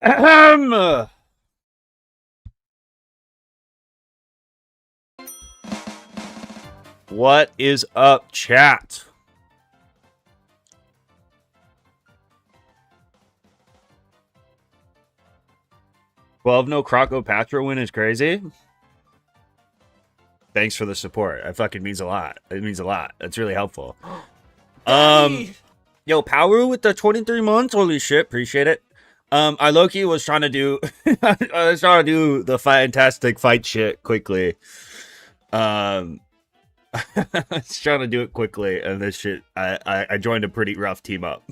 Ahem. What is up, chat? No Krokopatra win is crazy. Thanks for the support. That fucking means a lot. It means a lot. That's really helpful. Yo, Power with the 23 months. Holy shit, appreciate it. I low-key was trying to do I was trying to do the fantastic fight shit quickly. I was trying to do it quickly, and this shit I joined a pretty rough team up.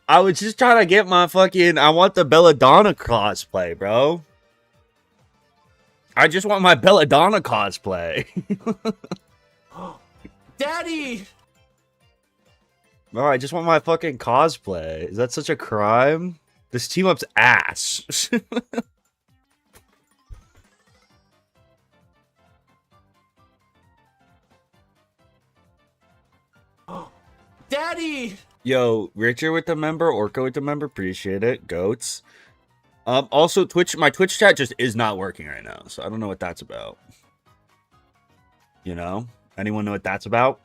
I was just trying to get my fucking I want the Belladonna cosplay, bro. I just want my Belladonna cosplay. Daddy! No, I just want my fucking cosplay. Is that such a crime? This team up's ass. Daddy! Yo, Richard with the member, Orca with the member, appreciate it. Goats. Also, my Twitch chat just is not working right now, so I don't know what that's about. You know? Anyone know what that's about?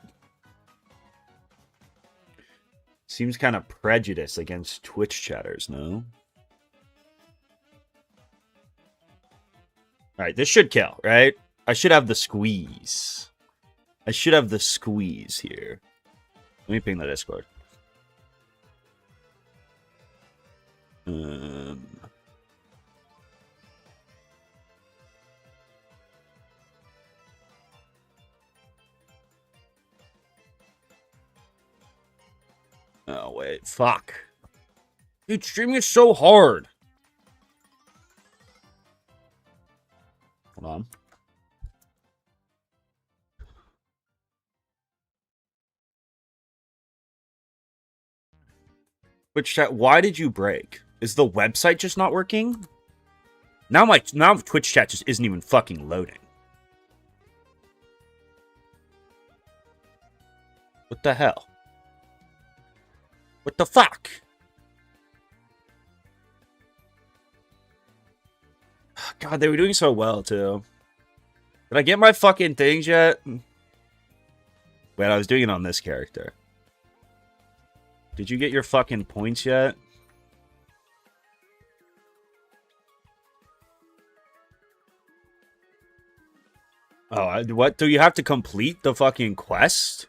Seems kind of prejudiced against Twitch chatters, no? Alright, this should kill, right? I should have the squeeze. I should have the squeeze here. Let me ping the Discord. Oh, wait. Fuck. Dude, streaming is so hard. Hold on. Twitch chat, why did you break? Is the website just not working? Now Twitch chat just isn't even fucking loading. What the hell? What the fuck? God, they were doing so well, too. Did I get my fucking things yet? Wait, I was doing it on this character. Did you get your fucking points yet? Oh, what? Do you have to complete the fucking quest?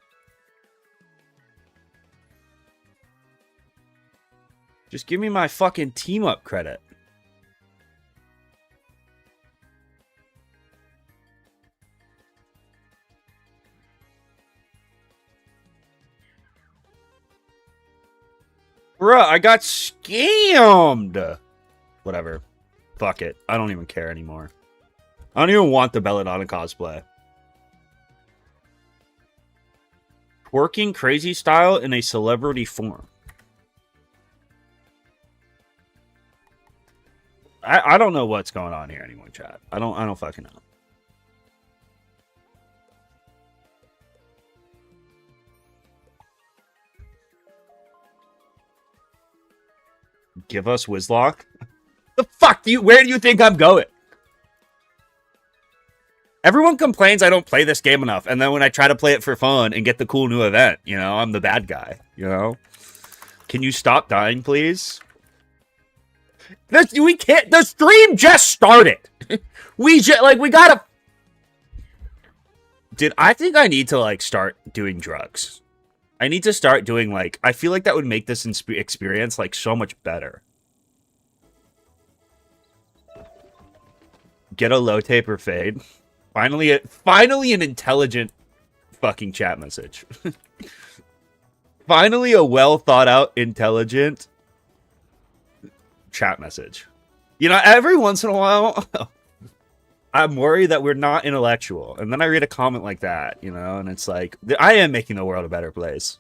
Just give me my fucking team up credit. Bruh, I got scammed. Whatever. Fuck it. I don't even care anymore. I don't even want the Belladonna cosplay. Twerking crazy style in a celebrity form. I don't know what's going on here anymore, chat. I don't fucking know. Give us Wizlocke? The fuck do you? Where do you think I'm going? Everyone complains I don't play this game enough, and then when I try to play it for fun and get the cool new event, you know, I'm the bad guy, you know? Can you stop dying, please? We can't. The stream just started. we gotta. Dude, I think I need to, like, start doing drugs. I need to start doing, like, I feel like that would make this experience, like, so much better. Get a low tape or fade. Finally an intelligent fucking chat message. Finally a well thought out, intelligent chat message. You know, every once in a while, I'm worried that we're not intellectual. And then I read a comment like that, you know, and it's like, I am making the world a better place.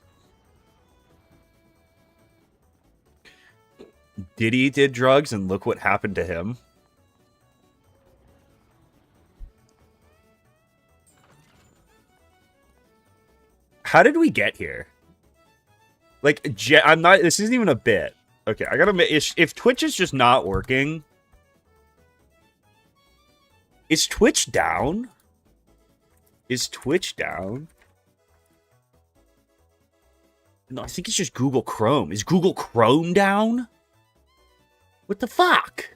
Diddy did drugs, and look what happened to him. How did we get here? Like, I'm not, this isn't even a bit. Okay, I gotta make... If Twitch is just not working... Is Twitch down? Is Twitch down? No, I think it's just Google Chrome. Is Google Chrome down? What the fuck?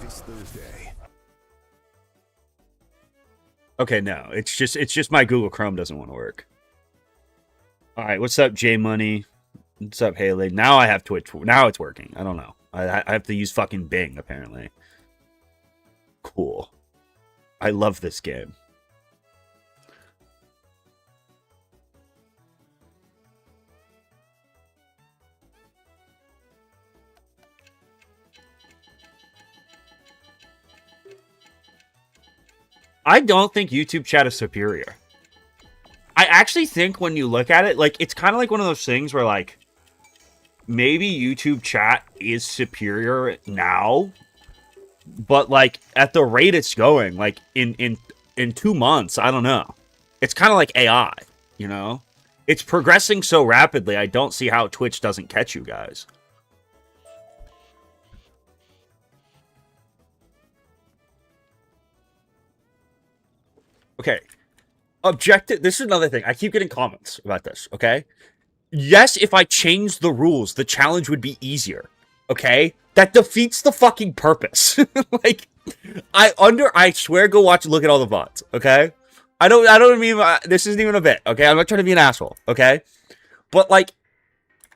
This Thursday. Okay, no. It's just my Google Chrome doesn't want to work. All right, what's up, J Money? What's up, Haley? Now I have Twitch. Now it's working. I don't know. I have to use fucking Bing, apparently. Cool. I love this game. I don't think YouTube chat is superior. I actually think when you look at it, like, it's kind of like one of those things where, like, maybe YouTube chat is superior now, but, like, at the rate it's going, like, in 2 months, I don't know. It's kind of like AI, you know? It's progressing so rapidly, I don't see how Twitch doesn't catch you guys. Okay. Objective. This is another thing. I keep getting comments about this, okay? Yes, if I change the rules, the challenge would be easier, okay? That defeats the fucking purpose. Like, I swear, go look at all the VODs, okay? I don't mean, this isn't even a bit, okay? I'm not trying to be an asshole, okay? But, like,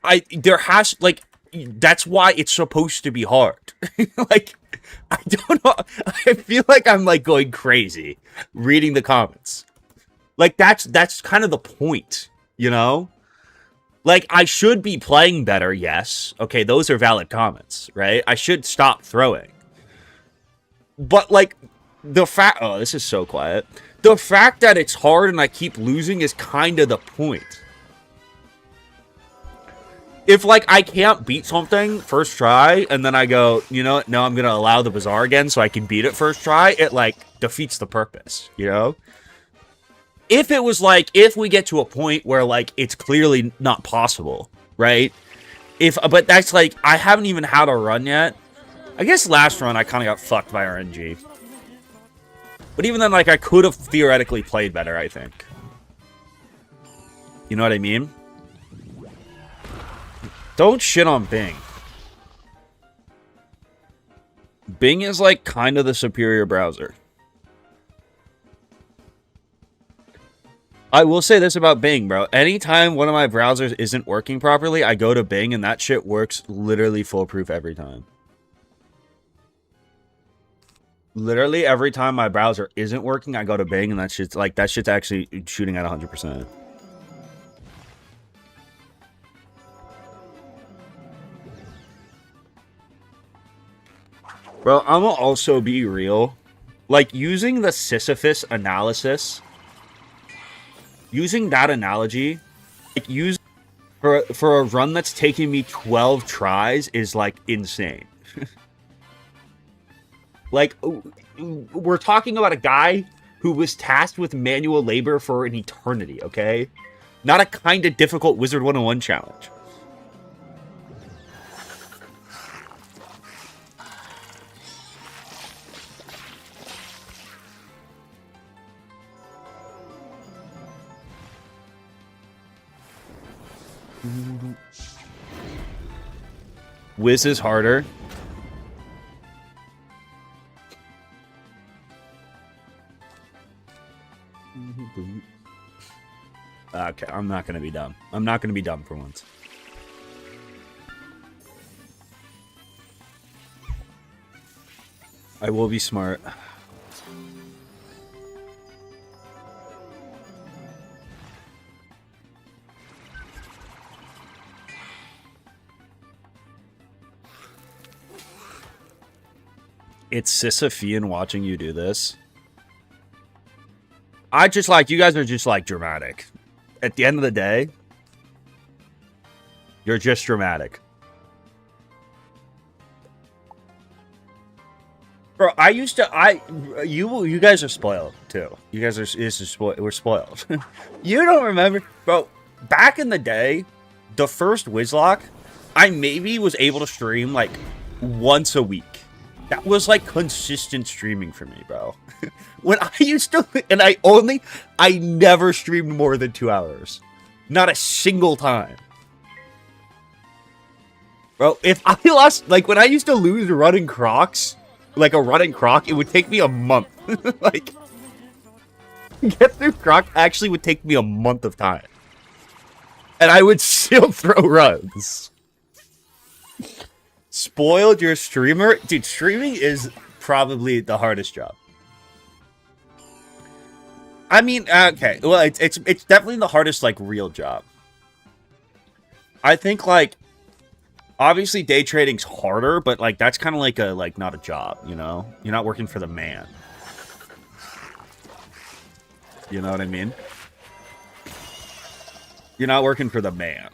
that's why it's supposed to be hard. Like, I don't know. I feel like I'm, like, going crazy reading the comments. Like, that's kind of the point, you know? Like, I should be playing better, yes. Okay, those are valid comments, right? I should stop throwing. But, like, the fact... Oh, this is so quiet. The fact that it's hard and I keep losing is kind of the point. If, like, I can't beat something first try, and then I go, you know what, no, I'm going to allow the Bazaar again so I can beat it first try, it, like, defeats the purpose, you know? If it was, like, if we get to a point where, like, it's clearly not possible, right? But that's, like, I haven't even had a run yet. I guess last run I kind of got fucked by RNG. But even then, like, I could have theoretically played better, I think. You know what I mean? Don't shit on Bing. Bing is, like, kind of the superior browser. I will say this about Bing, bro. Anytime one of my browsers isn't working properly, I go to Bing, and that shit works literally foolproof every time. Literally every time my browser isn't working, I go to Bing, and that shit's actually shooting at 100%. Bro, I'm gonna also be real. Like, using the Sisyphus analysis, using that analogy, like, for a run that's taking me 12 tries is, like, insane. Like, we're talking about a guy who was tasked with manual labor for an eternity, okay? Not a kind of difficult Wizard 101 challenge. Wiz is harder. Okay, I'm not gonna be dumb. I'm not gonna be dumb for once. I will be smart. It's Sisyphean watching you do this. I just like, you guys are just like dramatic. At the end of the day, you're just dramatic. Bro, I used to, you guys are spoiled, too. You guys we're spoiled. You don't remember, bro, back in the day, the first Wizlocke, I maybe was able to stream, like, once a week. That was, like, consistent streaming for me, bro. When I used to, and I never streamed more than 2 hours. Not a single time. Bro, if I lost, like, when I used to lose running Crocs, like a running Krok, it would take me a month. Like, get through Krok actually would take me a month of time. And I would still throw runs. Spoiled your streamer? Dude, streaming is probably the hardest job. I mean, okay, well, it's definitely the hardest, like, real job. I think, like, obviously, day trading's harder, but, like, that's kind of like a, like, not a job, you know? You're not working for the man. You know what I mean? You're not working for the man.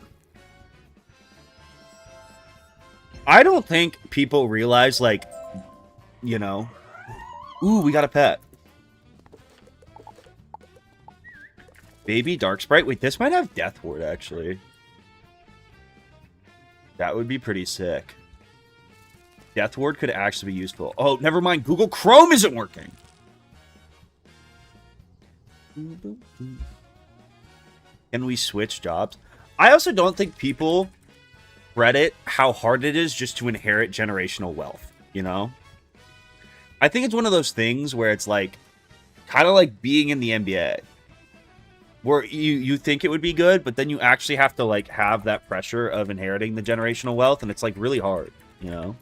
I don't think people realize, like, you know... Ooh, we got a pet. Baby Dark Sprite. Wait, this might have Death Ward, actually. That would be pretty sick. Death Ward could actually be useful. Oh, never mind. Google Chrome isn't working. Can we switch jobs? I also don't think people credit how hard it is just to inherit generational wealth, you know? I think it's one of those things where it's like, kind of like being in the NBA. Where you think it would be good, but then you actually have to, like, have that pressure of inheriting the generational wealth, and it's, like, really hard, you know?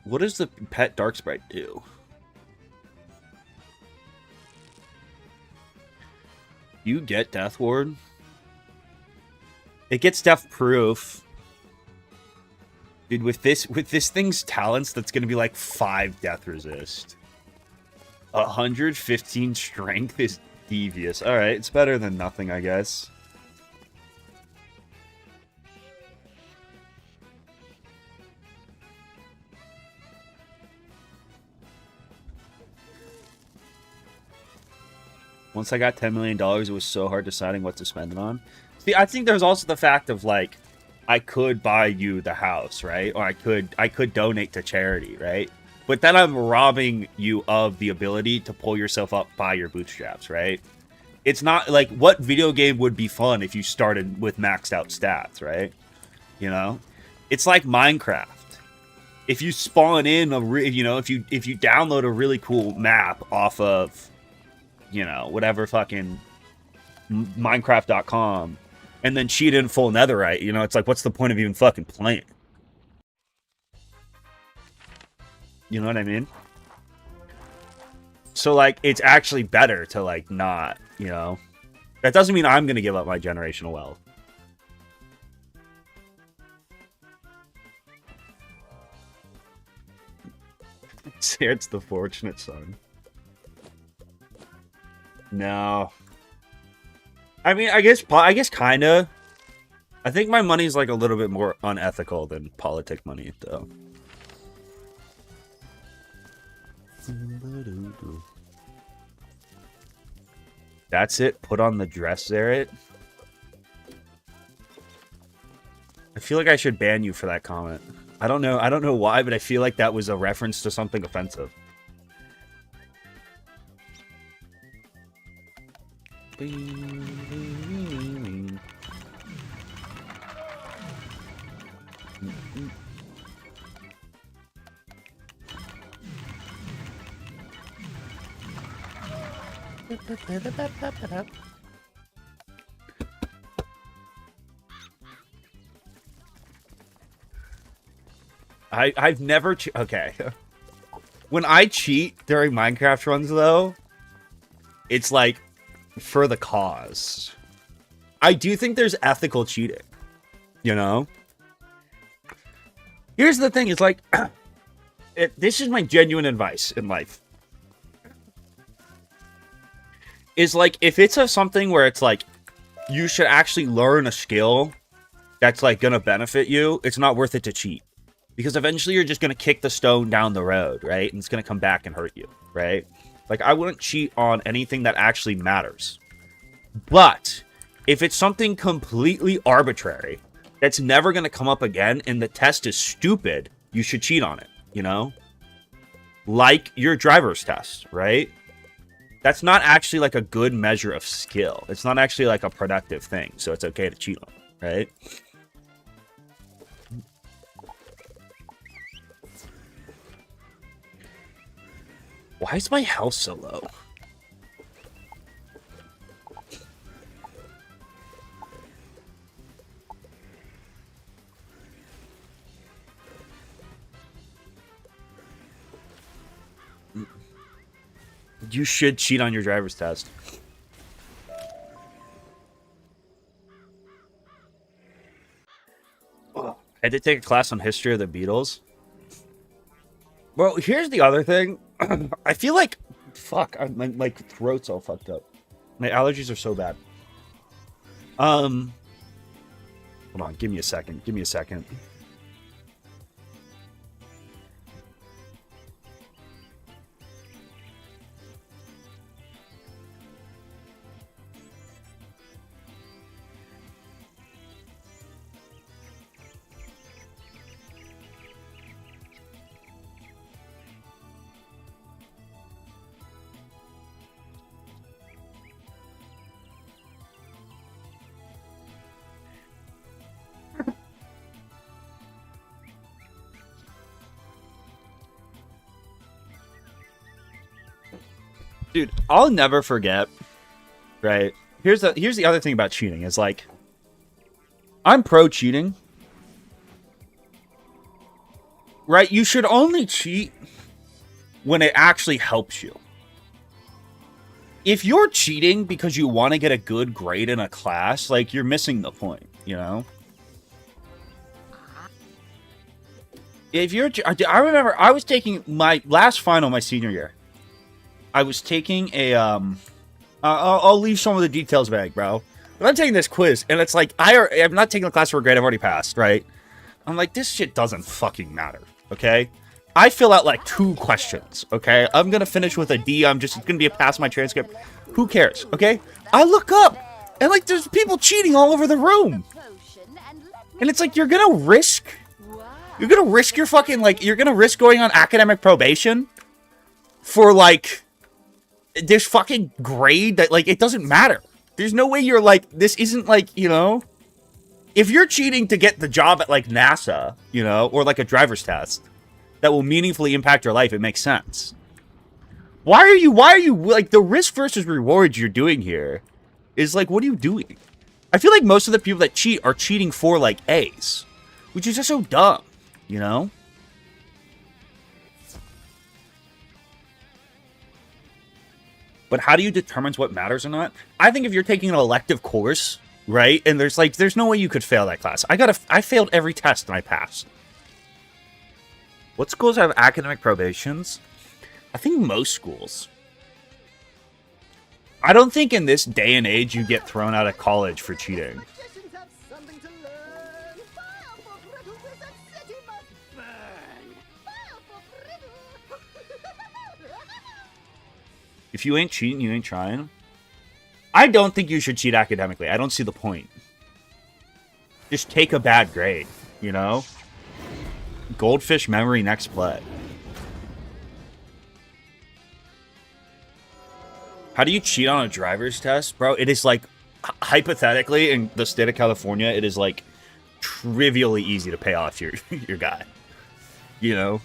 What does the pet Dark Sprite do? You get Death Ward? It gets Death Proof. Dude, with this thing's talents, that's gonna be, like, 5 Death Resist. 115 strength is devious. Alright, it's better than nothing, I guess. Once I got $10 million, it was so hard deciding what to spend it on. See, I think there's also the fact of, like, I could buy you the house, right? Or I could donate to charity, right? But then I'm robbing you of the ability to pull yourself up by your bootstraps, right? It's not like, what video game would be fun if you started with maxed out stats, right? You know, it's like Minecraft. If you spawn in you know, if you download a really cool map off of, you know, whatever fucking Minecraft.com, and then cheat in full netherite, you know, it's like, what's the point of even fucking playing? You know what I mean? So, like, it's actually better to, like, not, you know? That doesn't mean I'm going to give up my generational wealth. It's the fortunate son. No. I mean, I guess kind of. I think my money's, like, a little bit more unethical than politic money, though. That's it. Put on the dress, Zerit. I feel like I should ban you for that comment. I don't know why, but I feel like that was a reference to something offensive. I've never okay. When I cheat during Minecraft runs, though, it's like for the cause. I do think there's ethical cheating, you know? Here's the thing, it's like, this is my genuine advice in life. Is like, if it's something where it's like, you should actually learn a skill that's like gonna benefit you, it's not worth it to cheat. Because eventually you're just going to kick the stone down the road, right? And it's going to come back and hurt you, right? Like, I wouldn't cheat on anything that actually matters. But if it's something completely arbitrary that's never going to come up again and the test is stupid, you should cheat on it, you know? Like your driver's test, right? That's not actually like a good measure of skill. It's not actually like a productive thing, so it's okay to cheat on it, right? Why is my health so low? You should cheat on your driver's test. I had to take a class on history of the Beatles. Well, here's the other thing. I feel like... Fuck, my throat's all fucked up. My allergies are so bad. Hold on, give me a second. Give me a second. Dude, I'll never forget, right? Here's the other thing about cheating is like, I'm pro cheating, right? You should only cheat when it actually helps you. If you're cheating because you want to get a good grade in a class, like, you're missing the point, you know? If you're, I remember I was taking my last final my senior year. I was taking a, I'll leave some of the details back, bro. But I'm taking this quiz, and it's like, I'm not taking the class for a grade, I've already passed, right? I'm like, this shit doesn't fucking matter, okay? I fill out, like, 2 questions, okay? I'm gonna finish with a D, it's gonna be a pass my transcript. Who cares, okay? I look up, and, like, there's people cheating all over the room. And it's like, you're gonna risk your fucking, like, you're gonna risk going on academic probation for, like, this fucking grade that, like, it doesn't matter. There's no way you're, like, this isn't, like, you know, if you're cheating to get the job at, like, NASA, you know, or, like, a driver's test that will meaningfully impact your life, it makes sense. Why are you, like, the risk versus reward you're doing here is, like, what are you doing? I feel like most of the people that cheat are cheating for, like, A's, which is just so dumb, you know? But how do you determine what matters or not? I think if you're taking an elective course, right, and there's no way you could fail that class. I failed every test and I passed. What schools have academic probations? I think most schools. I don't think in this day and age you get thrown out of college for cheating. If you ain't cheating, you ain't trying. I don't think you should cheat academically. I don't see the point. Just take a bad grade, you know? Goldfish memory next play. How do you cheat on a driver's test? Bro, it is like, hypothetically, in the state of California, it is like trivially easy to pay off your guy. You know?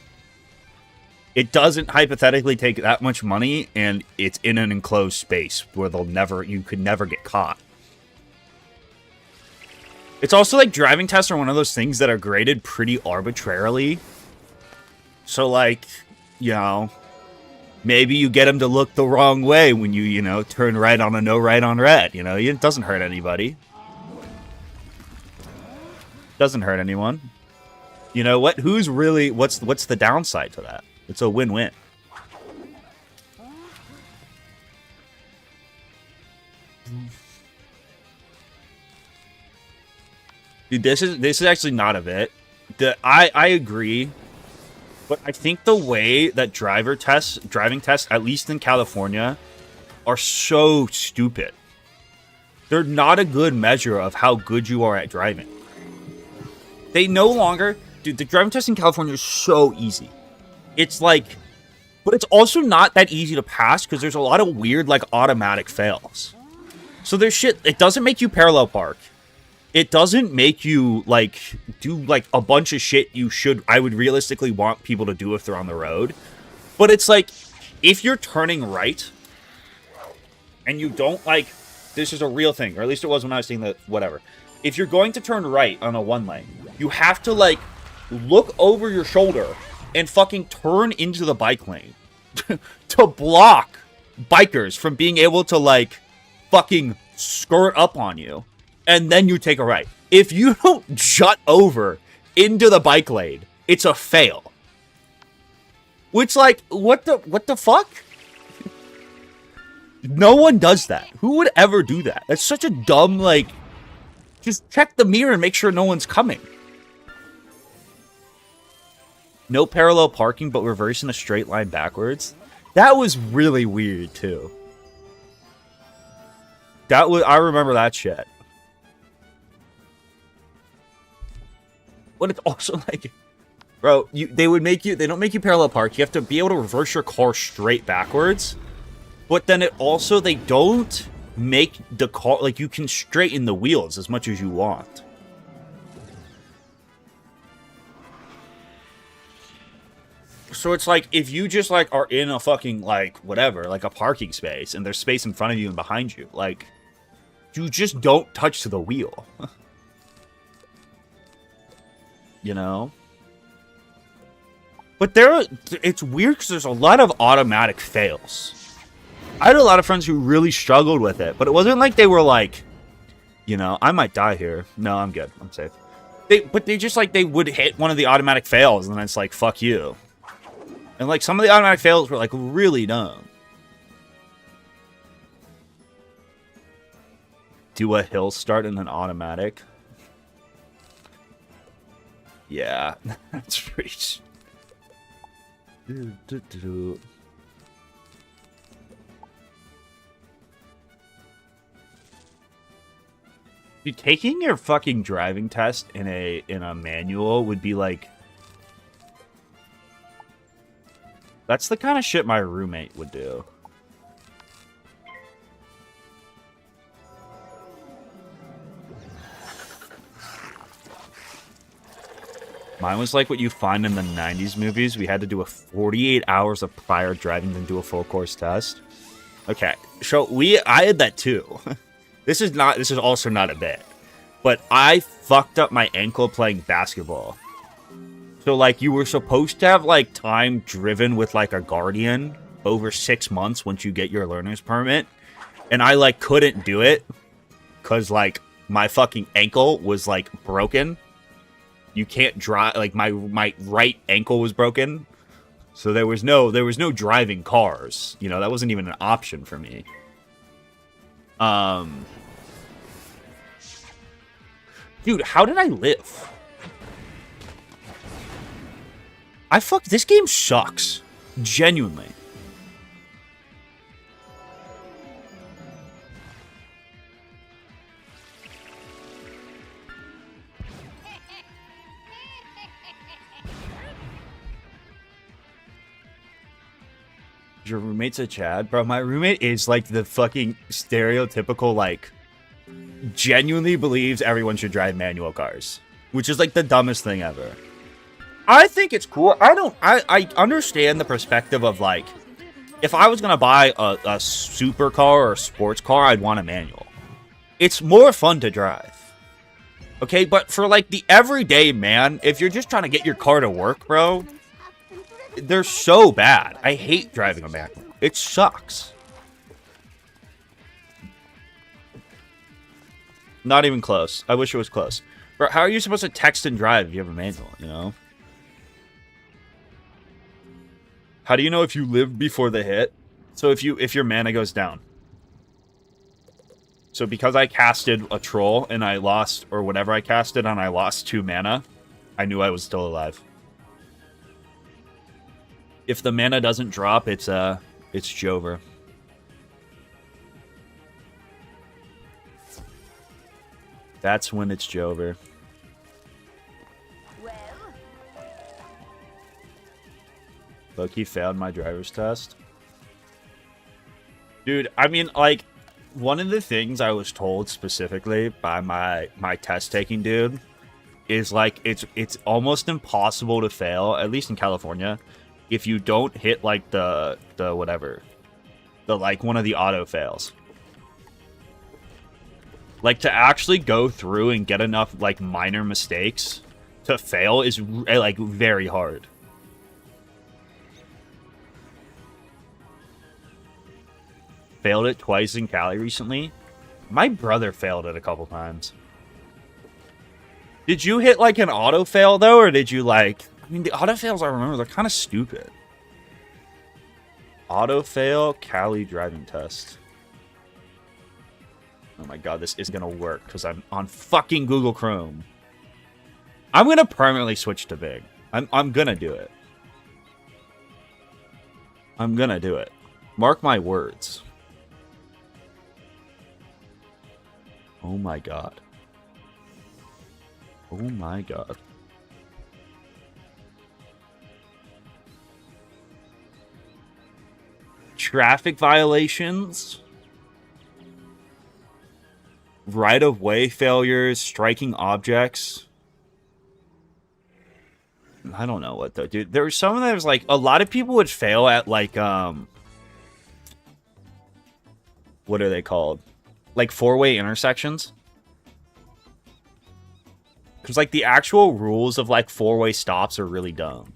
It doesn't hypothetically take that much money, and it's in an enclosed space where you could never get caught. It's also like driving tests are one of those things that are graded pretty arbitrarily. So, like, you know, maybe you get them to look the wrong way when you know, turn right on a no right on red. You know, it doesn't hurt anybody. Doesn't hurt anyone. You know what? What's the downside to that? It's a win-win. Dude, this is actually not a bit. I agree, but I think the way that driving tests, at least in California, are so stupid. They're not a good measure of how good you are at driving. They no longer... Dude, the driving test in California is so easy. It's like... But it's also not that easy to pass because there's a lot of weird, like, automatic fails. So there's shit... It doesn't make you parallel park. It doesn't make you, like, do, like, a bunch of shit you should... I would realistically want people to do if they're on the road. But it's like, if you're turning right, and you don't, like... This is a real thing, or at least it was when I was seeing the... Whatever. If you're going to turn right on a one lane, you have to, like, look over your shoulder and fucking turn into the bike lane to block bikers from being able to, like, fucking skirt up on you. And then you take a right. If you don't jut over into the bike lane, it's a fail. Which, like, what the fuck? No one does that. Who would ever do that? That's such a dumb, like... Just check the mirror and make sure no one's coming. No parallel parking, but reversing a straight line backwards. That was really weird, too. That was... I remember that shit. But it's also like... Bro, they don't make you parallel park. You have to be able to reverse your car straight backwards. But then it also... They don't make the car... Like, you can straighten the wheels as much as you want. So it's like, if you just, like, are in a fucking, like, whatever, like a parking space, and there's space in front of you and behind you, like, you just don't touch the wheel. You know? But it's weird because there's a lot of automatic fails. I had a lot of friends who really struggled with it, but it wasn't like they were like, you know, I might die here. No, I'm good. I'm safe. But they just, like, they would hit one of the automatic fails, and then it's like, fuck you. And, like, some of the automatic fails were, like, really dumb. Do a hill start in an automatic. Yeah, that's pretty... Dude, taking your fucking driving test in a manual would be like... That's the kind of shit my roommate would do. Mine was like what you find in the 90s movies. We had to do a 48 hours of prior driving, then do a full course test. Okay, so I had that too. This is also not a bit. But I fucked up my ankle playing basketball. So, like, you were supposed to have, like, time driven with, like, a guardian over 6 months once you get your learner's permit. And I, like, couldn't do it. Because, like, my fucking ankle was, like, broken. You can't drive, like, my right ankle was broken. So there was no driving cars. You know, that wasn't even an option for me. Dude, how did I live? This game sucks. Genuinely. Your roommate's a Chad? Bro, my roommate is like the fucking stereotypical, like, genuinely believes everyone should drive manual cars. Which is like the dumbest thing ever. I think it's cool. I understand the perspective of, like, if I was going to buy a supercar or a sports car, I'd want a manual. It's more fun to drive. Okay, but for, like, the everyday man, if you're just trying to get your car to work, bro, they're so bad. I hate driving a manual. It sucks. Not even close. I wish it was close. Bro, how are you supposed to text and drive if you have a manual, you know? How do you know if you live before the hit? So if your mana goes down. So because I casted a troll and I lost, or whatever I casted and I lost 2 mana, I knew I was still alive. If the mana doesn't drop, it's Jover. That's when it's Jover. Well, Loki failed my driver's test. Dude, I mean, like, one of the things I was told specifically by my test taking dude is like it's almost impossible to fail, at least in California, if you don't hit like the whatever, the like one of the auto fails. Like, to actually go through and get enough like minor mistakes to fail is like very hard. Failed it twice in Cali recently. My brother failed it a couple times. Did you hit like an auto fail though, or did you like? I mean, the auto fails I remember, they're kind of stupid. Auto fail Cali driving test. Oh my god, this is gonna work because I'm on fucking Google Chrome. I'm gonna permanently switch to Bing. I'm gonna do it. I'm gonna do it. Mark my words. Oh my god. Oh my god. Traffic violations. Right-of-way failures. Striking objects. I don't know what though, dude. There were some that was like a lot of people would fail at like what are they called? Like four-way intersections. Because like the actual rules of like four-way stops are really dumb.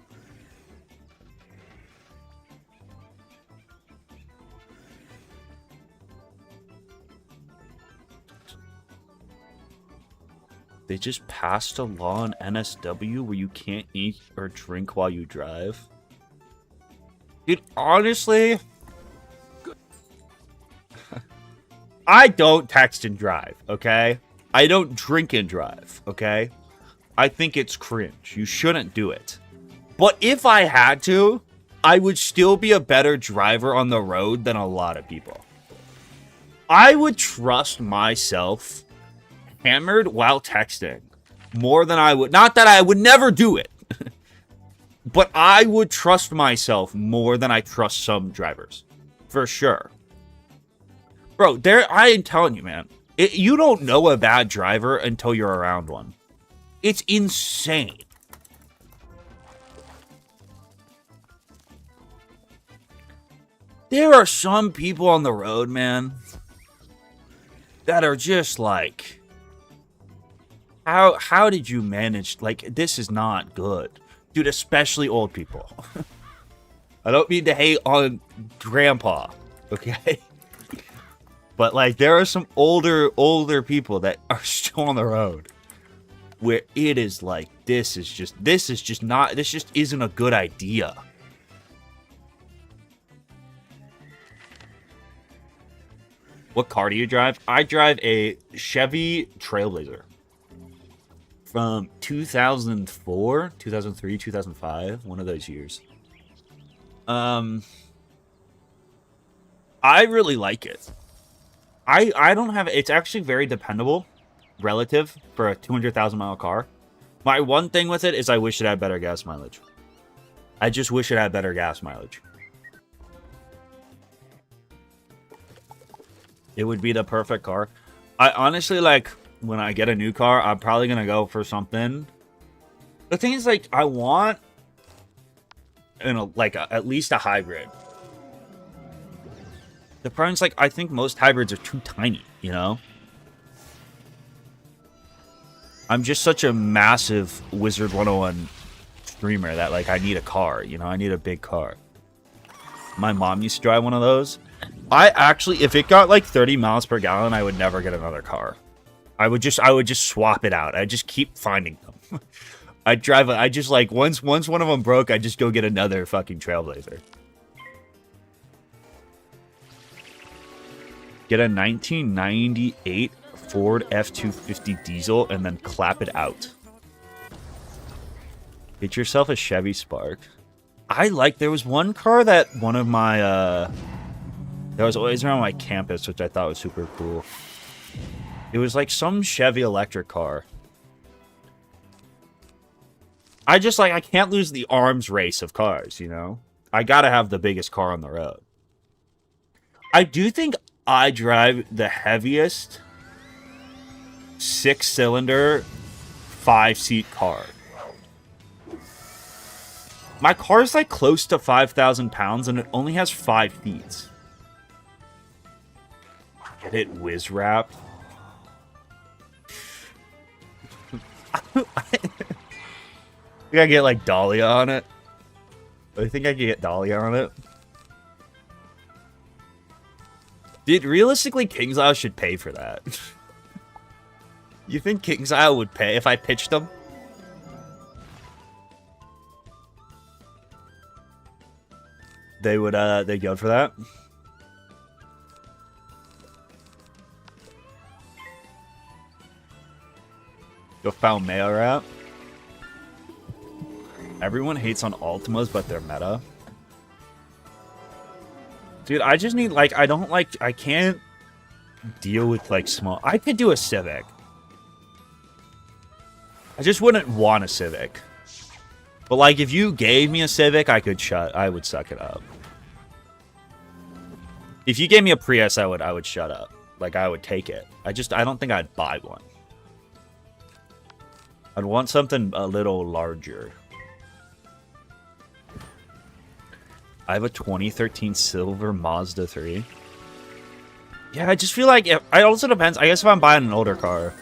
They just passed a law in NSW where you can't eat or drink while you drive. Dude, honestly, I don't text and drive, okay? I don't drink and drive, okay? I think it's cringe. You shouldn't do it. But if I had to, I would still be a better driver on the road than a lot of people. I would trust myself hammered while texting more than I would. Not that I would never do it, but I would trust myself more than I trust some drivers. For sure. Bro, I am telling you, man. You don't know a bad driver until you're around one. It's insane. There are some people on the road, man, that are just like, how did you manage? Like, this is not good. Dude, especially old people. I don't mean to hate on grandpa, okay? But like, there are some older people that are still on the road where it is like, this just isn't a good idea. What car do you drive? I drive a Chevy Trailblazer from 2004, 2003, 2005, one of those years. I really like it. I don't have... It's actually very dependable, relative, for a 200,000 mile car. My one thing with it is I wish it had better gas mileage. I just wish it had better gas mileage. It would be the perfect car. I honestly, like, when I get a new car, I'm probably going to go for something. The thing is, like, I want, at least a hybrid. The problem is, like, I think most hybrids are too tiny, you know? I'm just such a massive Wizard 101 streamer that, like, I need a car, you know? I need a big car. My mom used to drive one of those. I actually, if it got, like, 30 miles per gallon, I would never get another car. I would just swap it out. I'd just keep finding them. I just, like, once one of them broke, I'd just go get another fucking Trailblazer. Get a 1998 Ford F-250 diesel and then clap it out. Get yourself a Chevy Spark. There was one car that one of my, that was always around my campus, which I thought was super cool. It was like some Chevy electric car. I can't lose the arms race of cars, you know? I gotta have the biggest car on the road. I do think I drive the heaviest 6-cylinder, 5-seat car. My car's like close to 5,000 pounds and it only has 5 feet. Get it, whiz wrap. I think I get like Dahlia on it. I think I can get Dahlia on it. Dude, realistically, King's Isle should pay for that. You think King's Isle would pay if I pitched them? They would, they'd go for that? Go foul mail wrap. Everyone hates on Altimas, but they're meta. Dude, I just need, like, I can't deal with, like, small. I could do a Civic. I just wouldn't want a Civic. But, like, if you gave me a Civic, I would suck it up. If you gave me a Prius, I would shut up. Like, I would take it. I don't think I'd buy one. I'd want something a little larger. I have a 2013 silver Mazda 3. Yeah, I just feel like it also depends. I guess if I'm buying an older car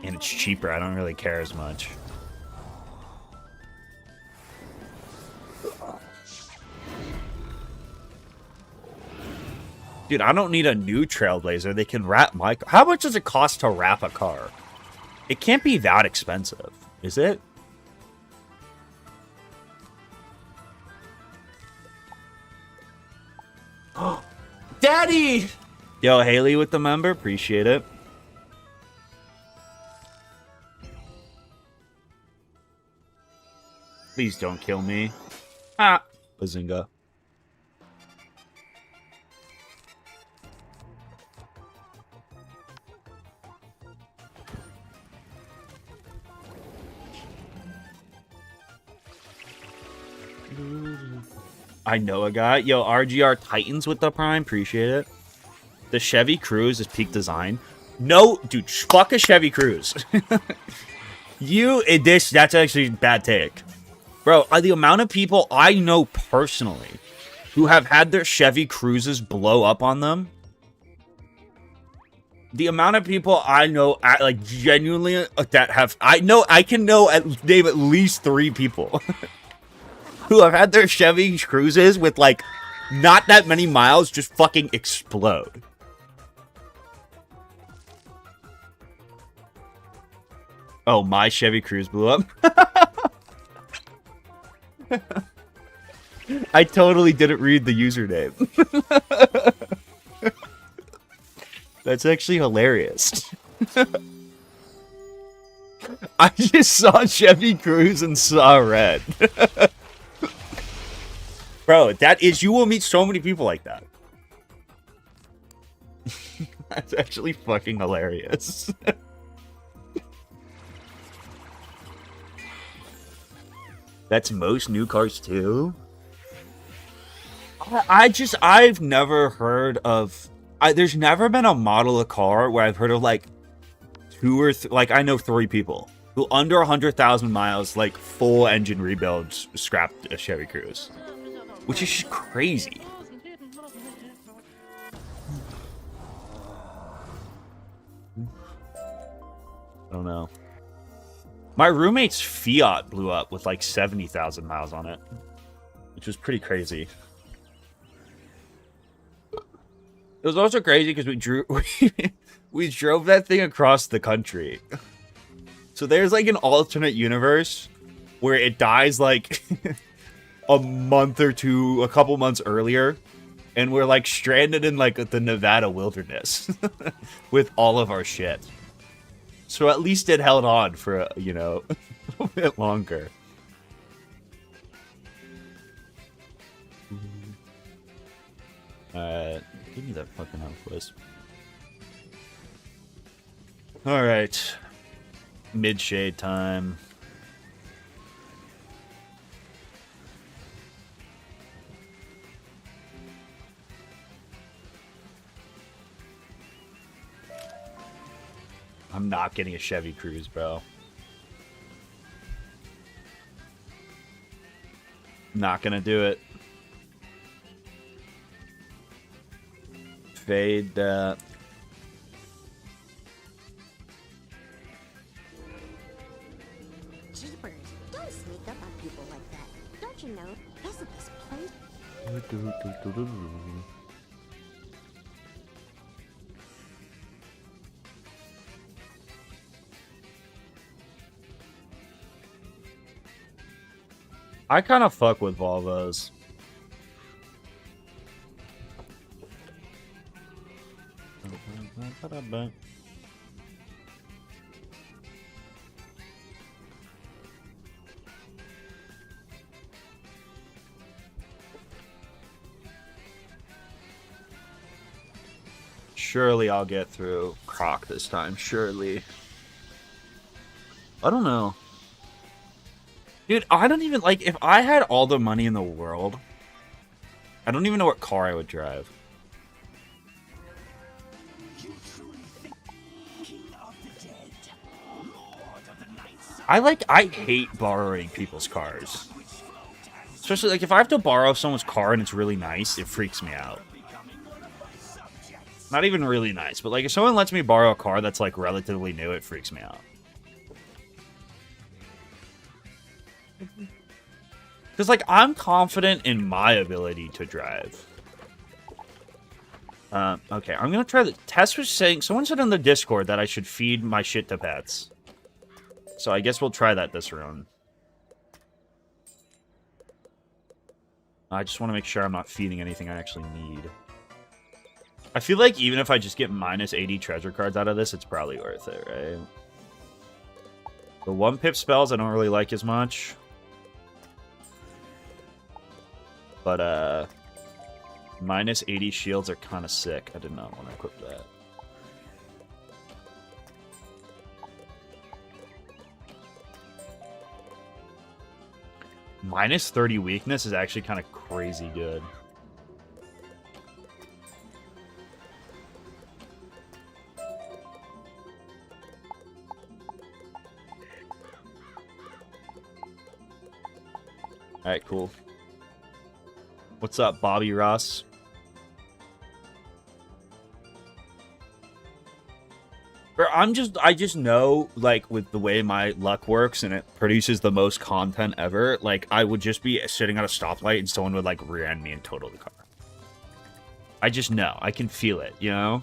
and it's cheaper, I don't really care as much. Dude, I don't need a new Trailblazer. They can wrap my car. How much does it cost to wrap a car? It can't be that expensive, is it? Daddy! Yo, Haley with the member. Appreciate it. Please don't kill me. Ah. Bazinga. I know a guy. Yo, RGR Titans with the Prime. Appreciate it. The Chevy Cruze is peak design. No, dude, fuck a Chevy Cruze. That's actually a bad take. Bro, the amount of people I know personally who have had their Chevy Cruzes blow up on them. The amount of people I know, like, genuinely, that have... I can name at least 3 people. Who have had their Chevy Cruzes with, like, not that many miles just fucking explode. Oh, my Chevy Cruze blew up? I totally didn't read the username. That's actually hilarious. I just saw Chevy Cruze and saw red. Bro, you will meet so many people like that. That's actually fucking hilarious. That's most new cars too? I've never heard of... there's never been a model of car where I've heard of, like, 2 or... like, I know 3 people who under 100,000 miles, like, full engine rebuilds, scrapped a Chevy Cruze. Which is just crazy. I don't know. My roommate's Fiat blew up with like 70,000 miles on it, which was pretty crazy. It was also crazy because we drove that thing across the country. So there's like an alternate universe where it dies like a month or two, a couple months earlier, and we're like stranded in like the Nevada wilderness with all of our shit. So at least it held on for, you know, a bit longer. Give me that fucking outpost. Alright. Mid-shade time. I'm not getting a Chevy Cruze, bro. Not gonna do it. Fade that. Jeepers, don't sneak up on people like that. Don't you know? Isn't this place? I kind of fuck with Volvos. Surely I'll get through Krok this time. Surely. I don't know. Dude, I don't even, like, if I had all the money in the world, I don't even know what car I would drive. I hate borrowing people's cars. Especially, like, if I have to borrow someone's car and it's really nice, it freaks me out. Not even really nice, but, like, if someone lets me borrow a car that's, like, relatively new, it freaks me out. Because, like, I'm confident in my ability to drive. Okay, I'm going to try the... Tess was saying... Someone said in the Discord that I should feed my shit to pets. So I guess we'll try that this round. I just want to make sure I'm not feeding anything I actually need. I feel like even if I just get minus 80 treasure cards out of this, it's probably worth it, right? The 1-pip spells I don't really like as much. But, minus 80 shields are kind of sick. I did not want to equip that. Minus 30 weakness is actually kind of crazy good. Alright, cool. What's up, Bobby Ross? I just know, like, with the way my luck works and it produces the most content ever, like, I would just be sitting at a stoplight and someone would, like, rear-end me and total the car. I just know. I can feel it, you know?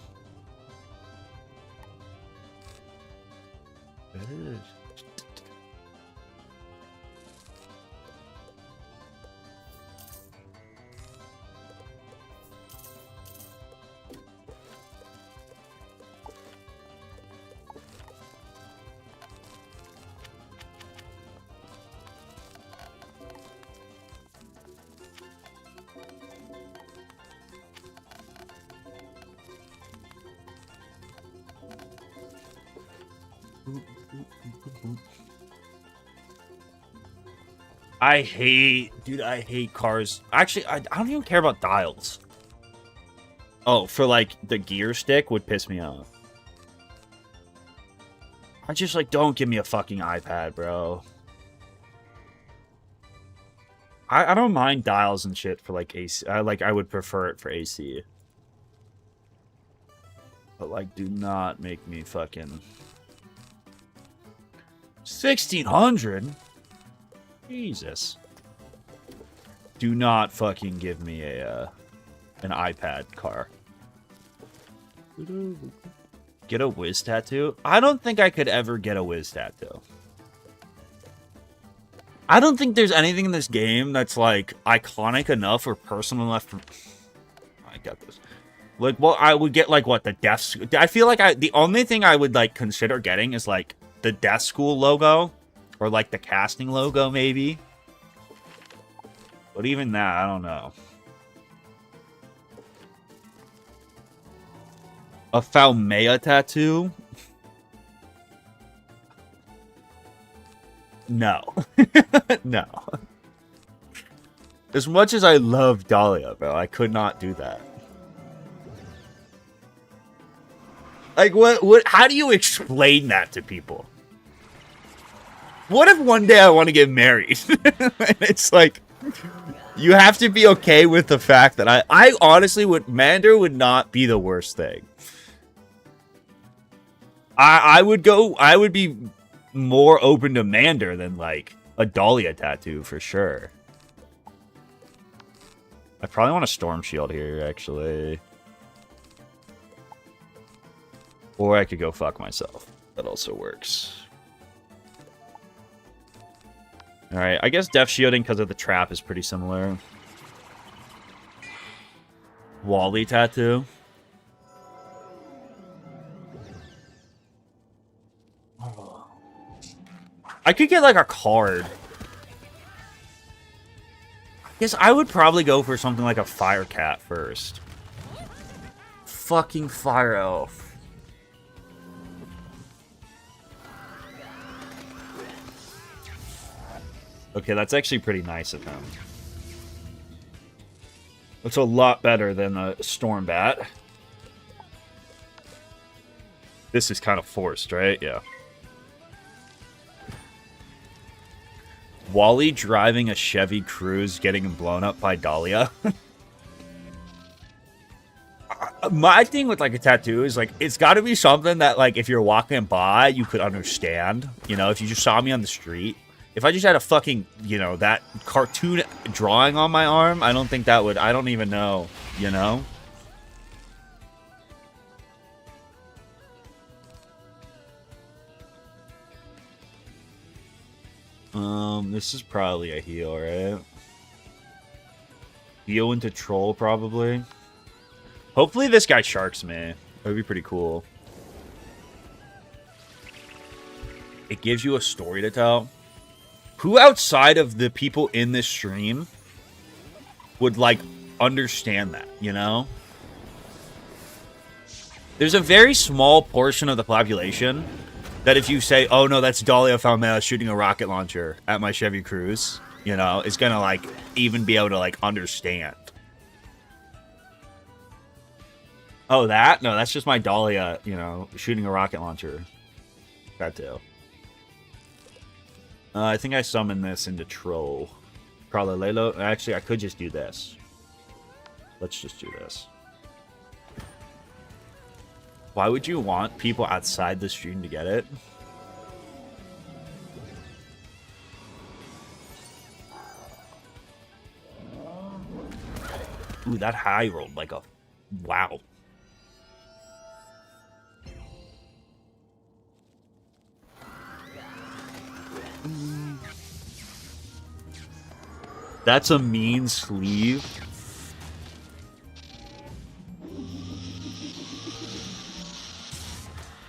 I hate cars. Actually, I don't even care about dials. Oh, for, like, the gear stick would piss me off. I just, like, don't give me a fucking iPad, bro. I don't mind dials and shit for, like, AC. I would prefer it for AC. But, like, do not make me fucking... 1,600? Jesus. Do not fucking give me a an iPad car. Get a Wiz tattoo? I don't think I could ever get a Wiz tattoo. I don't think there's anything in this game that's, like, iconic enough or personal enough for... I got this. Like, well, I would get, like, what, the Death School... I feel like the only thing I would, like, consider getting is, like, the Death School logo. Or, like, the casting logo, maybe. But even that, I don't know. A Falmea tattoo? No. No. As much as I love Dahlia, bro, I could not do that. Like, what, how do you explain that to people? What if one day I want to get married? It's like, you have to be okay with the fact that I honestly would, Mander would not be the worst thing. I would be more open to Mander than, like, a Dahlia tattoo, for sure. I probably want a Storm Shield here, actually. Or I could go fuck myself. That also works. Alright, I guess Death Shielding because of the trap is pretty similar. Wally tattoo. I could get, like, a card. I guess I would probably go for something like a Fire Cat first. Fucking Fire Elf. Okay, that's actually pretty nice of him. It's a lot better than a Storm Bat. This is kind of forced, right? Yeah. Wally driving a Chevy Cruze getting blown up by Dahlia. My thing with, like, a tattoo is, like, it's got to be something that, like, if you're walking by, you could understand. You know, if you just saw me on the street. If I just had a fucking, you know, that cartoon drawing on my arm, I don't think that would, I don't even know, you know? This is probably a heal, right? Heal into troll, probably. Hopefully this guy sharks me. That would be pretty cool. It gives you a story to tell. Who outside of the people in this stream would, like, understand that, you know? There's a very small portion of the population that if you say, oh no, that's Dahlia Falmea shooting a rocket launcher at my Chevy Cruze, you know, is gonna, like, even be able to, like, understand. Oh, that? No, that's just my Dahlia, you know, shooting a rocket launcher. Tattoo. I think I summoned this into Troll. Pralelelo. Actually, I could just do this. Let's just do this. Why would you want people outside the stream to get it? Ooh, that high rolled like a... Wow. That's a mean sleeve.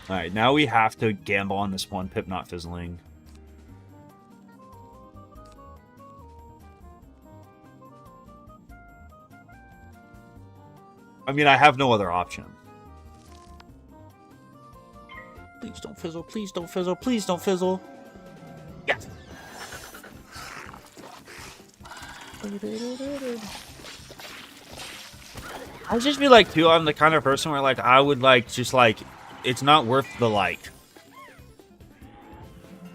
Alright, now we have to gamble on this one pip not fizzling. I mean, I have no other option. Please don't fizzle, please don't fizzle, please don't fizzle. Yes. I just feel like, too, I'm the kind of person where, like, I would, like, just, like, it's not worth the, like,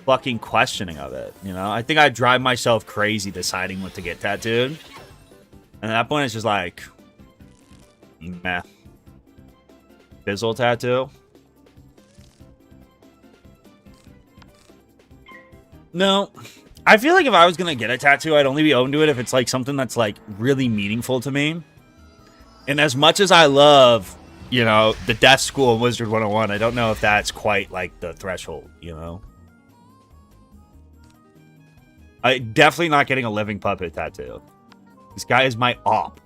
fucking questioning of it, you know? I think I'd drive myself crazy deciding what to get tattooed. And at that point, it's just like, meh. Fizzle tattoo? No. I feel like if I was going to get a tattoo, I'd only be open to it if it's, like, something that's, like, really meaningful to me. And as much as I love, you know, the Death School and Wizard 101, I don't know if that's quite, like, the threshold, you know? I definitely not getting a living puppet tattoo. This guy is my op.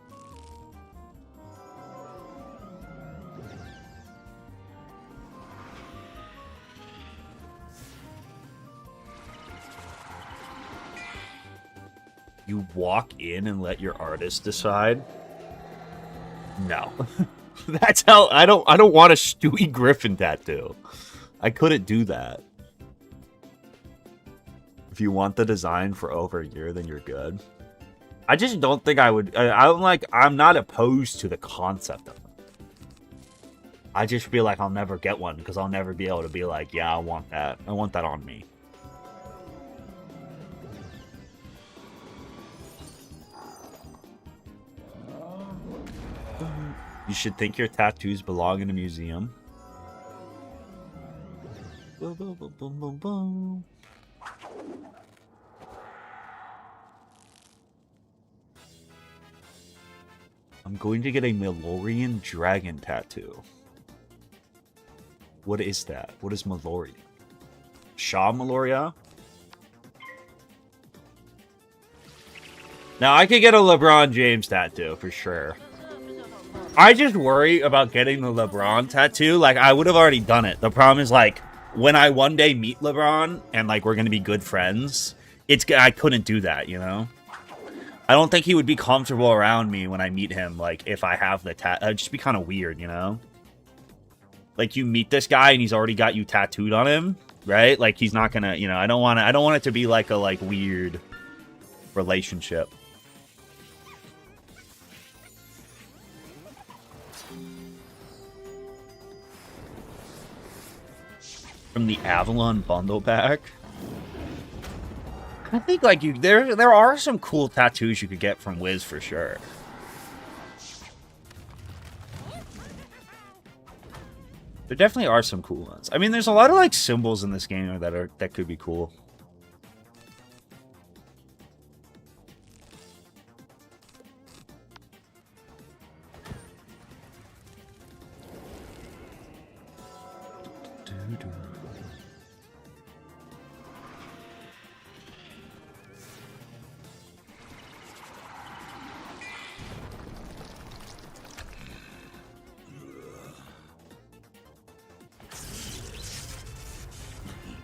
You walk in and let your artist decide? No. That's how I don't want a Stewie Griffin tattoo. I couldn't do that. If you want the design for over a year, then you're good. I just don't think I would. I'm not opposed to the concept of it. I just feel like I'll never get one because I'll never be able to be like, yeah, I want that. I want that on me. You should think your tattoos belong in a museum. Boom, boom, boom, boom, boom, boom. I'm going to get a Malorian dragon tattoo. What is that? What is Malorian? Shah Maloria? Now, I could get a LeBron James tattoo for sure. I just worry about getting the LeBron tattoo. Like, I would have already done it. The problem is, like, when I one day meet LeBron and, like, we're going to be good friends, I couldn't do that, you know? I don't think he would be comfortable around me when I meet him, like, if I have the it'd just be kind of weird, you know? Like, you meet this guy and he's already got you tattooed on him, right? Like, he's not gonna, you know, I don't want it to be, like, a, like, weird relationship. From the Avalon bundle pack. I think like there are some cool tattoos you could get from Wiz for sure. There definitely are some cool ones. I mean, there's a lot of like symbols in this game that could be cool.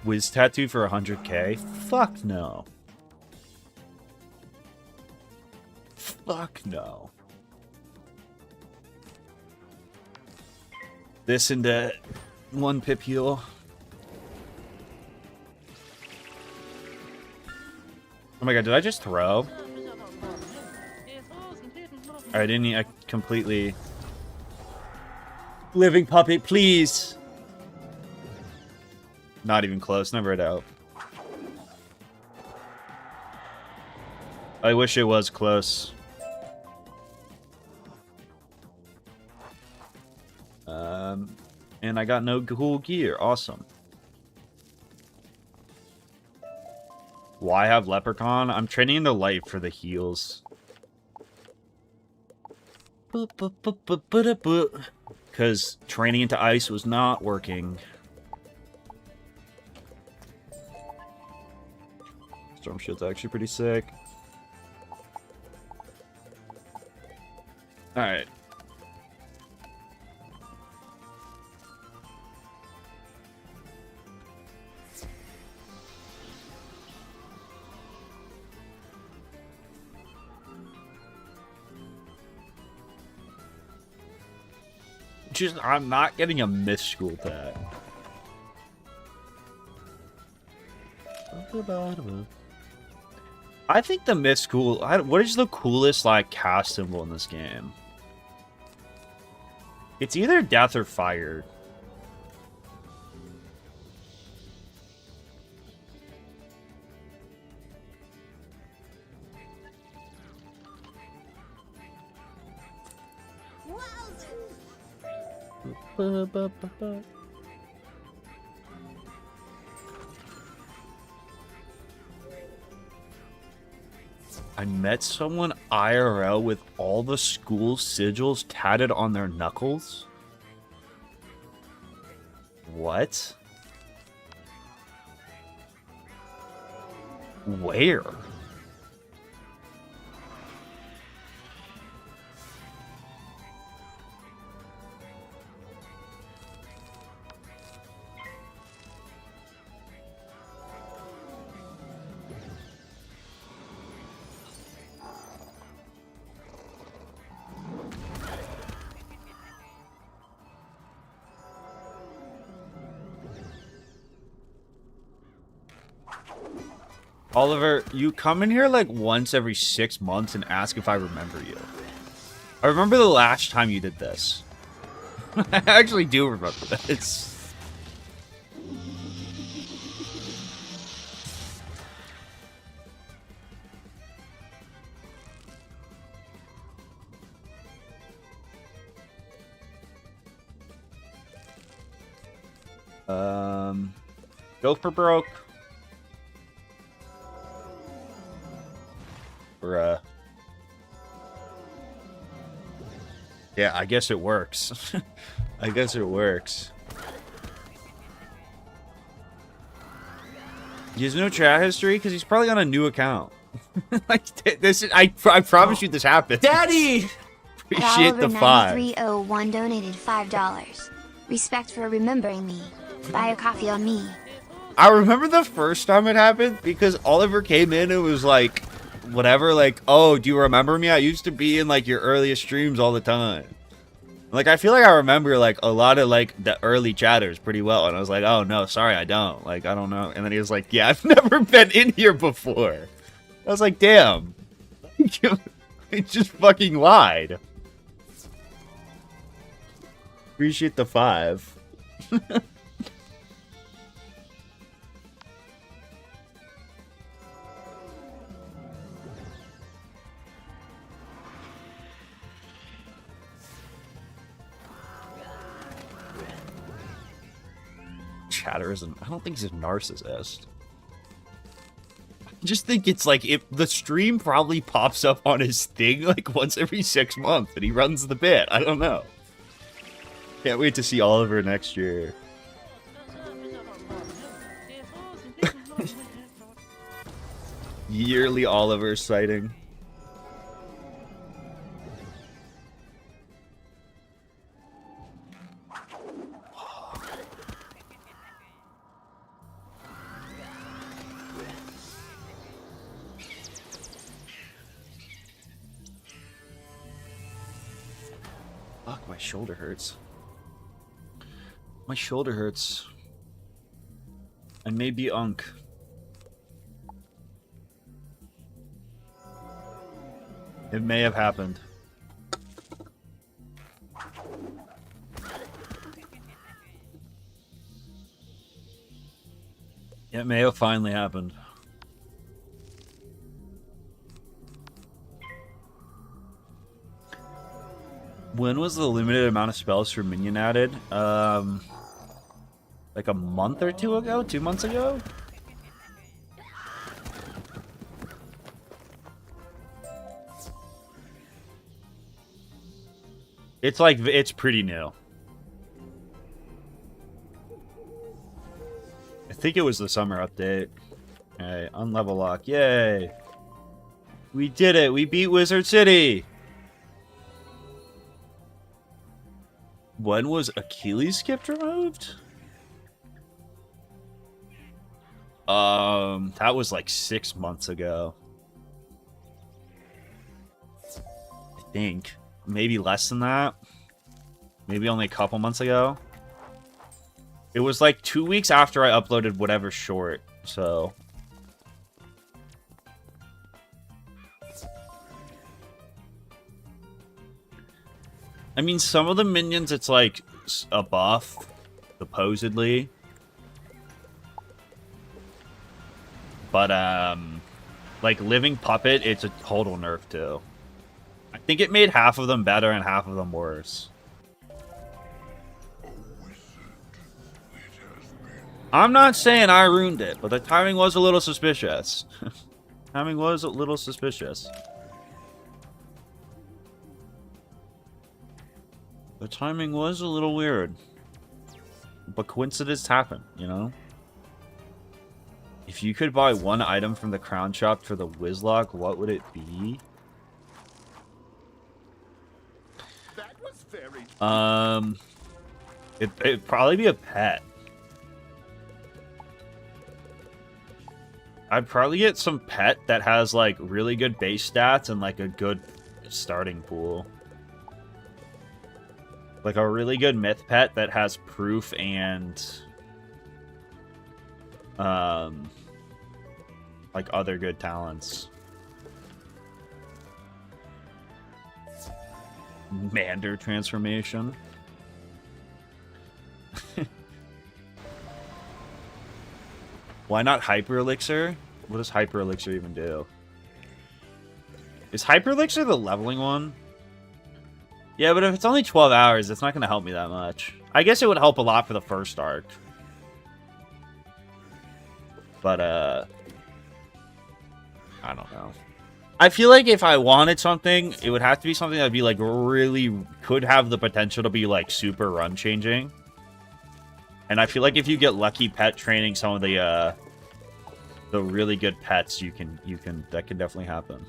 Wiz tattoo for 100k? Fuck no. Fuck no. This into 1 pip heal. Oh my god, did I just throw? I didn't. I completely. Living puppet, please. Not even close. Never a doubt. I wish it was close. And I got no cool gear. Awesome. Why have Leprechaun? I'm training into light for the heals. Because training into ice was not working. Storm Shield's actually pretty sick. Alright. I'm not getting a myth school tag. I think the myth school. What is the coolest like cast symbol in this game? It's either death or fire. I met someone IRL with all the school sigils tatted on their knuckles. What? Where? Oliver, you come in here like once every 6 months and ask if I remember you. I remember the last time you did this. I actually do remember this. Go for broke. Bruh. Yeah, I guess it works. I guess it works. He has no chat history because he's probably on a new account. Like this is, I promise you this happened. Daddy! Appreciate the 5. 9301 donated $5. Respect for remembering me. Buy a coffee on me. I remember the first time it happened because Oliver came in and was like, whatever, like, oh, do you remember me? I used to be in like your earliest streams all the time. Like, I feel like I remember like a lot of like the early chatters pretty well. And I was like, oh no, sorry, I don't. Like, I don't know. And then he was like, yeah, I've never been in here before. I was like, damn. It just fucking lied. Appreciate the 5. Chatter isn't. I don't think he's a narcissist. I just think it's like if the stream probably pops up on his thing like once every 6 months and he runs the bit. I don't know. Can't wait to see Oliver next year. Yearly Oliver sighting. Fuck, my shoulder hurts. My shoulder hurts. I may be unk. It may have happened. It may have finally happened. When was the limited amount of spells for minion added? Like a month or 2 ago? 2 months ago? It's like, it's pretty new. I think it was the summer update. Okay, unlevel lock. Yay! We did it! We beat Wizard City! When was Achilles skipped removed? That was like 6 months ago. I think. Maybe less than that. Maybe only a couple months ago. It was like 2 weeks after I uploaded whatever short, so... I mean, some of the minions, it's like a buff, supposedly. But, like Living Puppet, it's a total nerf too. I think it made half of them better and half of them worse. I'm not saying I ruined it, but the timing was a little suspicious. Timing was a little suspicious. The timing was a little weird. But coincidences happen, you know? If you could buy one item from the crown shop for the Wizlocke, what would it be? That was very... It'd probably be a pet. I'd probably get some pet that has like really good base stats and like a good starting pool. Like a really good myth pet that has proof and like other good talents. Mander transformation. Why not Hyper Elixir? What does Hyper Elixir even do? Is Hyper Elixir the leveling one? Yeah, but if it's only 12 hours, it's not going to help me that much. I guess it would help a lot for the first arc. But, I don't know. I feel like if I wanted something, it would have to be something that would be, like, really could have the potential to be, like, super run-changing. And I feel like if you get lucky pet training some of the really good pets, that can definitely happen.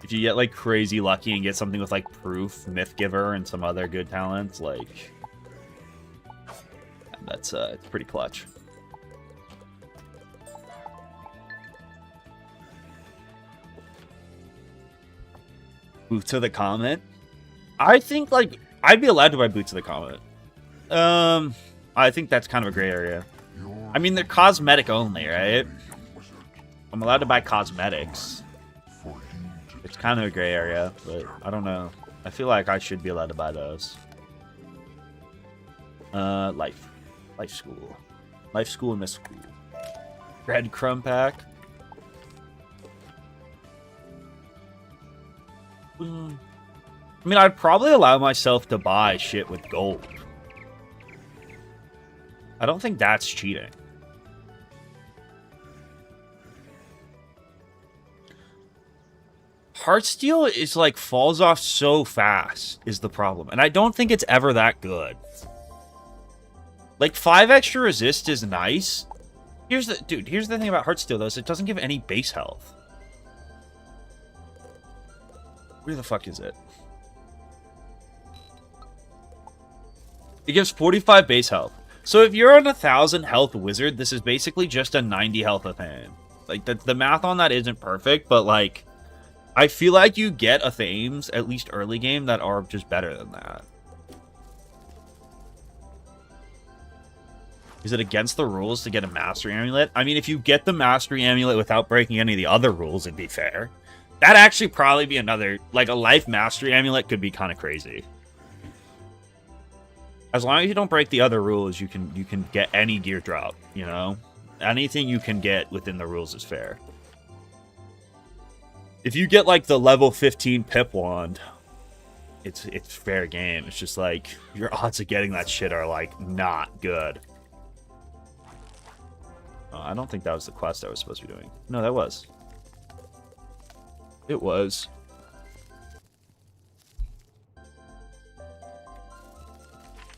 If you get, like, crazy lucky and get something with, like, Proof, Myth Giver, and some other good talents, like... That's, it's pretty clutch. Boots of the Comet? I think, like, I'd be allowed to buy Boots of the Comet. I think that's kind of a gray area. I mean, they're cosmetic only, right? I'm allowed to buy cosmetics. It's kind of a gray area, but I don't know. I feel like I should be allowed to buy those. Life School. Life School and Miss School. Breadcrumb pack. I mean, I'd probably allow myself to buy shit with gold. I don't think that's cheating. Heartsteel is like falls off so fast is the problem. And I don't think it's ever that good. Like 5 extra resist is nice. Here's the thing about Heartsteel though, is it doesn't give any base health. Where the fuck is it? It gives 45 base health. So if you're on 1,000 health wizard, this is basically just a 90 health of him. Like the math on that isn't perfect, but like I feel like you get a Thames, at least early game, that are just better than that. Is it against the rules to get a Mastery Amulet? I mean, if you get the Mastery Amulet without breaking any of the other rules, it'd be fair. That'd actually probably be another... Like, a Life Mastery Amulet could be kind of crazy. As long as you don't break the other rules, you can get any gear drop, you know? Anything you can get within the rules is fair. If you get, like, the level 15 Pip Wand, it's fair game. It's just, like, your odds of getting that shit are, like, not good. Oh, I don't think that was the quest I was supposed to be doing. No, that was. It was.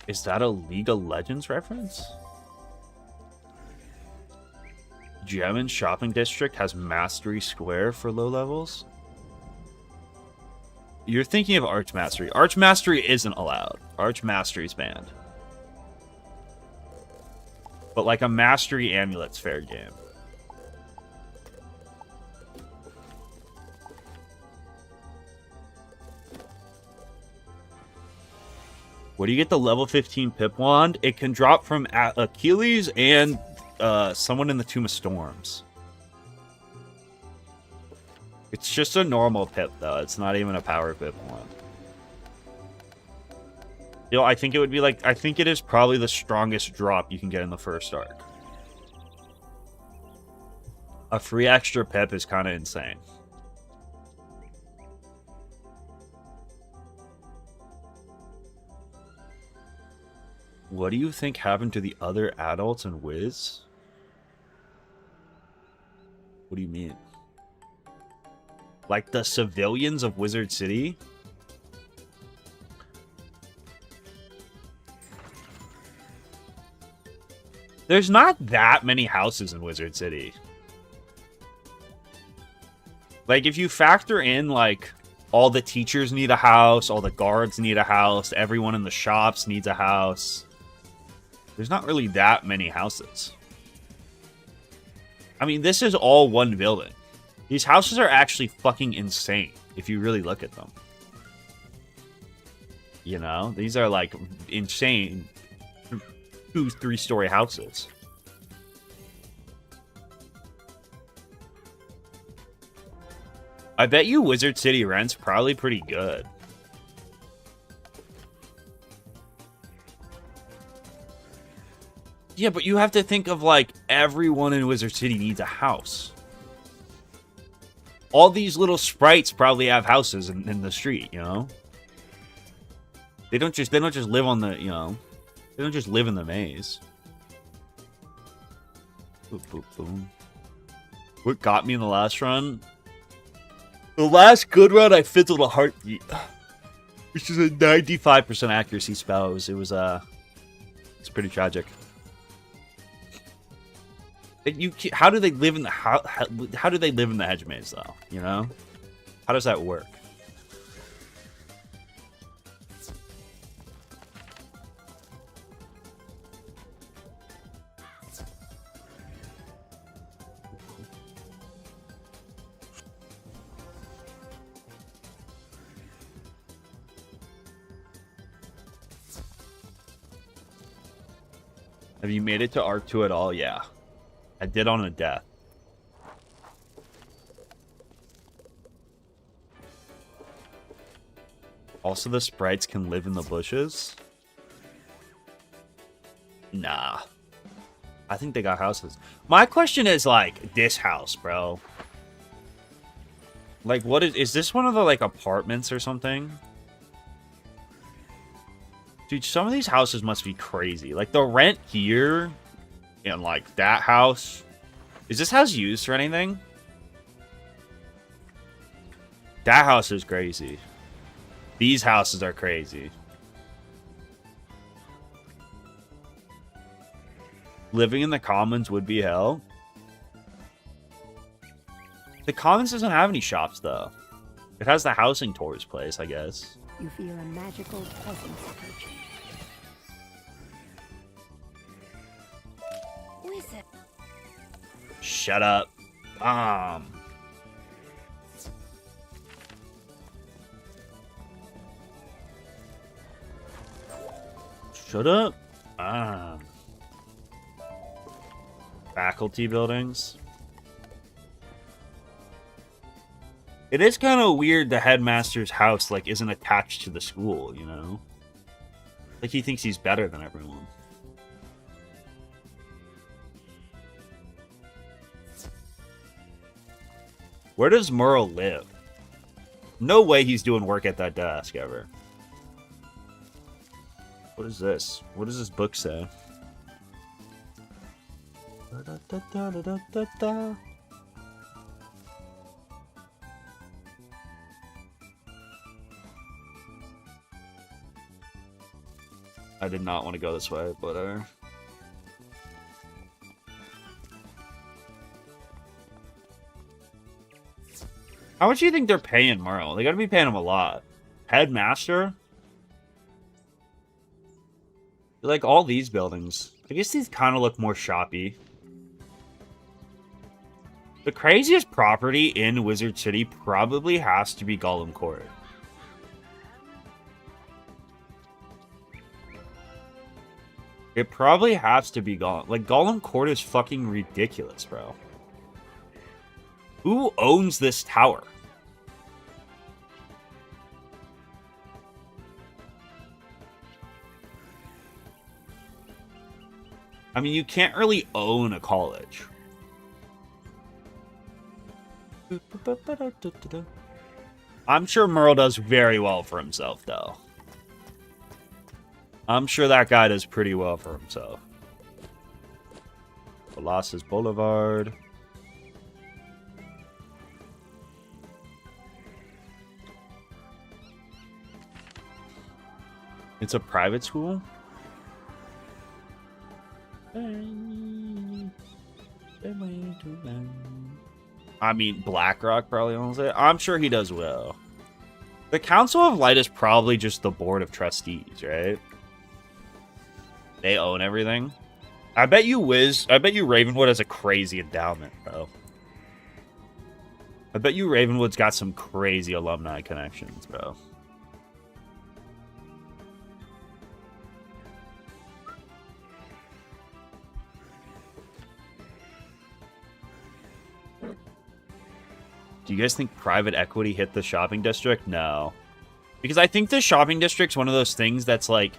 Is that a League of Legends reference? Gem Shopping District has Mastery Square for low levels? You're thinking of Archmastery. Archmastery isn't allowed. Archmastery's banned. But like a Mastery Amulet's fair game. Where do you get the level 15 Pip Wand? It can drop from Achilles and someone in the Tomb of Storms. It's just a normal Pip, though. It's not even a power Pip Wand. You know, I think it would be like... I think it is probably the strongest drop you can get in the first arc. A free extra Pip is kind of insane. What do you think happened to the other adults in Wiz? What do you mean? Like the civilians of Wizard City? There's not that many houses in Wizard City. Like, if you factor in, like, all the teachers need a house, all the guards need a house, everyone in the shops needs a house... There's not really that many houses. I mean, this is all one building. These houses are actually fucking insane, if you really look at them. You know? These are, like, insane 2-3-story houses. I bet you Wizard City rent's probably pretty good. Yeah, but you have to think of, like, everyone in Wizard City needs a house. All these little sprites probably have houses in the street, you know? They don't just live on the, you know, they don't just live in the maze. Boop, boop, boom. What got me in the last run? The last good run, I fizzled a heartbeat, which is a 95% accuracy spell. It's pretty tragic. How do they live in the how do they live in the hedge maze though? You know, how does that work? Have you made it to Arc 2 at all? Yeah. I did on a death. Also, the sprites can live in the bushes? Nah. I think they got houses. My question is, like, this house, bro. Like, what is this one of the, like, apartments or something? Dude, some of these houses must be crazy. Like, the rent here and, like, that house. Is this house used for anything? That house is crazy. These houses are crazy. Living in the Commons would be hell. The Commons doesn't have any shops, though. It has the housing tours place, I guess. You feel a magical presence approaching. Who is it? Shut up. Shut up. Faculty buildings. It is kind of weird the headmaster's house, like, isn't attached to the school, you know? Like, he thinks he's better than everyone. Where does Merle live? No way he's doing work at that desk ever. What is this? What does this book say? I did not want to go this way, but how much do you think they're paying Merle? They gotta be paying him a lot. Headmaster? Like all these buildings. I guess these kind of look more shoppy. The craziest property in Wizard City probably has to be Golem Court. It probably has to be Golem. Like, Golem Court is fucking ridiculous, bro. Who owns this tower? I mean, you can't really own a college. I'm sure Merle does very well for himself, though. I'm sure that guy does pretty well for himself. Colossus Boulevard. It's a private school? I mean, BlackRock probably owns it. I'm sure he does well. The Council of Light is probably just the board of trustees, right? They own everything. I bet you Ravenwood has a crazy endowment, bro. I bet you Ravenwood's got some crazy alumni connections, bro. Do you guys think private equity hit the shopping district? No. Because I think the shopping district's one of those things that's like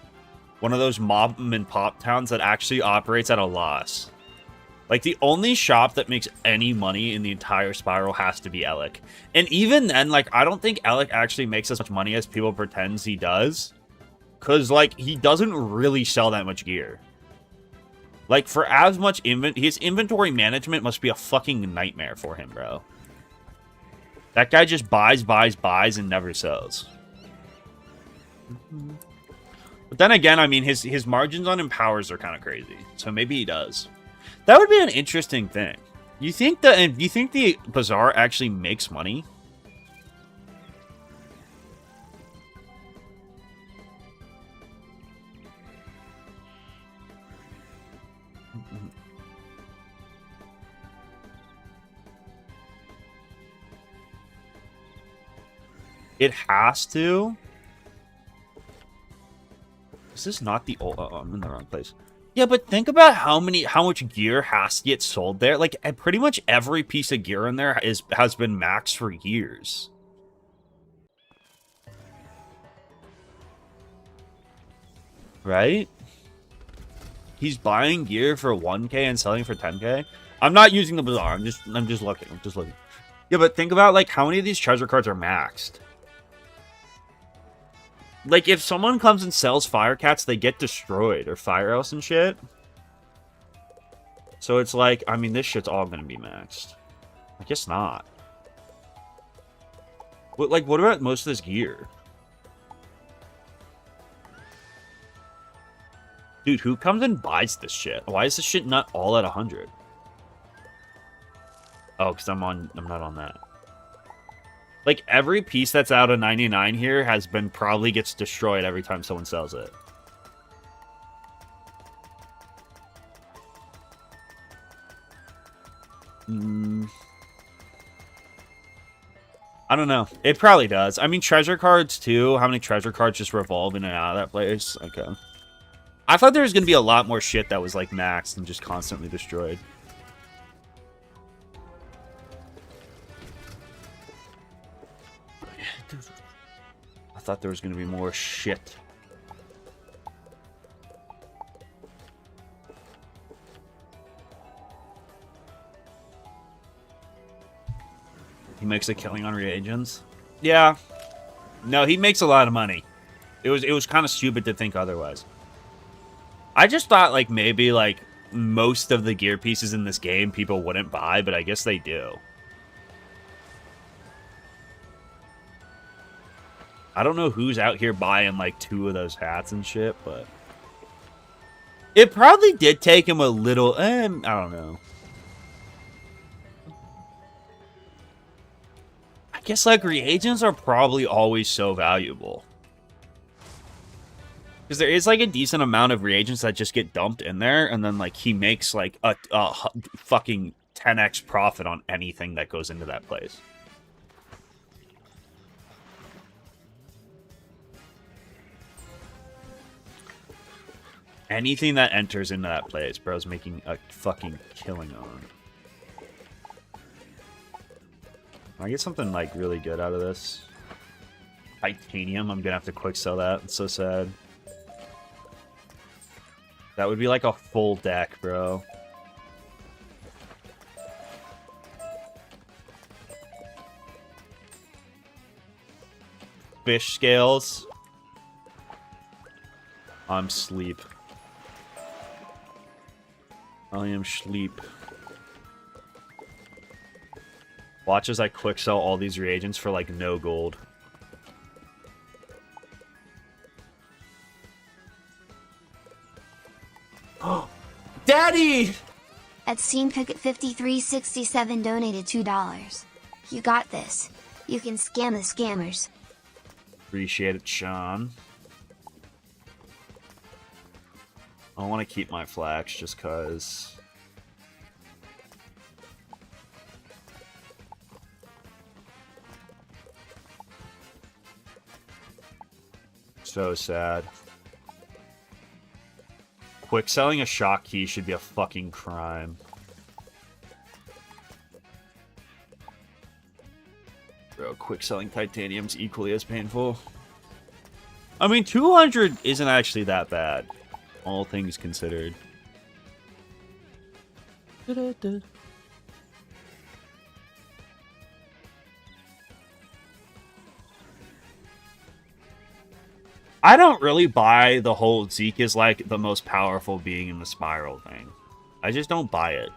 one of those mom and pop towns that actually operates at a loss. Like, the only shop that makes any money in the entire Spiral has to be Elec. And even then, like, I don't think Elec actually makes as much money as people pretends he does. Because, like, he doesn't really sell that much gear. Like, for as much his inventory management must be a fucking nightmare for him, bro. That guy just buys, and never sells. But then again, I mean, his margins on empowers are kind of crazy. So maybe he does. That would be an interesting thing. You think the Bazaar actually makes money? It has to. Is this not the old? Oh, I'm in the wrong place. Yeah, but think about how much gear has to get sold there. Like, pretty much every piece of gear in there has been maxed for years. Right? He's buying gear for 1K and selling for 10K. I'm not using the Bazaar. I'm just looking. I'm just looking. Yeah, but think about like how many of these treasure cards are maxed. Like, if someone comes and sells Firecats, they get destroyed, or Fire Elves and shit. So it's like, I mean, this shit's all gonna be maxed. I guess not. But, like, what about most of this gear? Dude, who comes and buys this shit? Why is this shit not all at 100? Oh, because I'm not on that. Like, every piece that's out of 99 here has been probably gets destroyed every time someone sells it. I don't know. It probably does. I mean, treasure cards, too. How many treasure cards just revolve in and out of that place? Okay. I thought there was going to be a lot more shit that was, like, maxed and just constantly destroyed. I thought there was going to be more shit. He makes a killing on reagents? Yeah. No, he makes a lot of money. It was kind of stupid to think otherwise. I just thought, like, maybe, like, most of the gear pieces in this game people wouldn't buy, but I guess they do. I don't know who's out here buying, like, 2 of those hats and shit, but... It probably did take him a little... I don't know. I guess, like, reagents are probably always so valuable. Because there is, like, a decent amount of reagents that just get dumped in there, and then, like, he makes, like, a fucking 10x profit on anything that goes into that place. Anything that enters into that place, bro's making a fucking killing on. Can I get something, like, really good out of this? Titanium, I'm gonna have to quick sell that. It's so sad. That would be, like, a full deck, bro. Fish scales. I'm sleep. I am sleep. Watch as I quick sell all these reagents for, like, no gold. Daddy! At Scene Picket 5367 donated $2. You got this. You can scam the scammers. Appreciate it, Sean. I want to keep my flax just cause. So sad. Quick selling a shock key should be a fucking crime. Bro, quick selling titanium's equally as painful. I mean, 200 isn't actually that bad, all things considered. I don't really buy the whole Zeke is like the most powerful being in the spiral thing. I just don't buy it.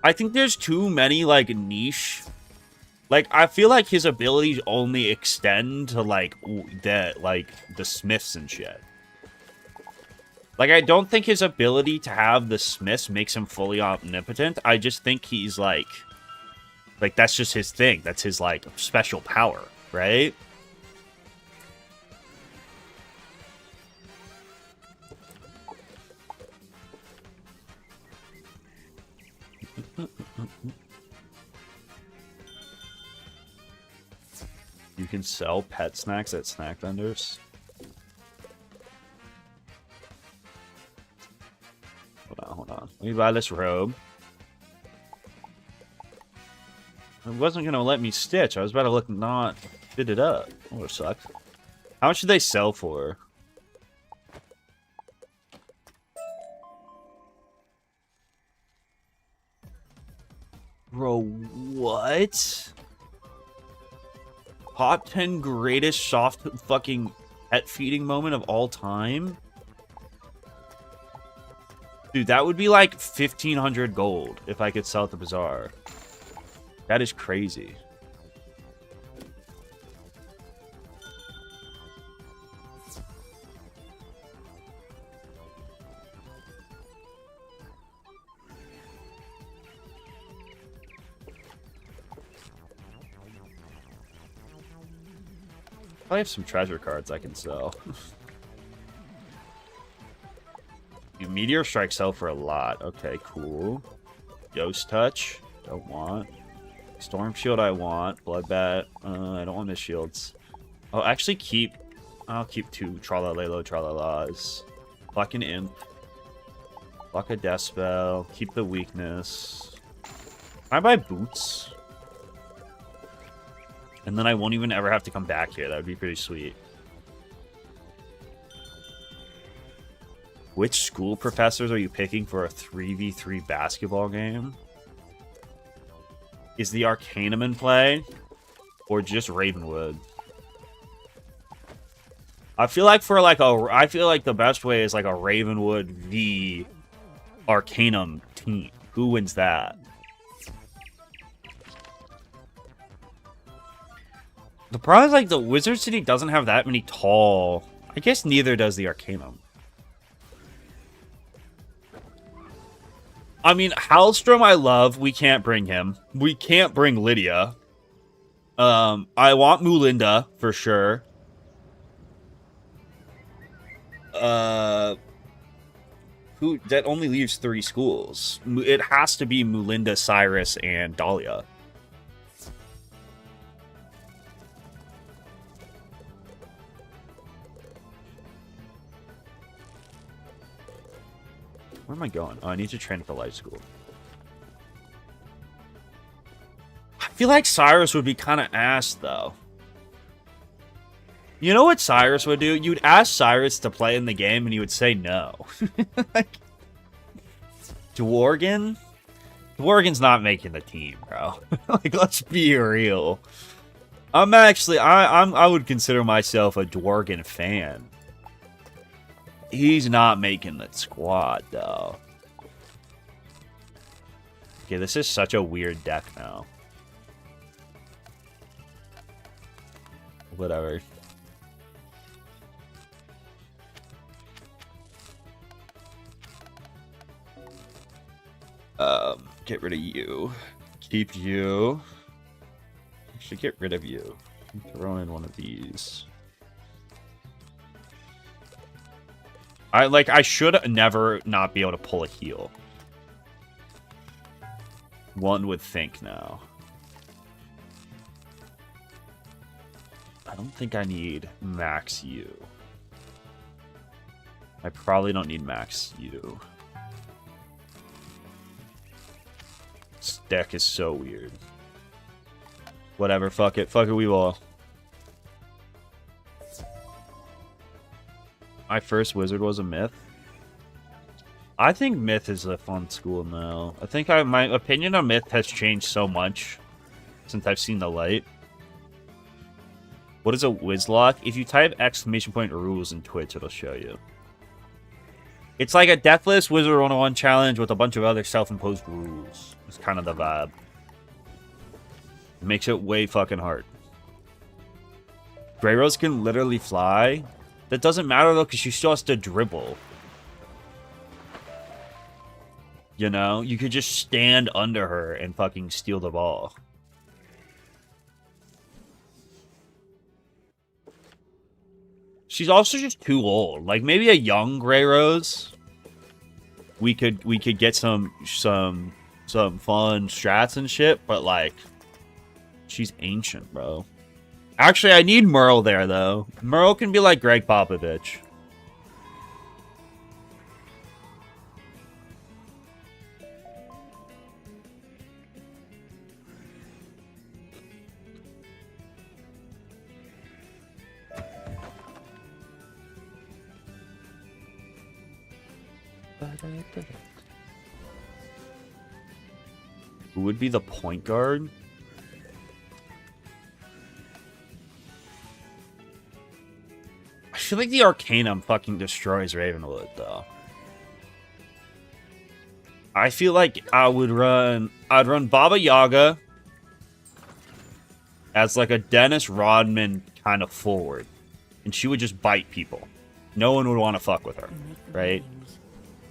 I think there's too many like niche. Like I feel like his abilities only extend to like the smiths and shit. Like I don't think his ability to have the smiths makes him fully omnipotent. I just think he's like that's just his thing. That's his like special power, right? You can sell pet snacks at snack vendors. Hold on. Let me buy this robe. It wasn't gonna let me stitch. I was about to look not fit it up. Oh, it sucks. How much do they sell for? Bro, what? Top 10 greatest soft fucking pet feeding moment of all time? Dude, that would be like 1,500 gold if I could sell at the bazaar. That is crazy. I have some treasure cards I can sell. Meteor Strike sell for a lot. Okay, cool. Ghost Touch. Don't want. Storm Shield I want. Bloodbat. I don't want Miss Shields. Oh, actually keep... I'll keep 2 Tralalelo Tralalas. Fucking Imp. Fuck a Death Spell. Keep the weakness. Can I buy Boots? And then I won't even ever have to come back here. That would be pretty sweet. Which school professors are you picking for a 3v3 basketball game? Is the Arcanum in play? Or just Ravenwood? I feel like for like I feel like the best way is like a Ravenwood v Arcanum team. Who wins that? The problem is, like, the Wizard City doesn't have that many tall... I guess neither does the Arcanum. I mean, Halstrom I love. We can't bring him. We can't bring Lydia. I want Mulinda, for sure. That only leaves 3 schools. It has to be Mulinda, Cyrus, and Dahlia. Where am I going? Oh, I need to train at the light school. I feel like Cyrus would be kind of ass, though. You know what Cyrus would do? You'd ask Cyrus to play in the game, and he would say no. Like, Dworgen? Dworgen's not making the team, bro. Like, let's be real. I'm actually... I would consider myself a Dworgen fan. He's not making the squad, though. Okay, this is such a weird deck now. Whatever. Get rid of you. Keep you. Actually, get rid of you. Throw in one of these. I should never not be able to pull a heal. One would think now. I don't think I need max U. I probably don't need max U. This deck is so weird. Whatever, fuck it. Fuck it, we will. My first wizard was a myth. I think myth is a fun school now. I think my opinion on myth has changed so much since I've seen the light. What is a Wizlocke? If you type ! rules in Twitch, it'll show you. It's like a Deathless Wizard 101 challenge with a bunch of other self-imposed rules. It's kind of the vibe. It makes it way fucking hard. Grey Rose can literally fly. That doesn't matter though, because she still has to dribble. You know? You could just stand under her and fucking steal the ball. She's also just too old. Like, maybe a young Grey Rose. We could get some fun strats and shit, but like, she's ancient, bro. Actually, I need Merle there, though. Merle can be like Greg Popovich. Who would be the point guard? I feel like the Arcanum fucking destroys Ravenwood, though. I feel like I'd run Baba Yaga as like a Dennis Rodman kind of forward. And she would just bite people. No one would want to fuck with her, right?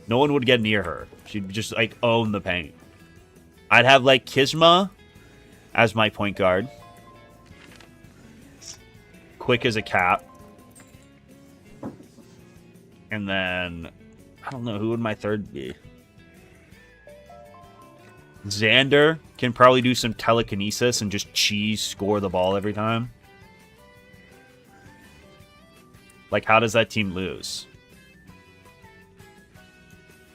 No one would get near her. She'd just like own the paint. I'd have like Kizma as my point guard. Quick as a cat. And then, I don't know, who would my third be? Xander can probably do some telekinesis and just score the ball every time. Like, how does that team lose?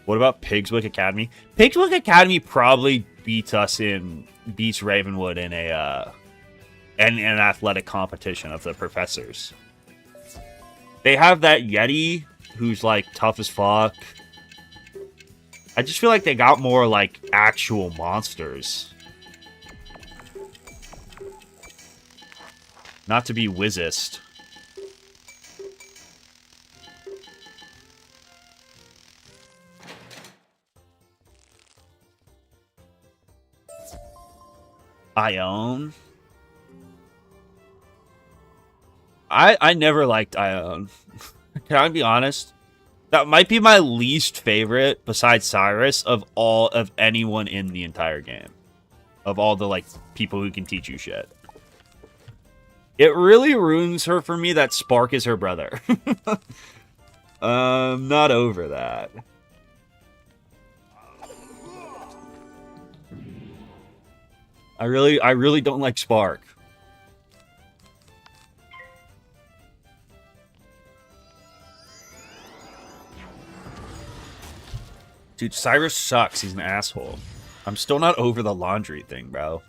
What about Pigswick Academy? Pigswick Academy probably beats Ravenwood in an athletic competition of the professors. They have that Yeti who's like tough as fuck. I just feel like they got more like actual monsters. Not to be whizzist. Ione. I never liked Ione. Can I be honest? That might be my least favorite, besides Cyrus, of anyone in the entire game. Of all the like people who can teach you shit. It really ruins her for me that Spark is her brother. Not over that. I really don't like Spark. Dude, Cyrus sucks. He's an asshole. I'm still not over the laundry thing, bro.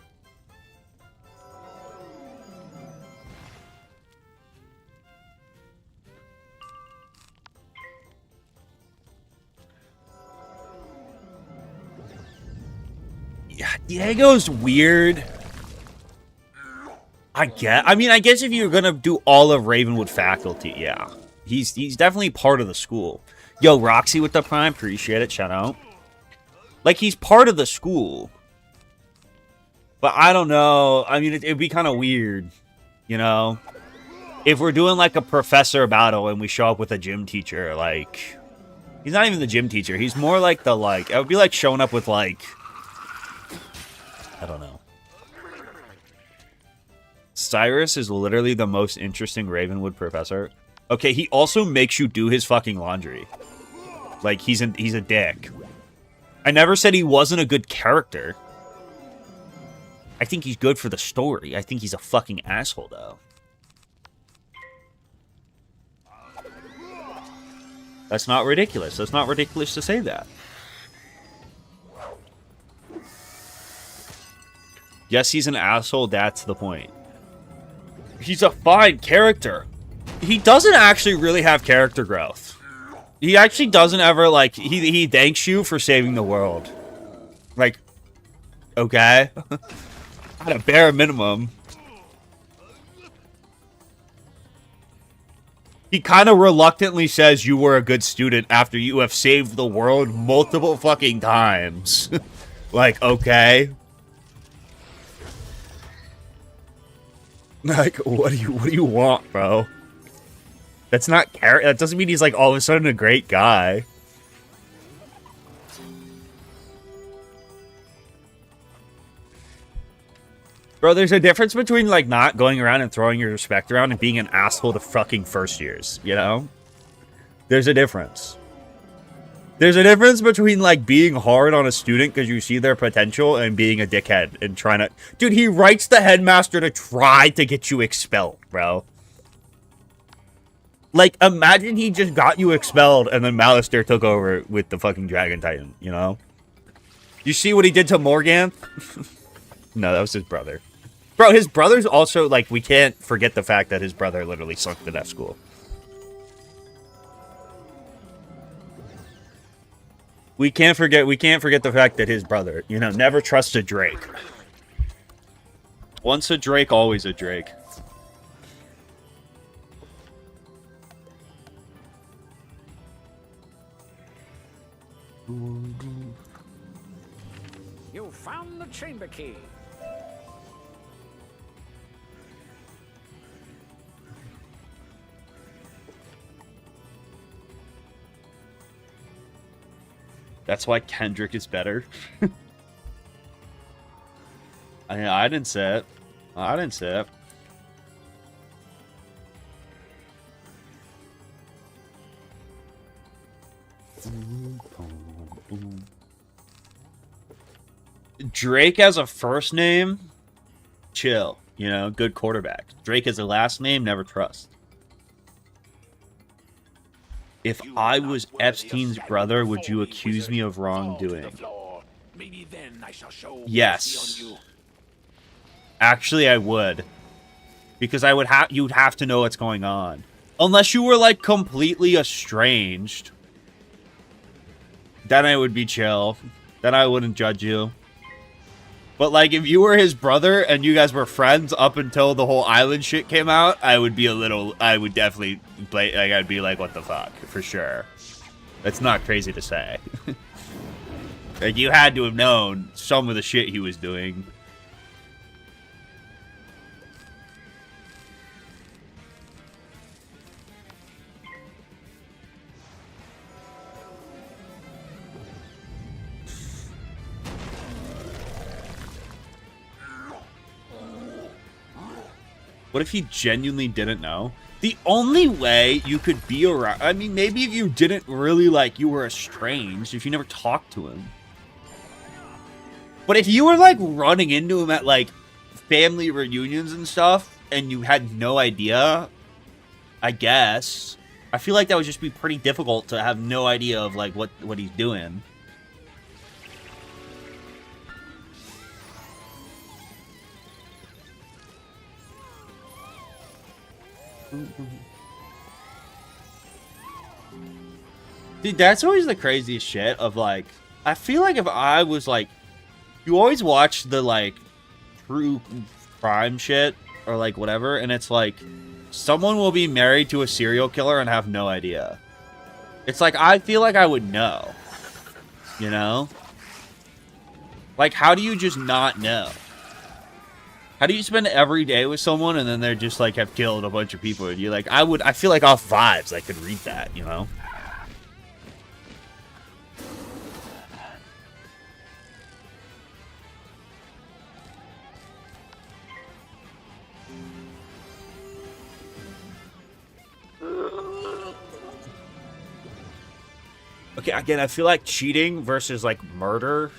Yeah, Diego's weird. I guess if you're gonna do all of Ravenwood faculty, yeah. He's definitely part of the school. Yo, Roxy with the Prime, appreciate it, shout out. Like, he's part of the school. But I don't know, I mean, it'd be kind of weird, you know? If we're doing, like, a professor battle and we show up with a gym teacher, like... He's not even the gym teacher, he's more like the, like... It would be like showing up with, like... I don't know. Cyrus is literally the most interesting Ravenwood professor. Okay, he also makes you do his fucking laundry. Like, he's a dick. I never said he wasn't a good character. I think he's good for the story. I think he's a fucking asshole, though. That's not ridiculous. That's not ridiculous to say that. Yes, he's an asshole. That's the point. He's a fine character. He doesn't actually really have character growth. He actually doesn't ever, like, he thanks you for saving the world. Like, okay. At a bare minimum. He kind of reluctantly says you were a good student after you have saved the world multiple fucking times. Like, okay. Like, what do you want, bro? That's not character. That doesn't mean he's like all of a sudden a great guy. Bro, there's a difference between, like, not going around and throwing your respect around and being an asshole to fucking first years, you know? There's a difference. There's a difference between, like, being hard on a student because you see their potential and being a dickhead and trying to... Dude, he writes the headmaster to try to get you expelled, bro. Like, imagine he just got you expelled and then Malistaire took over with the fucking Dragon Titan, you know? You see what he did to Morgan? No, that was his brother. Bro, his brother's also, like, we can't forget the fact that his brother literally sunk the deaf school. We can't forget the fact that his brother, you know, never trust a Drake. Once a Drake, always a Drake. You found the chamber key. That's why Kendrick is better. I didn't say it. I didn't say it. Drake as a first name, chill. You know, good quarterback. Drake as a last name, never trust. If I was Epstein's brother, would you accuse me of wrongdoing? Yes. Actually, I would. Because I would you'd have to know what's going on. Unless you were, like, completely estranged. Then I would be chill. Then I wouldn't judge you. But, like, if you were his brother and you guys were friends up until the whole island shit came out, I would be I would definitely like, I'd be like, what the fuck, for sure. That's not crazy to say. Like, you had to have known some of the shit he was doing. What if he genuinely didn't know? The only way you could be around... I mean, maybe if you didn't really, like, you were estranged, if you never talked to him. But if you were, like, running into him at, like, family reunions and stuff, and you had no idea, I guess, I feel like that would just be pretty difficult to have no idea of, like, what he's doing. Dude, that's always the craziest shit of, like, I feel like if I was, like, you always watch the, like, true crime shit or, like, whatever, and it's like someone will be married to a serial killer and have no idea. It's like, I feel like I would know, you know? Like, how do you just not know? How do you spend every day with someone and then they're just, like, have killed a bunch of people? And you're like, I feel like off vibes I could read that, you know? Okay, again, I feel like cheating versus, like, murder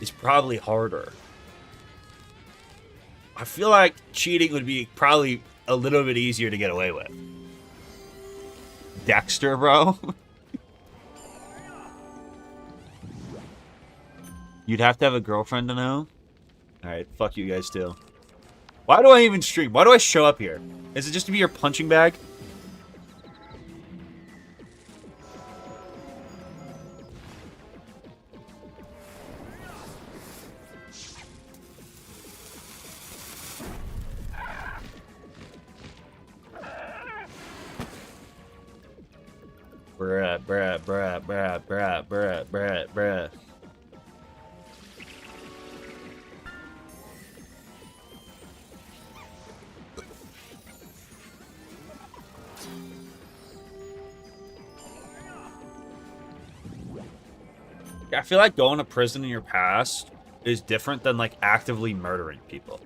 is probably harder. I feel like cheating would be probably a little bit easier to get away with. Dexter, bro. You'd have to have a girlfriend to know. Alright, fuck you guys too. Why do I even stream? Why do I show up here? Is it just to be your punching bag? Bruh. I feel like going to prison in your past is different than, like, actively murdering people.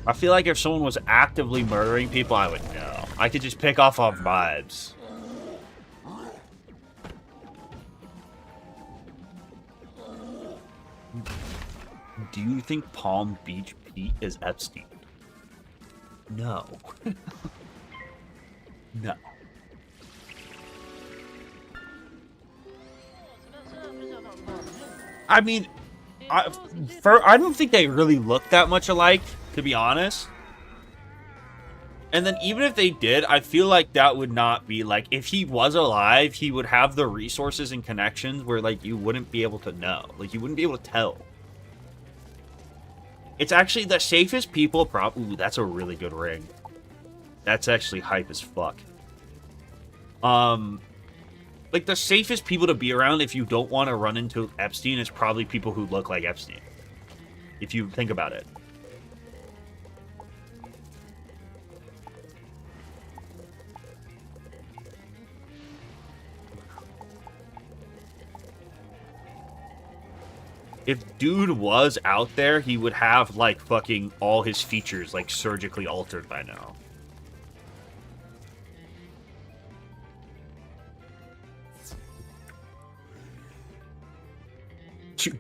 I feel like if someone was actively murdering people, I would know. I could just pick off on vibes. Do you think Palm Beach Pete is Epstein? No. No. I mean, I don't think they really look that much alike, to be honest. And then even if they did, I feel like that would not be, like, if he was alive, he would have the resources and connections where, like, you wouldn't be able to know. Like, you wouldn't be able to tell. It's actually the safest people ooh, that's a really good ring. That's actually hype as fuck. Like, the safest people to be around if you don't want to run into Epstein is probably people who look like Epstein. If you think about it. If dude was out there, he would have, like, fucking all his features, like, surgically altered by now.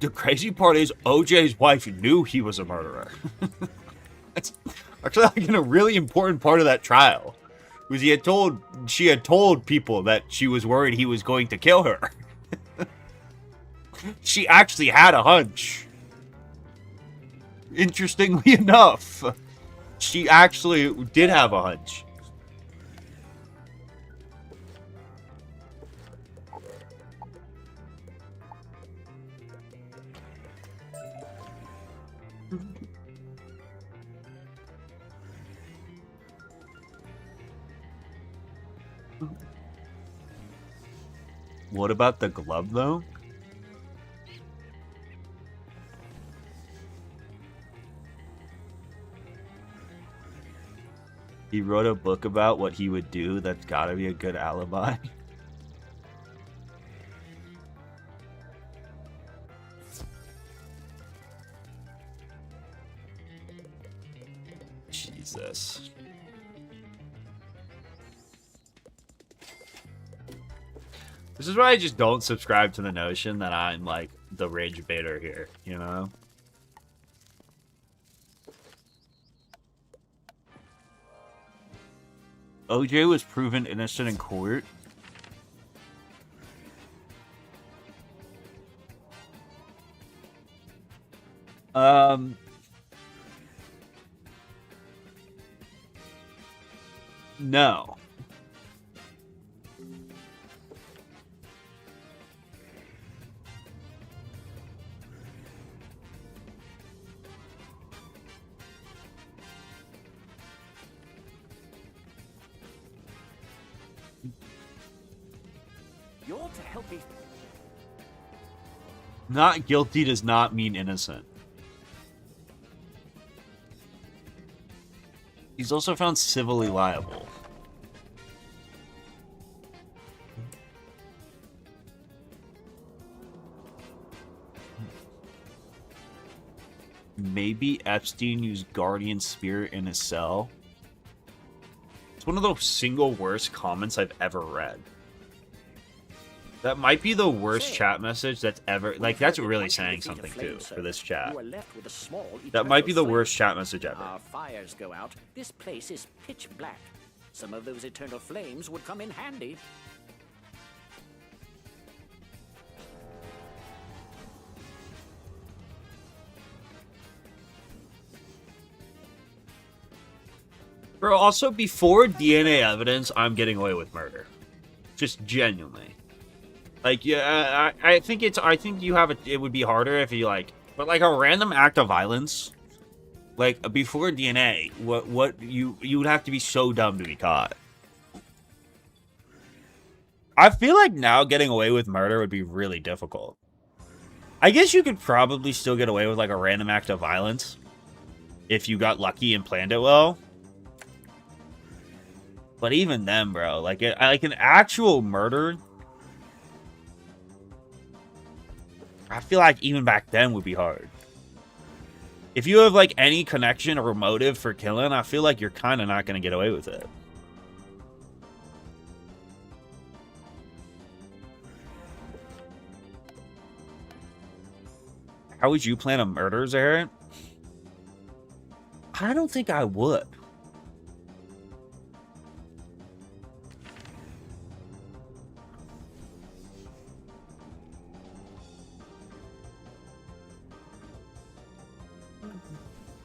The crazy part is OJ's wife knew he was a murderer. That's actually, like, a really important part of that trial. Was she had told people that she was worried he was going to kill her. She actually had a hunch. Interestingly enough, she actually did have a hunch. What about the glove, though? He wrote a book about what he would do. That's gotta be a good alibi. Jesus. This is why I just don't subscribe to the notion that I'm, like, the rage baiter here, you know? OJ was proven innocent in court. No. You're to help me. Not guilty does not mean innocent. He's also found civilly liable. Maybe Epstein used Guardian Spirit in his cell. It's one of the single worst comments I've ever read. That might be the worst chat message that's ever... Like, that's really saying something, too, for this chat. That might be the worst chat message ever. Our fires go out. This place is pitch black. Some of those eternal flames would come in handy. Bro, also, before DNA evidence, I'm getting away with murder. Just genuinely. Like, yeah, I think you have it would be harder if you, like, but, like, a random act of violence, like, before DNA, you would have to be so dumb to be caught. I feel like now getting away with murder would be really difficult. I guess you could probably still get away with, like, a random act of violence if you got lucky and planned it well. But even then, bro, like an actual murder, I feel like even back then would be hard. If you have, like, any connection or motive for killing, I feel like you're kind of not going to get away with it. How would you plan a murder, Zarek? I don't think I would.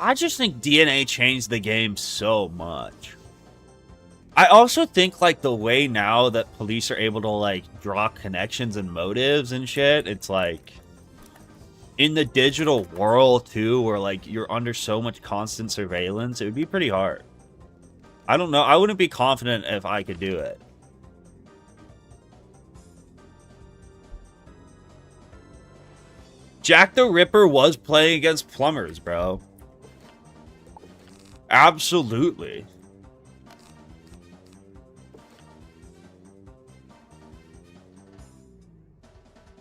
I just think DNA changed the game so much. I also think, like, the way now that police are able to, like, draw connections and motives and shit, it's like, in the digital world, too, where, like, you're under so much constant surveillance, it would be pretty hard. I don't know. I wouldn't be confident if I could do it. Jack the Ripper was playing against plumbers, bro. Absolutely.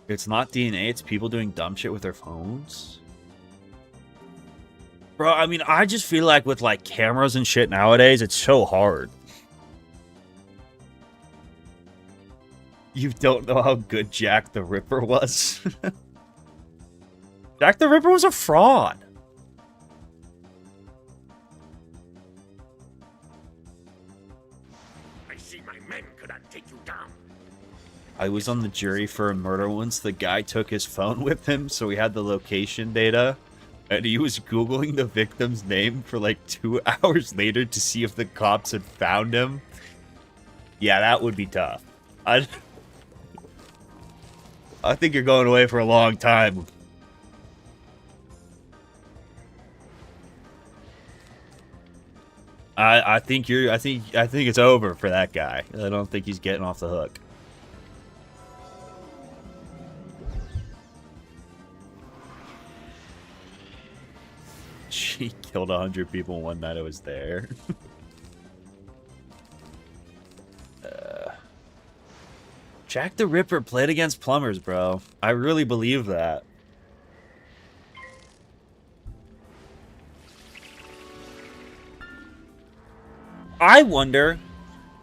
It's not DNA, it's people doing dumb shit with their phones. Bro, I mean, I just feel like with, like, cameras and shit nowadays, it's so hard. You don't know how good Jack the Ripper was? Jack the Ripper was a fraud. I was on the jury for a murder once. The guy took his phone with him, so we had the location data. And he was Googling the victim's name for like 2 hours later to see if the cops had found him. Yeah, that would be tough. I think you're going away for a long time. I think it's over for that guy. I don't think he's getting off the hook. She killed 100 people one night I was there. Jack the Ripper played against plumbers, bro. I really believe that. I wonder,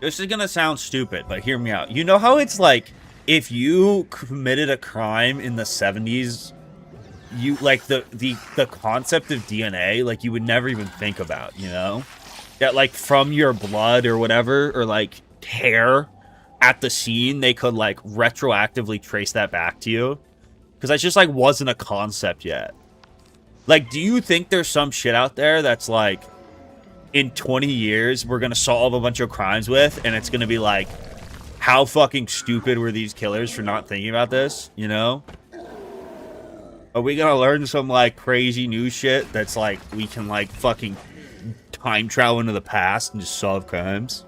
this is gonna sound stupid, but hear me out. You know how it's like, if you committed a crime in the 70s, you, like, the concept of DNA, like, you would never even think about, you know? That, like, from your blood or whatever, or, like, hair at the scene, they could, like, retroactively trace that back to you. Because that just, like, wasn't a concept yet. Like, do you think there's some shit out there that's, like, in 20 years, we're gonna solve a bunch of crimes with, and it's gonna be like, how fucking stupid were these killers for not thinking about this, you know? Are we gonna learn some, like, crazy new shit that's, like, we can, like, fucking time travel into the past and just solve crimes?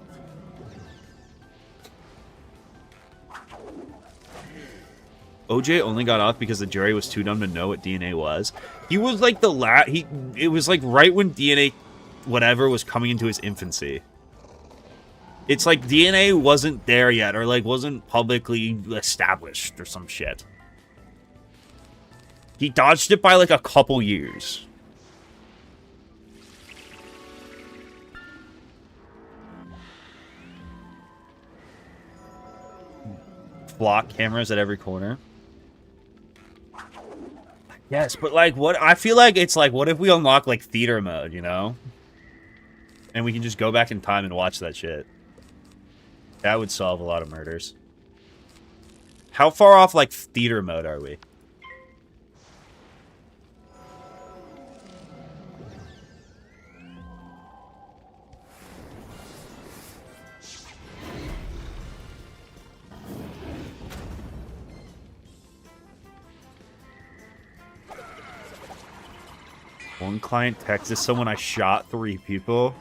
OJ only got off because the jury was too dumb to know what DNA was. He was, like, it was, like, right when DNA whatever was coming into his infancy. It's like DNA wasn't there yet, or, like, wasn't publicly established or some shit. He dodged it by, like, a couple years. Block cameras at every corner. Yes, but, like, what? I feel like it's like, what if we unlock, like, theater mode, you know? And we can just go back in time and watch that shit. That would solve a lot of murders. How far off, like, theater mode are we? One client texted someone I shot 3 people.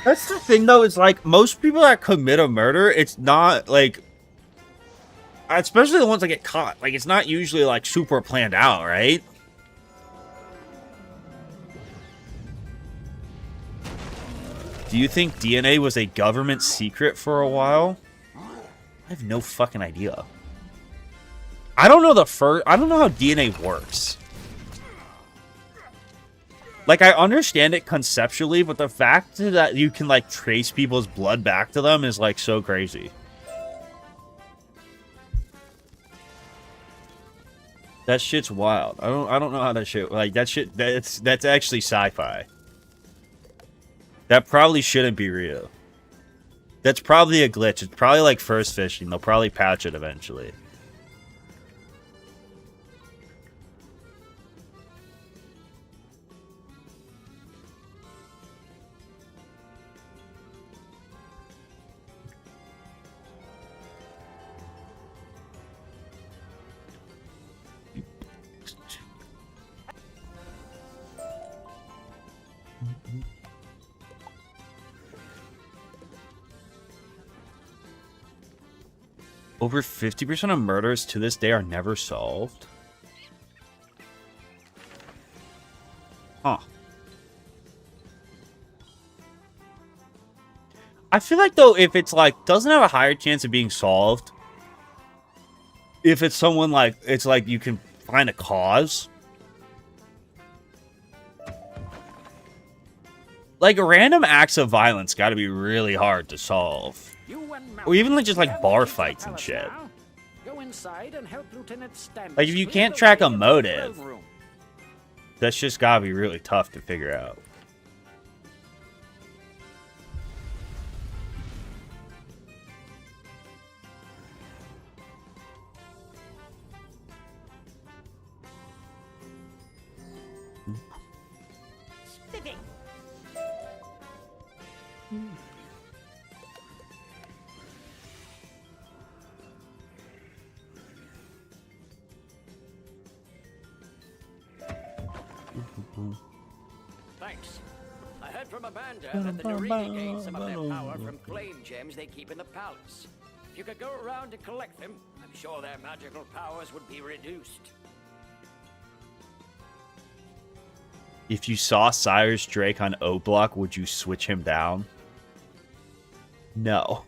That's the thing, though, is like most people that commit a murder, it's not like, especially the ones that get caught, like it's not usually like super planned out, right? Do you think DNA was a government secret for a while? I have no fucking idea. I don't know I don't know how DNA works. Like, I understand it conceptually, but the fact that you can, like, trace people's blood back to them is, like, so crazy. That shit's wild. I don't know how that shit, like, that shit, that's actually sci-fi. That probably shouldn't be real. That's probably a glitch. It's probably like first fishing. They'll probably patch it eventually. Over 50% of murders to this day are never solved. Huh. I feel like, though, if it's, like, doesn't have a higher chance of being solved, if it's someone, like, it's like you can find a cause. Like, random acts of violence gotta be really hard to solve. Or even like just like bar fights and shit. Like if you can't track a motive, that's just gotta be really tough to figure out. Thanks. I heard from Amanda that the Narigi gained some of their power from flame gems they keep in the palace. If you could go around and collect them, I'm sure their magical powers would be reduced. If you saw Cyrus Drake on O Block, would you switch him down? No.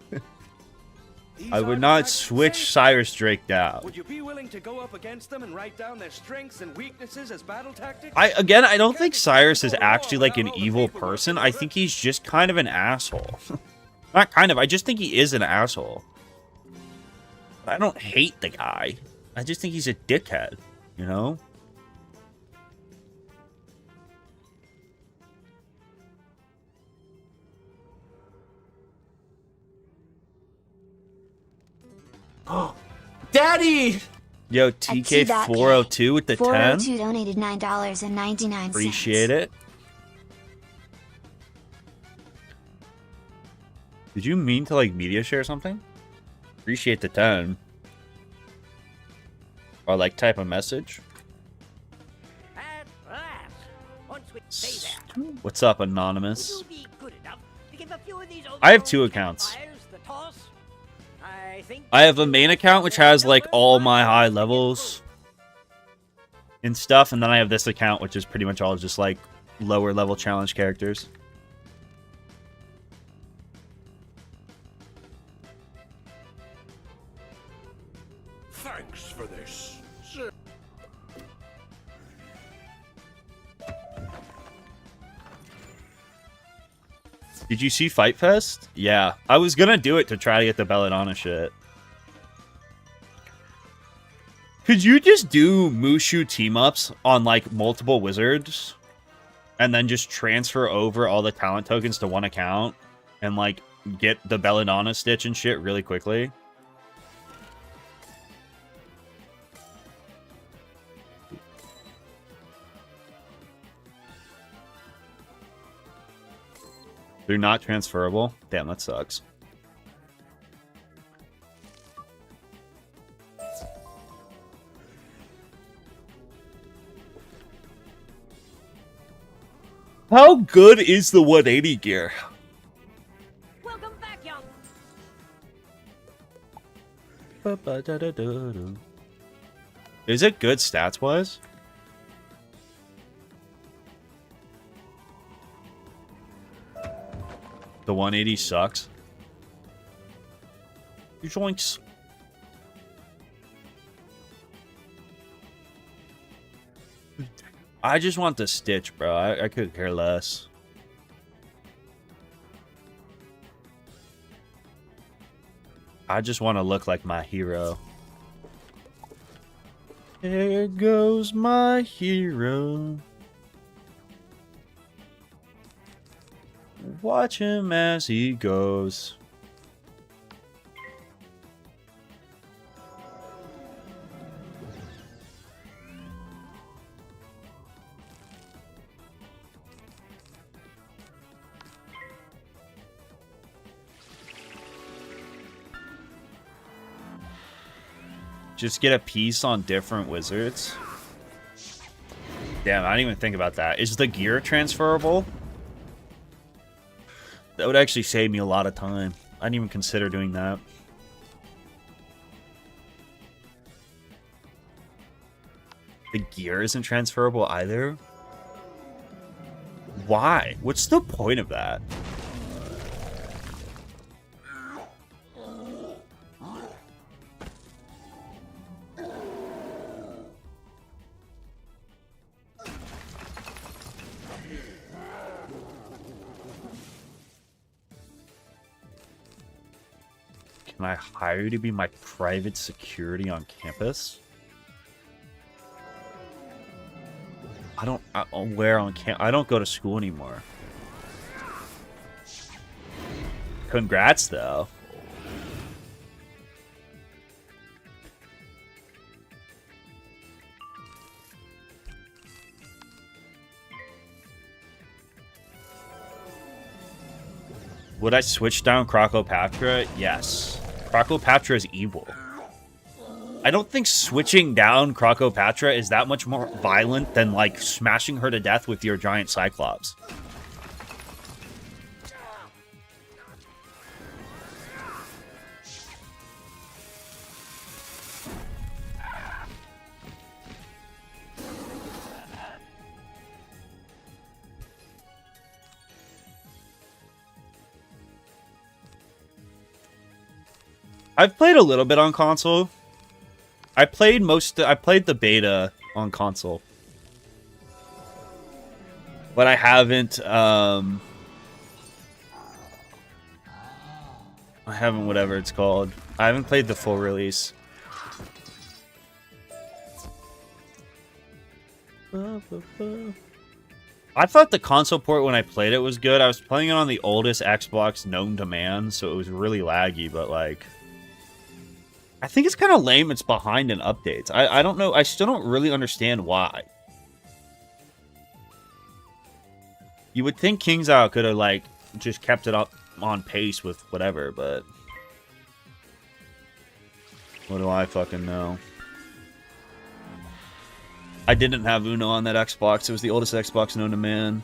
I would not switch Cyrus Drake down. Would you be willing to go up against them and write down their strengths and weaknesses as battle tactics? I don't think Cyrus is actually like an evil person. I think he's just kind of an asshole. Not kind of, I just think he is an asshole. I don't hate the guy. I just think he's a dickhead, you know? Daddy! Yo, TK402 with the 10. 402 donated $9.99. Appreciate it. Did you mean to like media share something? Appreciate the 10. Or like type a message. At last, once we stay there, What's up, Anonymous? would you be good enough to give a few of these I have 2 accounts. campfires the toss? I have a main account which has like all my high levels and stuff, and then I have this account which is pretty much all just like lower level challenge characters. Thanks for this. Did you see Fight Fest? Yeah, I was gonna do it to try to get the Belladonna shit. Could you just do Mooshu team-ups on, like, multiple wizards? And then just transfer over all the talent tokens to one account? And, like, get the Belladonna stitch and shit really quickly? They're not transferable? Damn, that sucks. How good is the 180 gear? Welcome back, young. Is it good stats wise? The 180 sucks. You joints. I just want the stitch, bro. I could care less. I just want to look like my hero. There goes my hero. Watch him as he goes. Just get a piece on different wizards. Damn, I didn't even think about that. Is the gear transferable? That would actually save me a lot of time. I didn't even consider doing that. The gear isn't transferable either? Why? What's the point of that? Can I hire you to be my private security on campus? I don't go to school anymore. Congrats, though. Would I switch down Krokopatra? Yes. Krokopatra is evil. I don't think switching down Krokopatra is that much more violent than, like, smashing her to death with your giant Cyclops. I've played a little bit on console. I played the beta on console. But I haven't whatever it's called. I haven't played the full release. I thought the console port when I played it was good. I was playing it on the oldest Xbox known to man, so it was really laggy, but like I think it's kind of lame it's behind in updates. I don't know. I still don't really understand why. You would think King's Isle could have, like, just kept it up on pace with whatever, but what do I fucking know? I didn't have Uno on that Xbox. It was the oldest Xbox known to man.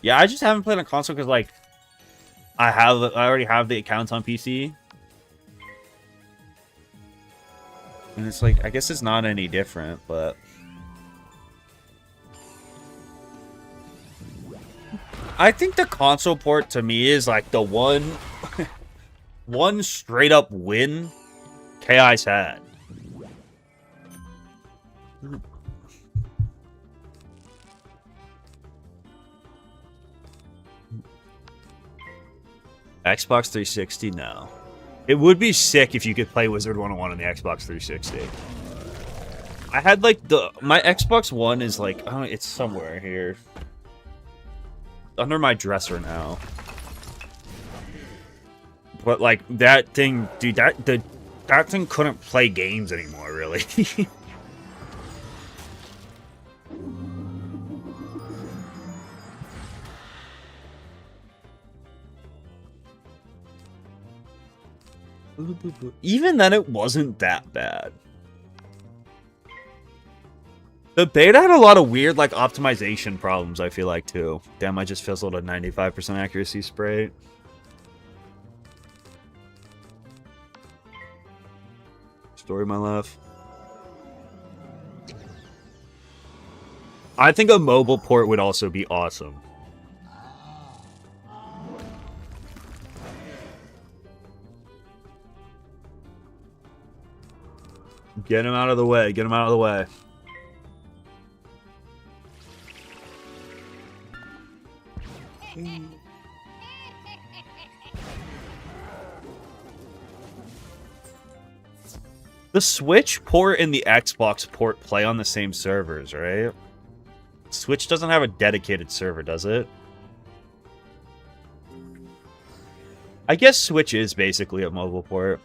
Yeah, I just haven't played on console because, like, I already have the accounts on PC. And it's like, I guess it's not any different, but I think the console port to me is like the one straight up win KI's had. Xbox 360, no. It would be sick if you could play Wizard 101 on the Xbox 360. I had like my Xbox One is like, oh, it's somewhere here. Under my dresser now. But like that thing, dude, that thing couldn't play games anymore, really. Even then, it wasn't that bad. The beta had a lot of weird, like, optimization problems, I feel like, too. Damn, I just fizzled a 95% accuracy spray. Story my life. I think a mobile port would also be awesome. Get him out of the way. Get him out of the way. The Switch port and the Xbox port play on the same servers, right? Switch doesn't have a dedicated server, does it? I guess Switch is basically a mobile port.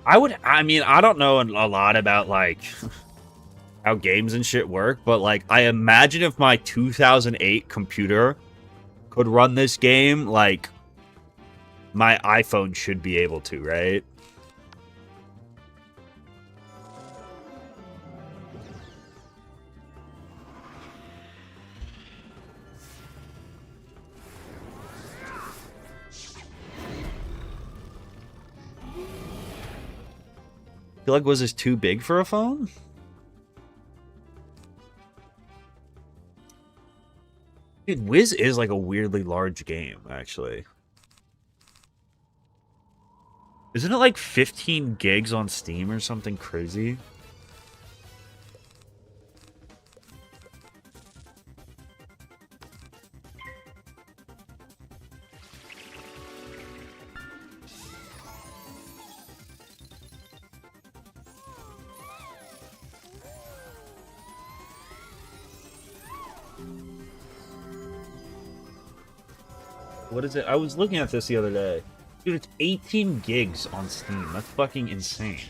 I mean, I don't know a lot about, like, how games and shit work, but, like, I imagine if my 2008 computer could run this game, like, my iPhone should be able to, right? I feel like, was this too big for a phone? Dude, Wiz is like a weirdly large game, actually. Isn't it like 15 gigs on Steam or something crazy? What is it? I was looking at this the other day. Dude, it's 18 gigs on Steam. That's fucking insane.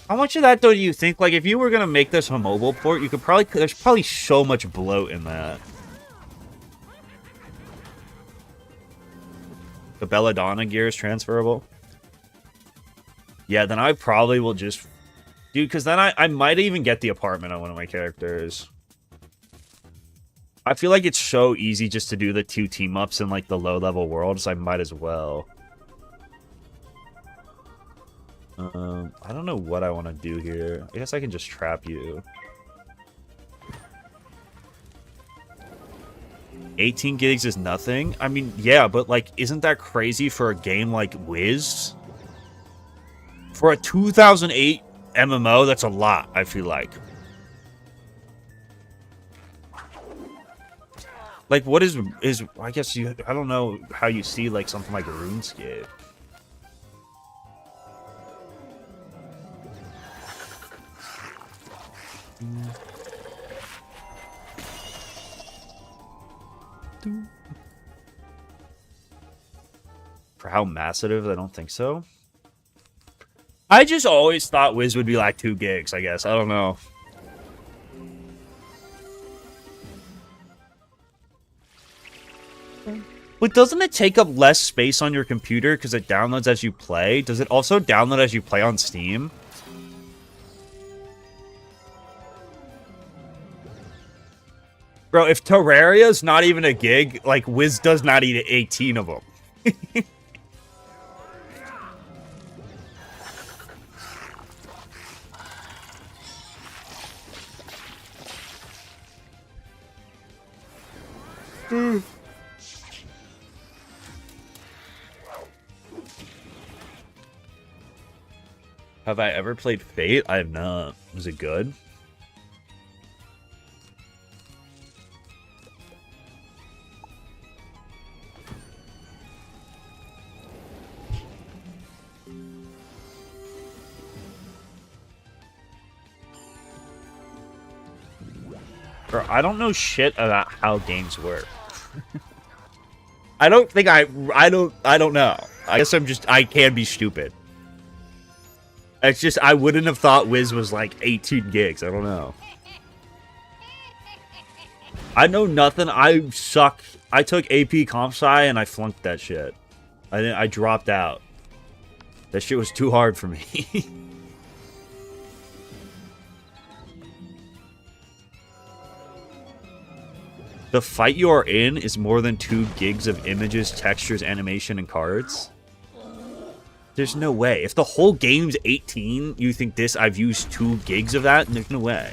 How much of that, though, do you think? Like, if you were gonna make this a mobile port, you could probably... There's probably so much bloat in that. The Belladonna gear is transferable. Yeah, then I probably will just... Dude, because then I might even get the apartment on one of my characters. I feel like it's so easy just to do the 2 team-ups in, like, the low-level worlds, so I might as well. I don't know what I want to do here. I guess I can just trap you. 18 gigs is nothing? I mean, yeah, but, like, isn't that crazy for a game like Wiz? For a 2008 MMO, that's a lot, I feel like. Like, what is I guess I don't know how you see, like, something like RuneScape. For how massive, I don't think so. I just always thought Wiz would be like 2 gigs, I guess. I don't know. But doesn't it take up less space on your computer because it downloads as you play? Does it also download as you play on Steam? Bro, if Terraria's not even a gig, like, Wiz does not eat 18 of them. Have I ever played Fate? I have not. Was it good? Bro, I don't know shit about how games work. I don't think I don't know. I guess I can be stupid. It's just, I wouldn't have thought Wiz was like 18 gigs. I don't know. I know nothing. I suck I took AP Comp Sci and I flunked that shit. I dropped out. That shit was too hard for me. The fight you are in is more than 2 gigs of images, textures, animation, and cards? There's no way. If the whole game's 18, you think this, I've used 2 gigs of that? There's no way.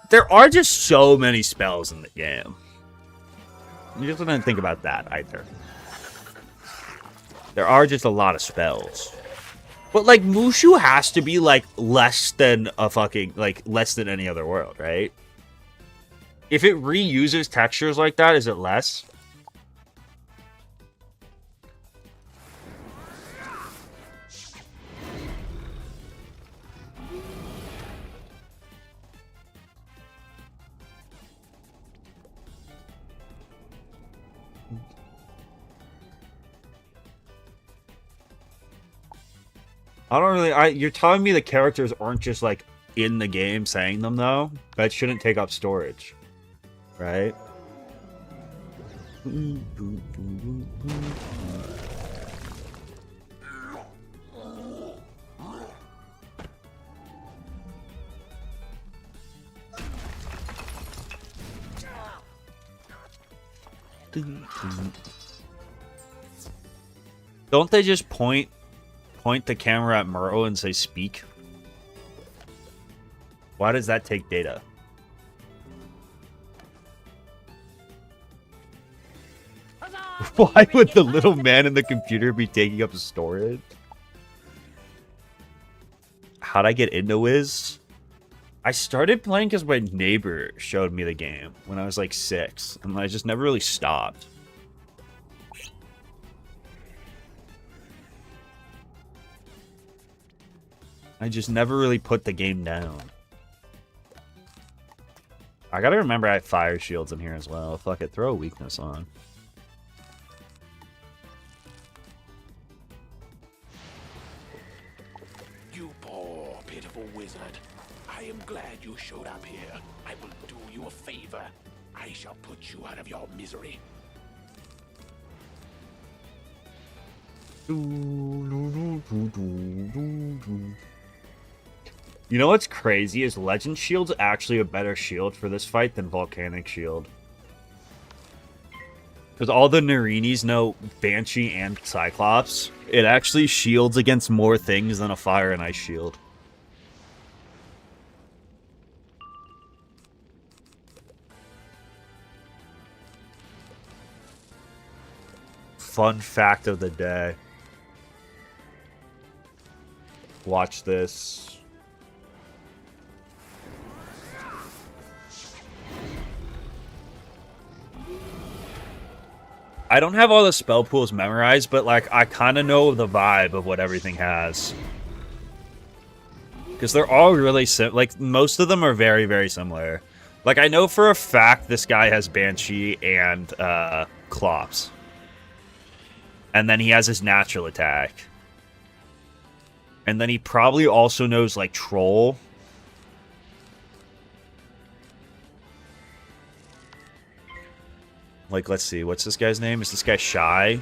There are just so many spells in the game. You just didn't think about that either. There are just a lot of spells. But, like, Mooshu has to be, like, less than a fucking, like, less than any other world, right? If it reuses textures like that, is it less? I don't really... You're telling me the characters aren't just, like, in the game saying them, though? That shouldn't take up storage. Right? Don't they just point the camera at Myrtle and say speak? Why does that take data? Why would the little man in the computer be taking up storage? How'd I get into Wiz? I started playing because my neighbor showed me the game when I was like 6, and I just never really stopped. I just never really put the game down. I gotta remember I have fire shields in here as well. Fuck it, throw a weakness on. You poor, pitiful wizard. I am glad you showed up here. I will do you a favor. I shall put you out of your misery. You know what's crazy is Legend Shield's actually a better shield for this fight than Volcanic Shield. Because all the Narinis know Banshee and Cyclops. It actually shields against more things than a Fire and Ice Shield. Fun fact of the day. Watch this. I don't have all the spell pools memorized, but like I kind of know the vibe of what everything has. Because they're all really like most of them are very, very similar. Like I know for a fact this guy has Banshee and Clops. And then he has his natural attack. And then he probably also knows like Troll. Like, let's see. What's this guy's name? Is this guy Shy?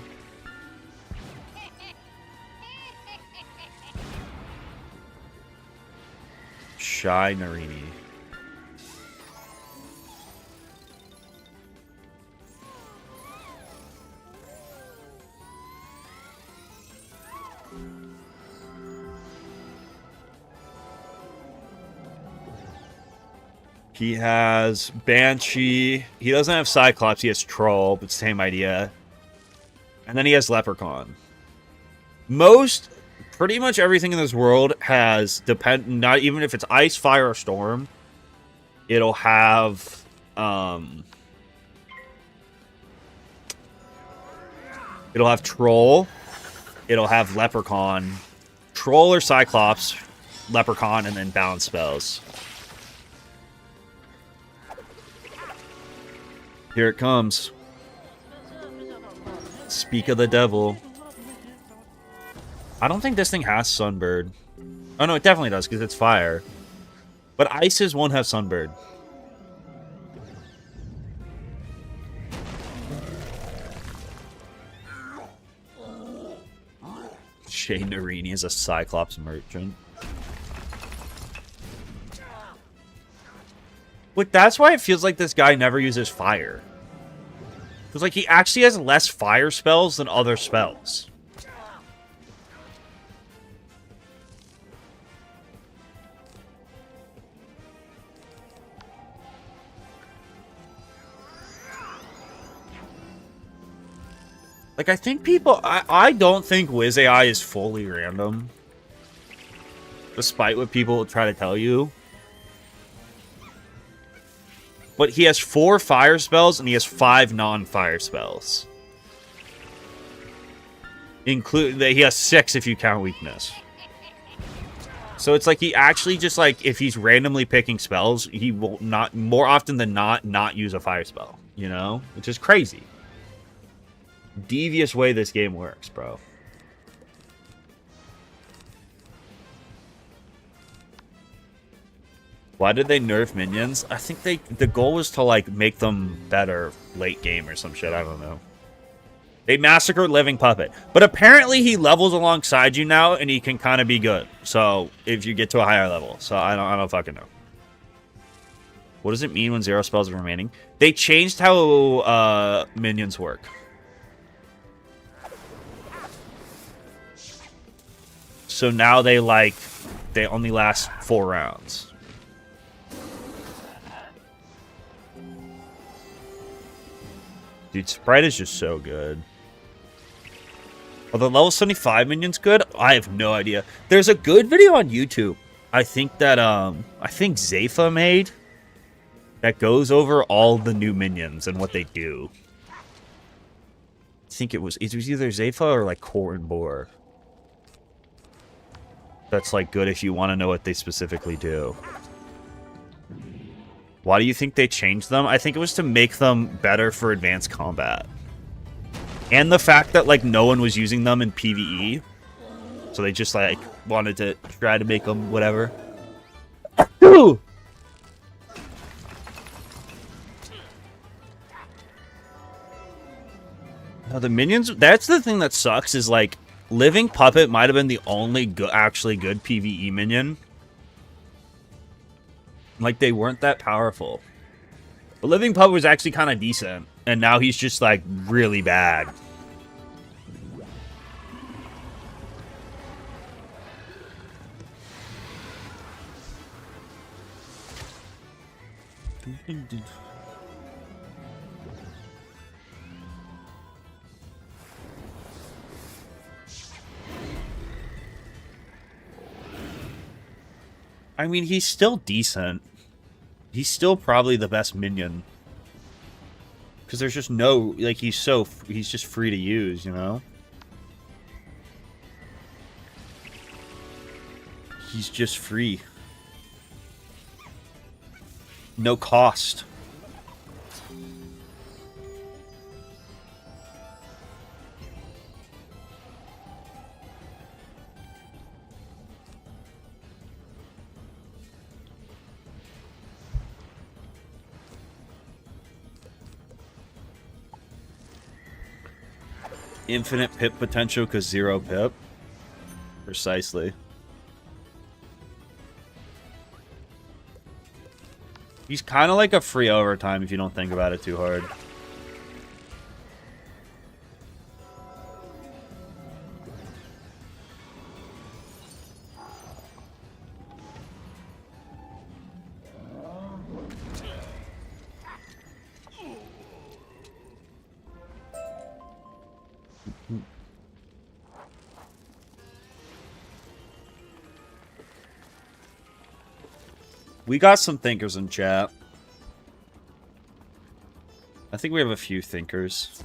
Shy Narini. He has Banshee. He doesn't have Cyclops. He has Troll, but same idea. And then he has Leprechaun. Pretty much everything in this world has, not even if it's Ice, Fire, or Storm, it'll have, it'll have Troll, it'll have Leprechaun, Troll or Cyclops, Leprechaun, and then balance spells. Here it comes. Speak of the devil. I don't think this thing has Sunbird. Oh no, it definitely does, because it's fire. But Isis won't have Sunbird. Shane Narini is a Cyclops merchant. But that's why it feels like this guy never uses fire. Because, like, he actually has less fire spells than other spells. Like, I think people... I don't think Wiz AI is fully random. Despite what people try to tell you. But he has 4 fire spells, and he has 5 non-fire spells. He has 6 if you count weakness. So it's like he actually just, like, if he's randomly picking spells, he will not, more often than not use a fire spell. You know? Which is crazy. Devious way this game works, bro. Why did they nerf minions? I think the goal was to, like, make them better late game or some shit. I don't know. They massacred Living Puppet. But apparently he levels alongside you now, and he can kind of be good. So, if you get to a higher level. So, I don't fucking know. What does it mean when 0 spells are remaining? They changed how minions work. So now they only last 4 rounds. Dude, Sprite is just so good. Are the level 75 minions good? I have no idea. There's a good video on YouTube. I think that Zepha made that goes over all the new minions and what they do. I think it was either Zepha or like Core and Boar. That's like good if you want to know what they specifically do. Why do you think they changed them? I think it was to make them better for advanced combat. And the fact that, like, no one was using them in PvE. So they just, like, wanted to try to make them whatever. Now, the minions... That's the thing that sucks is, like, Living Puppet might have been the only actually good PvE minion. Like, they weren't that powerful. But Living Puppet was actually kind of decent. And now he's just, like, really bad. I mean, he's still decent. He's still probably the best minion. Because there's just no... Like, he's just free to use, you know? He's just free. No cost. Infinite pip potential because 0 pip. Precisely. He's kind of like a free overtime if you don't think about it too hard. We got some thinkers in chat. I think we have a few thinkers.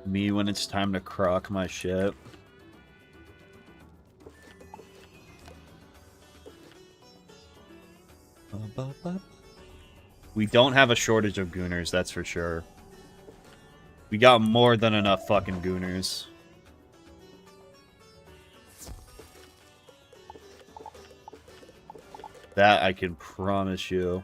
Me when it's time to crock my shit. We don't have a shortage of gooners, that's for sure. We got more than enough fucking gooners. That I can promise you.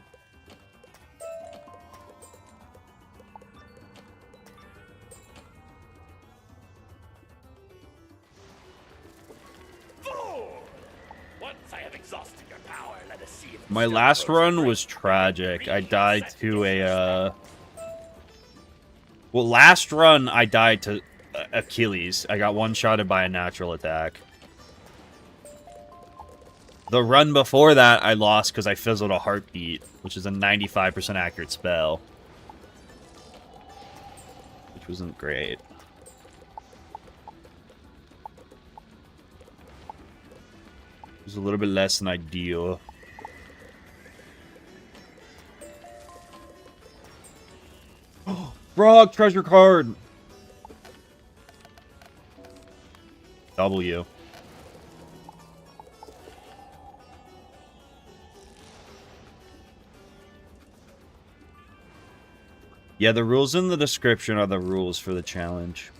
Once I have exhausted your power, let us see if My last run was tragic. I died to a, well, last run I died to Achilles. I got one-shotted by a natural attack. The run before that, I lost because I fizzled a heartbeat, which is a 95% accurate spell. Which wasn't great. It was a little bit less than ideal. Frog treasure card! W. Yeah, the rules in the description are the rules for the challenge.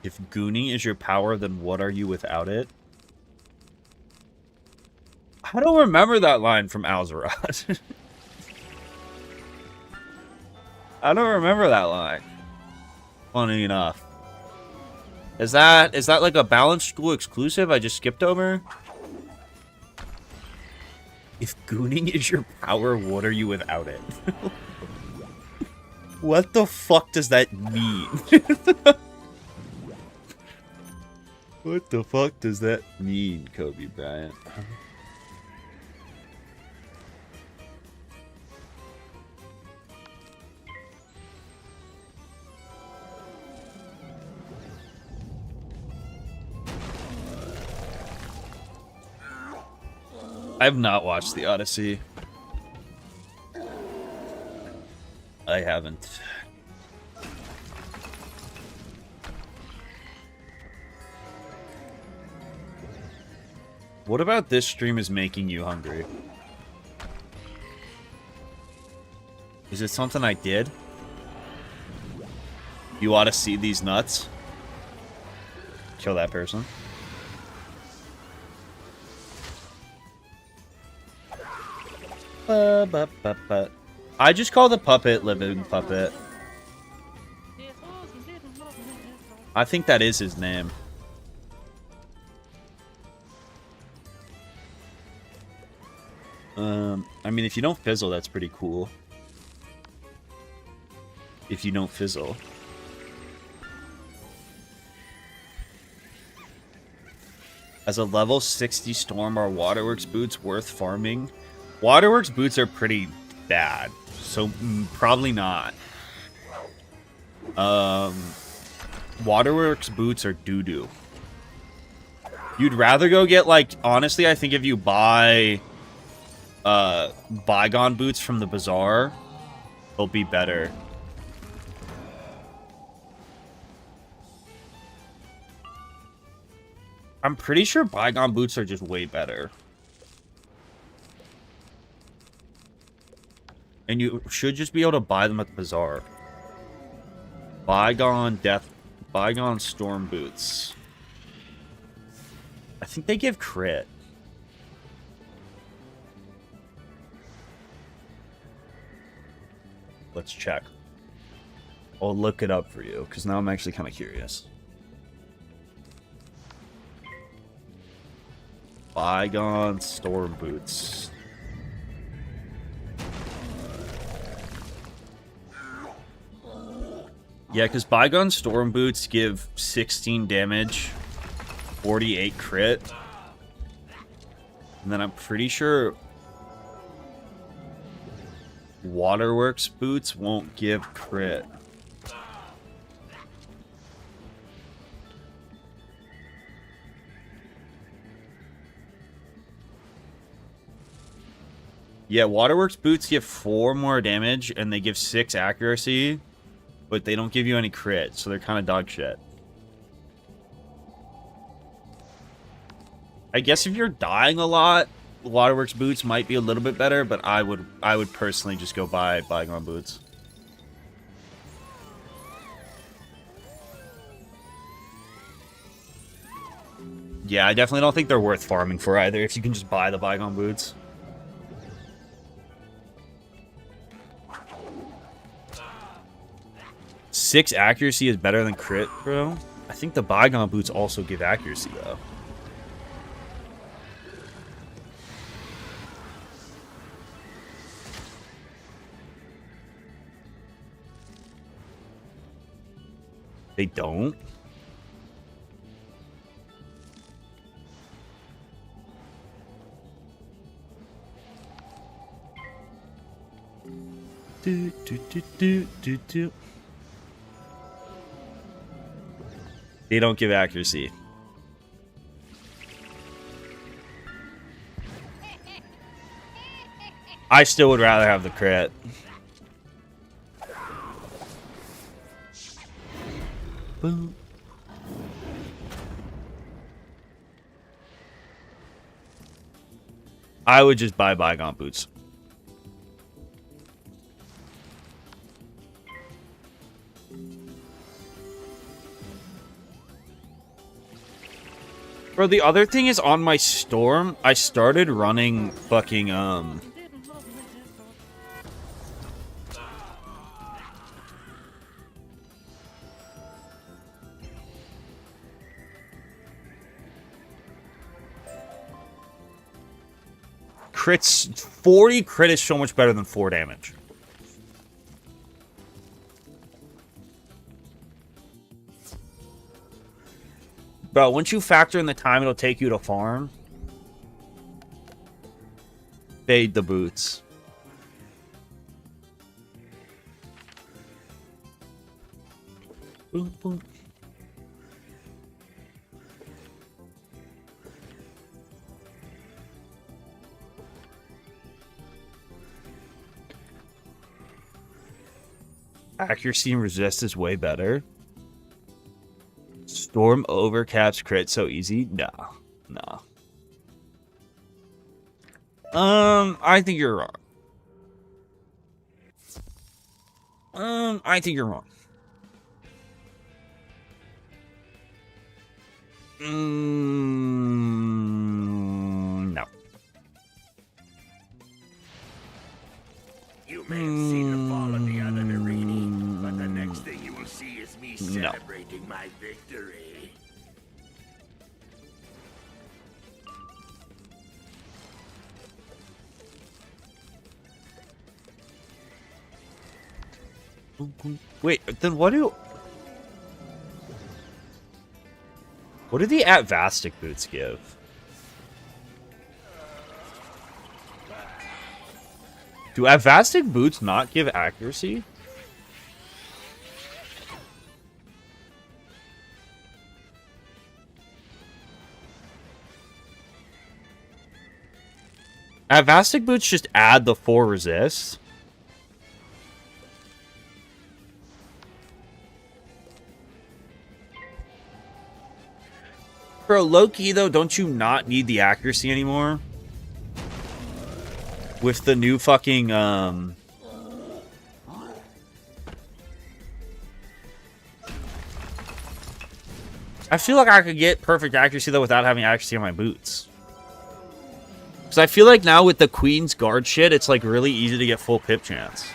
If gooning is your power, then what are you without it? I don't remember that line from Alzaroth. I don't remember that line. Funny enough. Is that like a balanced school exclusive I just skipped over? If gooning is your power, what are you without it? What the fuck does that mean? What the fuck does that mean, Kobe Bryant? I have not watched The Odyssey. I haven't. What about this stream is making you hungry? Is it something I did? You ought to see these nuts. Kill that person. I just call the puppet Living Puppet. I think that is his name. I mean, if you don't fizzle, that's pretty cool. If you don't fizzle. As a level 60 Storm, are Waterworks boots worth farming? Waterworks boots are pretty bad, so probably not. Waterworks boots are doo-doo. You'd rather go get, like, honestly, I think if you buy bygone boots from the bazaar, they'll be better. I'm pretty sure bygone boots are just way better. And you should just be able to buy them at the bazaar. Bygone storm boots. I think they give crit. Let's check. I'll look it up for you, because now I'm actually kind of curious. Bygone storm boots. Yeah, because Bygone Storm Boots give 16 damage, 48 crit. And then I'm pretty sure Waterworks Boots won't give crit. Yeah, Waterworks boots give 4 more damage and they give 6 accuracy, but they don't give you any crit, so they're kind of dog shit. I guess if you're dying a lot, Waterworks boots might be a little bit better, but I would personally just go buy Bygone boots. Yeah, I definitely don't think they're worth farming for either, if you can just buy the Bygone boots. Six accuracy is better than crit, bro. I think the Bygone boots also give accuracy, though. They don't? Do, do, do, do, do, do. They don't give accuracy. I still would rather have the crit. Boom. I would just buy Bygone boots. Bro, the other thing is on my Storm, I started running fucking, crits, 40 crit is so much better than 4 damage. Bro, once you factor in the time it'll take you to farm, fade the boots. Boom, boom. Accuracy and resist is way better. Storm overcaps crit so easy? Nah. Nah. I think you're wrong. I think you're wrong. No. You may have seen the fall of the other Narini, but the next thing you will see is me celebrating my victory. Wait, then what do the Atvastic boots give? Do Atvastic boots not give accuracy? Atvastic boots just add the 4 resist. Bro, low-key, though, don't you not need the accuracy anymore? With the new fucking, I feel like I could get perfect accuracy, though, without having accuracy on my boots. Because I feel like now with the Queen's Guard shit, it's, like, really easy to get full pip chance.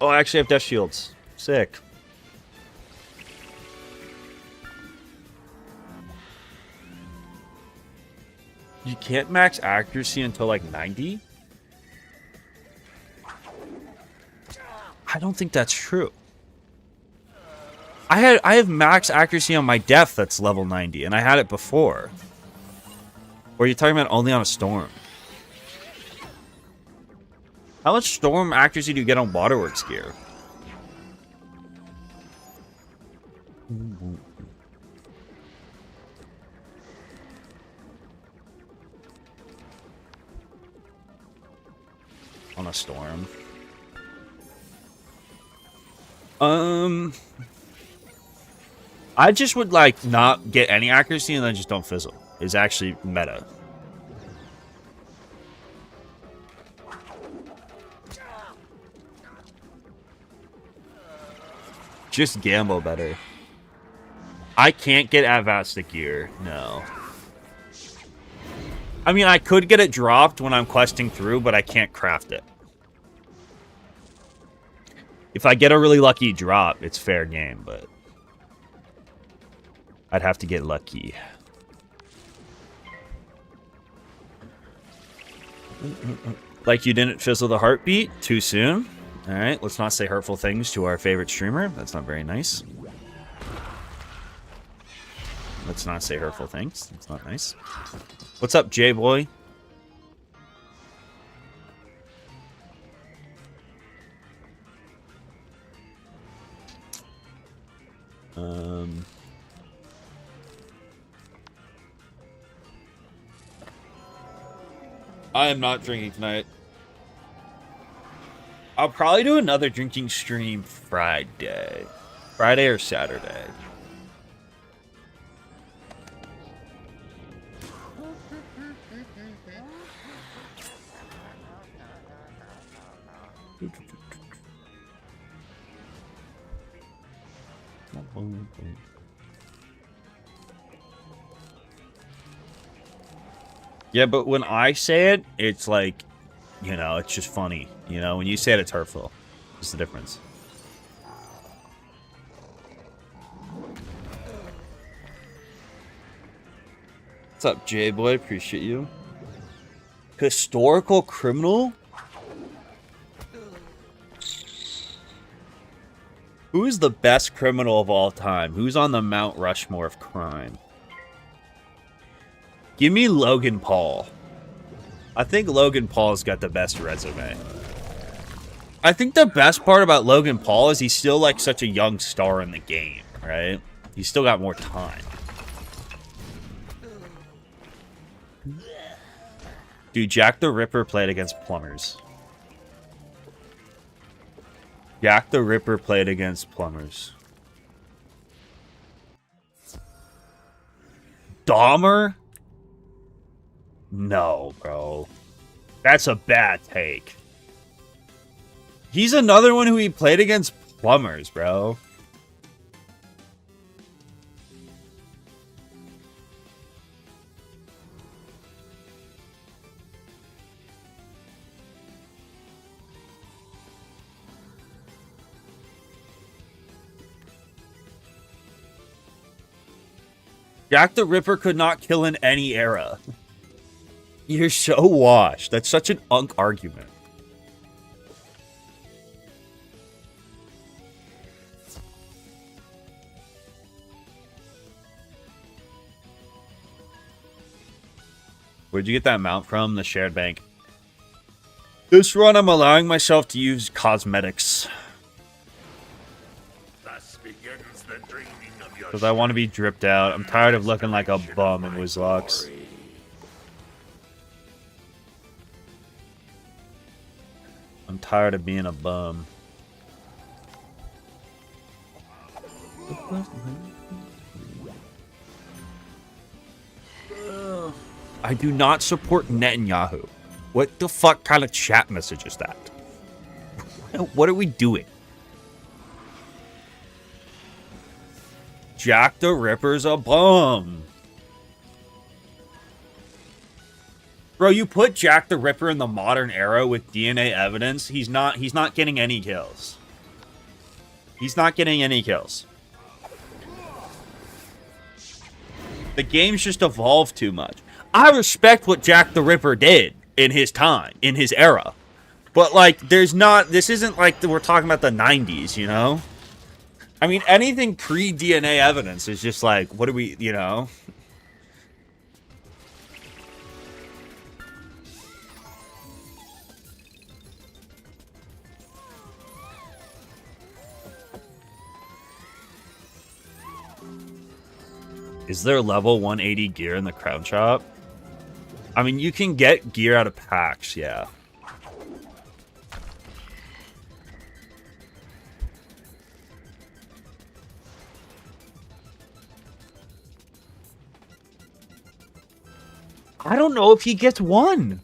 Oh, I actually have Death Shields. Sick. You can't max accuracy until like 90? I don't think that's true. I have max accuracy on my depth that's level 90, and I had it before. Or are you talking about only on a storm? How much storm accuracy do you get on Waterworks gear? On a storm. I just would like not get any accuracy and then just don't fizzle. It's actually meta. Just gamble better. I can't get Avastic gear. No. I mean, I could get it dropped when I'm questing through, but I can't craft it. If I get a really lucky drop, it's fair game, but I'd have to get lucky. Like you didn't fizzle the heartbeat too soon. All right, let's not say hurtful things to our favorite streamer. That's not very nice. Let's not say hurtful things. That's not nice. What's up, J-Boy? I am not drinking tonight. I'll probably do another drinking stream Friday. Friday or Saturday. Yeah, but when I say it, it's like, you know, it's just funny. You know, when you say it, it's hurtful. What's the difference? What's up, J-Boy? Appreciate you. Historical criminal? Who is the best criminal of all time? Who's on the Mount Rushmore of crime? Give me Logan Paul. I think Logan Paul's got the best resume. I think the best part about Logan Paul is he's still like such a young star in the game, right? He's still got more time. Dude, Jack the Ripper played against plumbers. Jack the Ripper played against plumbers. Dahmer? No, bro. That's a bad take. He's another one who he played against plumbers, bro. Jack the Ripper could not kill in any era. You're so washed. That's such an unk argument. Where'd you get that mount from? The shared bank. This run, I'm allowing myself to use cosmetics. Because I want to be dripped out. I'm tired of looking like a bum in Wizlocks. I'm tired of being a bum. I do not support Netanyahu. What the fuck kind of chat message is that? What are we doing? Jack the Ripper's a bum. Bro, you put Jack the Ripper in the modern era with DNA evidence, he's not getting any kills. He's not getting any kills. The game's just evolved too much. I respect what Jack the Ripper did in his time, in his era. But, like, this isn't like we're talking about the 90s, you know? I mean, anything pre-DNA evidence is just like, what do we, you know? Is there level 180 gear in the crown shop? I mean, you can get gear out of packs, yeah. I don't know if he gets one.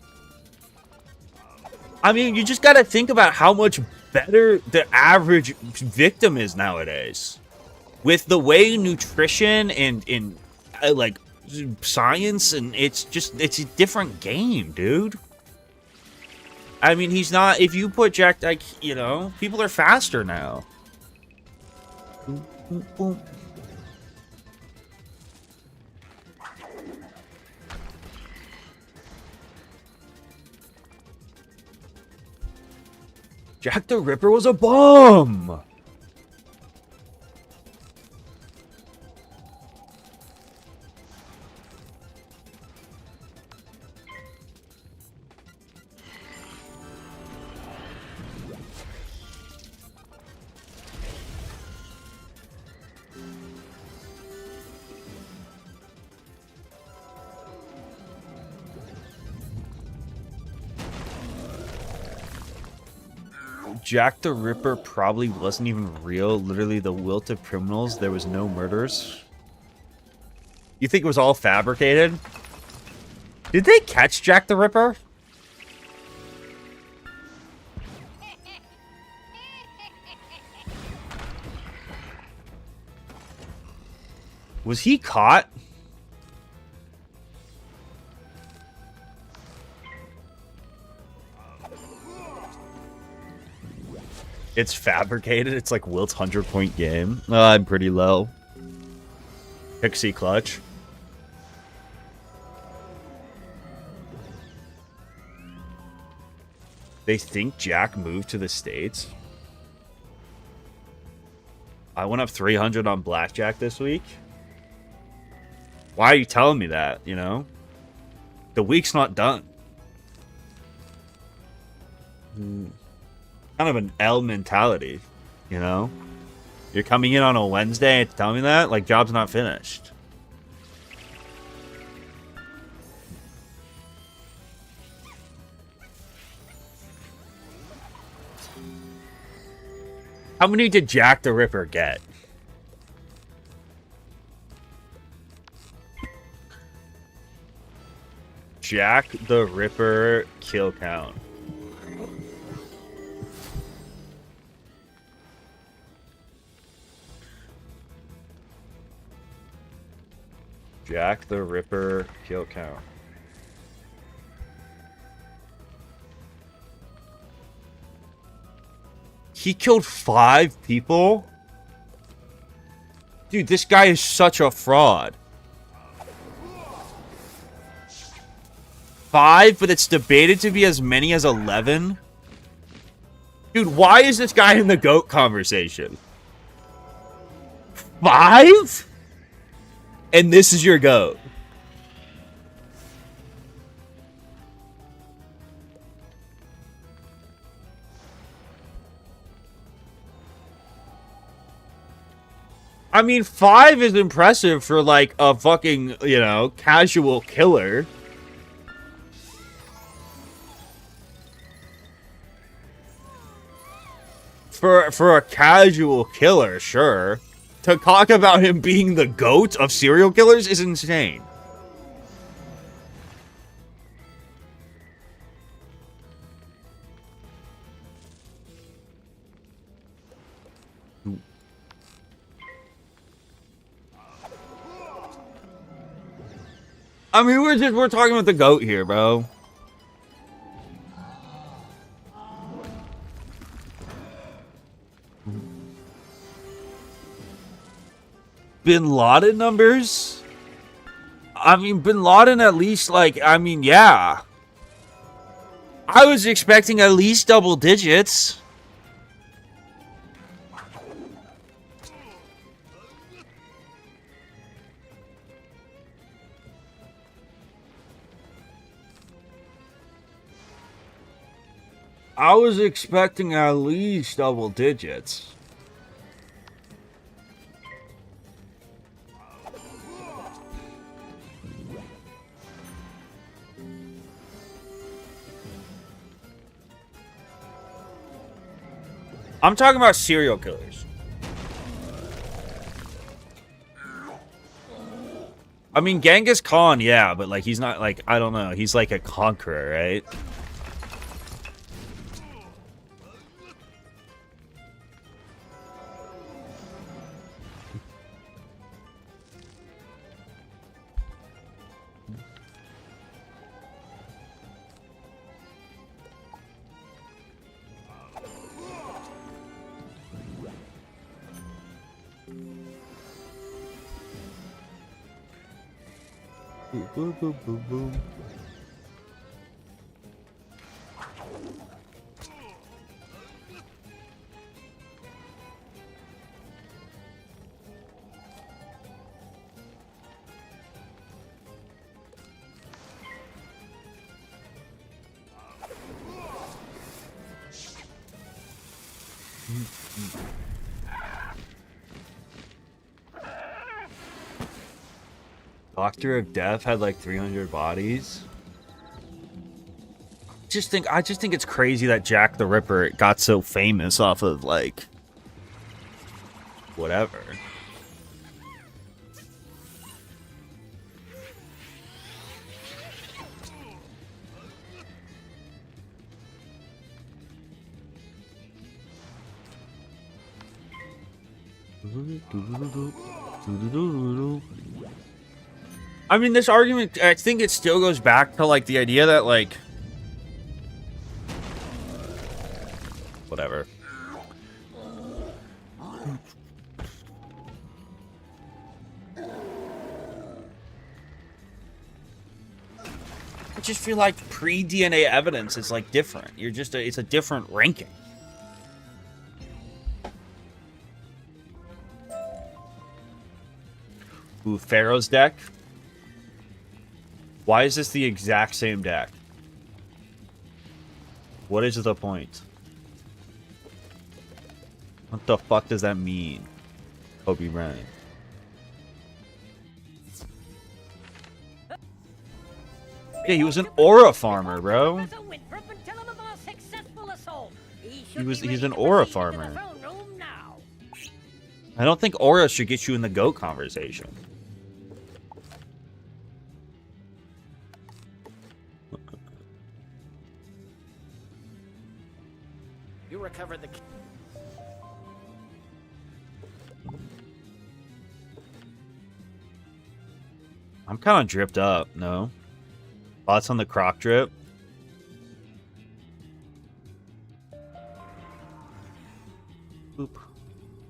I mean, you just got to think about how much better the average victim is nowadays. With the way nutrition and like science, and it's a different game, dude. I mean, he's not, if you put Jack, like, you know, people are faster now. Boom, boom, boom. Jack the Ripper was a bum! Jack the Ripper probably wasn't even real. Literally the wilt of criminals. There was no murders. You think it was all fabricated? Did they catch Jack the Ripper? Was he caught? It's fabricated. It's like Wilt's 100-point game. I'm pretty low. Pixie clutch. They think Jack moved to the States. I went up 300 on blackjack this week. Why are you telling me that, you know? The week's not done. Kind of an L mentality, you know? You're coming in on a Wednesday to tell me that? Like, job's not finished. How many did Jack the Ripper get? Jack the Ripper kill count. Jack the Ripper kill count. He killed 5 people? Dude, this guy is such a fraud. 5, but it's debated to be as many as 11? Dude, why is this guy in the GOAT conversation? 5? And this is your GOAT. I mean, 5 is impressive for, like, a fucking, you know, casual killer. For a casual killer, sure. To talk about him being the GOAT of serial killers is insane. I mean, we're talking about the GOAT here, bro. Bin Laden numbers? I mean, Bin Laden at least, like, I mean, yeah. I was expecting at least double digits. I was expecting at least double digits. I'm talking about serial killers. I mean, Genghis Khan, yeah, but like he's not like, I don't know, he's like a conqueror, right? Boom, boom, boom, boom, boom. Doctor of Death had like 300 bodies. I just think it's crazy that Jack the Ripper got so famous off of like whatever. I mean, this argument, I think it still goes back to, like, the idea that, like... Whatever. I just feel like pre-DNA evidence is, like, different. You're just, it's a different ranking. Ooh, Pharaoh's deck. Why is this the exact same deck? What is the point? What the fuck does that mean? Kobe Bryant. Yeah, he was an aura farmer, bro. He's an aura farmer. I don't think aura should get you in the GOAT conversation. You recovered the... I'm kind of dripped up, no? Thoughts on the Krok drip? Oop.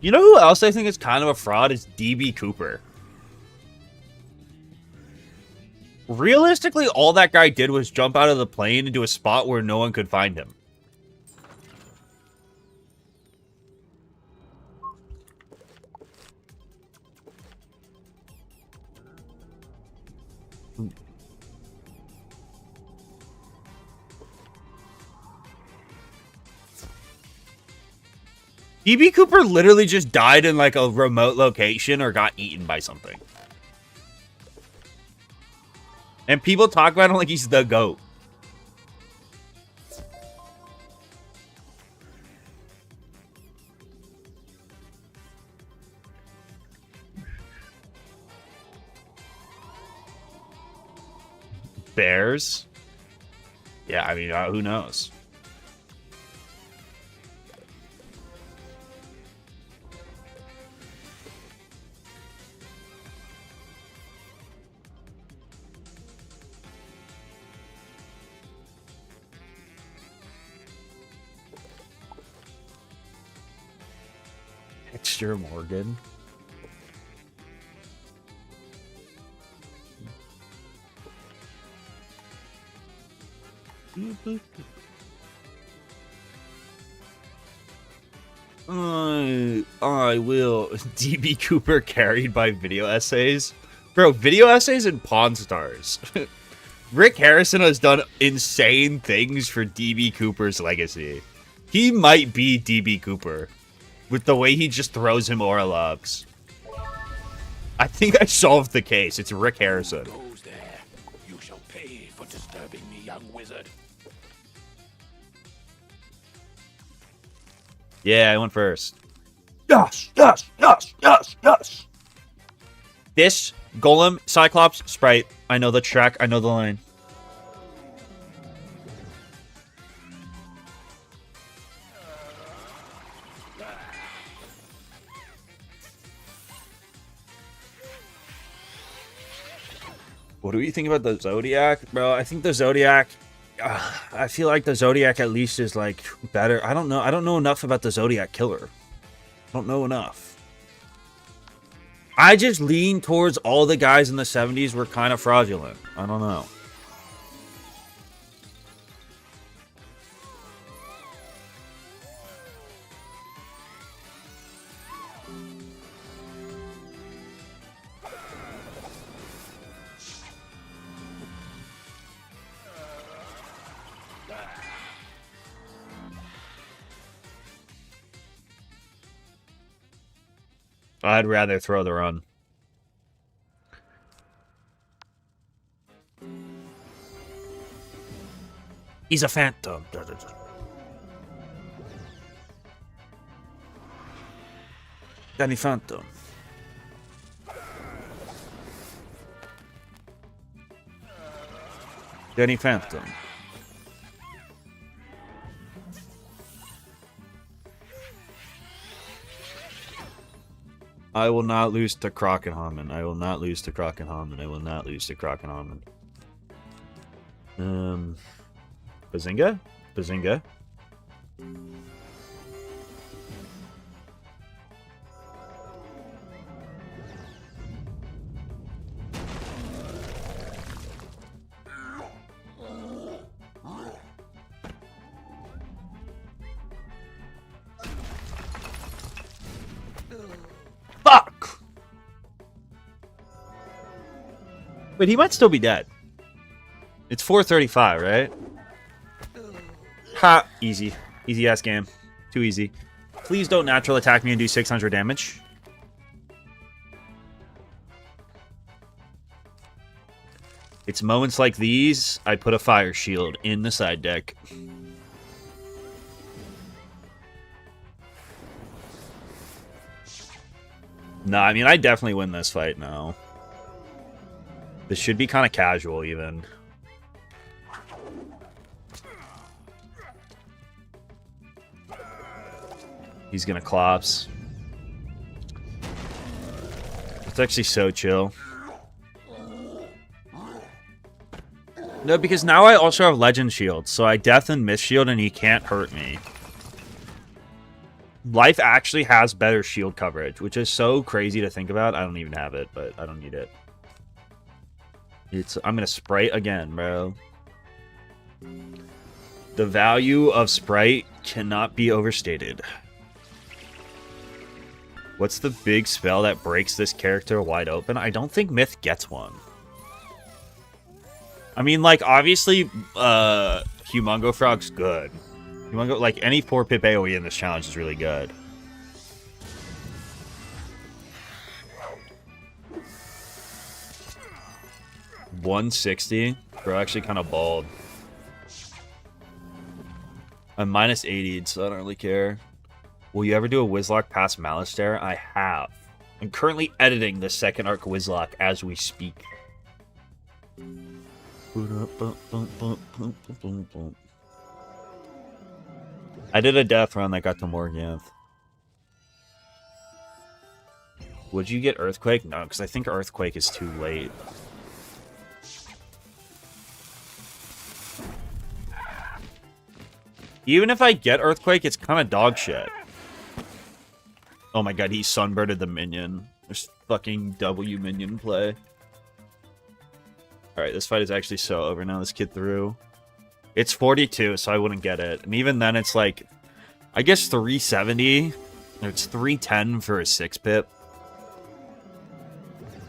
You know who else I think is kind of a fraud is DB Cooper. Realistically, all that guy did was jump out of the plane into a spot where no one could find him. DB Cooper literally just died in like a remote location or got eaten by something. And people talk about him like he's the GOAT. Bears? Yeah, I mean, who knows? Dexter Morgan. I will. DB Cooper carried by video essays. Bro, video essays and Pawn Stars. Rick Harrison has done insane things for DB Cooper's legacy. He might be DB Cooper with the way he just throws him aura lobs. I think I solved the case. It's Rick Harrison. Goes there. You shall pay for disturbing me, young wizard. Yeah, I went first. Yes, yes, yes, yes, yes. This Golem, Cyclops, Sprite. I know the track. I know the line. What do you think about the Zodiac, bro? I think the Zodiac. I feel like the Zodiac at least is like better. I don't know. I don't know enough about the Zodiac killer. I don't know enough. I just lean towards all the guys in the 70s were kind of fraudulent. I don't know. I'd rather throw the run. He's a phantom. Danny Phantom. Danny Phantom. I will not lose to Krokenhamen. I will not lose to Krokenhamen. I will not lose to Krokenhamen. Bazinga? Bazinga? Fuck! But he might still be dead. It's 435, right? Ha! Easy. Easy ass game. Too easy. Please don't natural attack me and do 600 damage. It's moments like these, I put a fire shield in the side deck. No, I mean, I definitely win this fight now. This should be kind of casual, even. He's gonna clops. It's actually so chill. No, because now I also have Legend Shield, so I Death and Mist Shield and he can't hurt me. Life actually has better shield coverage, which is so crazy to think about. I don't even have it, but I don't need it. I'm gonna Sprite again, bro. The value of Sprite cannot be overstated. What's the big spell that breaks this character wide open? I don't think Myth gets one. I mean, like, obviously, Humongo Frog's good. Humongo, like, any 4-pip AoE in this challenge is really good. $160? Bro, actually kind of bald. I'm minus 80'd, so I don't really care. Will you ever do a Wizlocke past Malistaire? I have. I'm currently editing the second arc Wizlocke as we speak. I did a death run that got to Morganth. Would you get Earthquake? No, because I think Earthquake is too late. Even if I get Earthquake, it's kind of dog shit. Oh my god, he sunbirded the minion. There's fucking W minion play. Alright, this fight is actually so over now. This kid threw. It's 42, so I wouldn't get it. And even then, it's like, I guess 370. It's 310 for a 6-pip.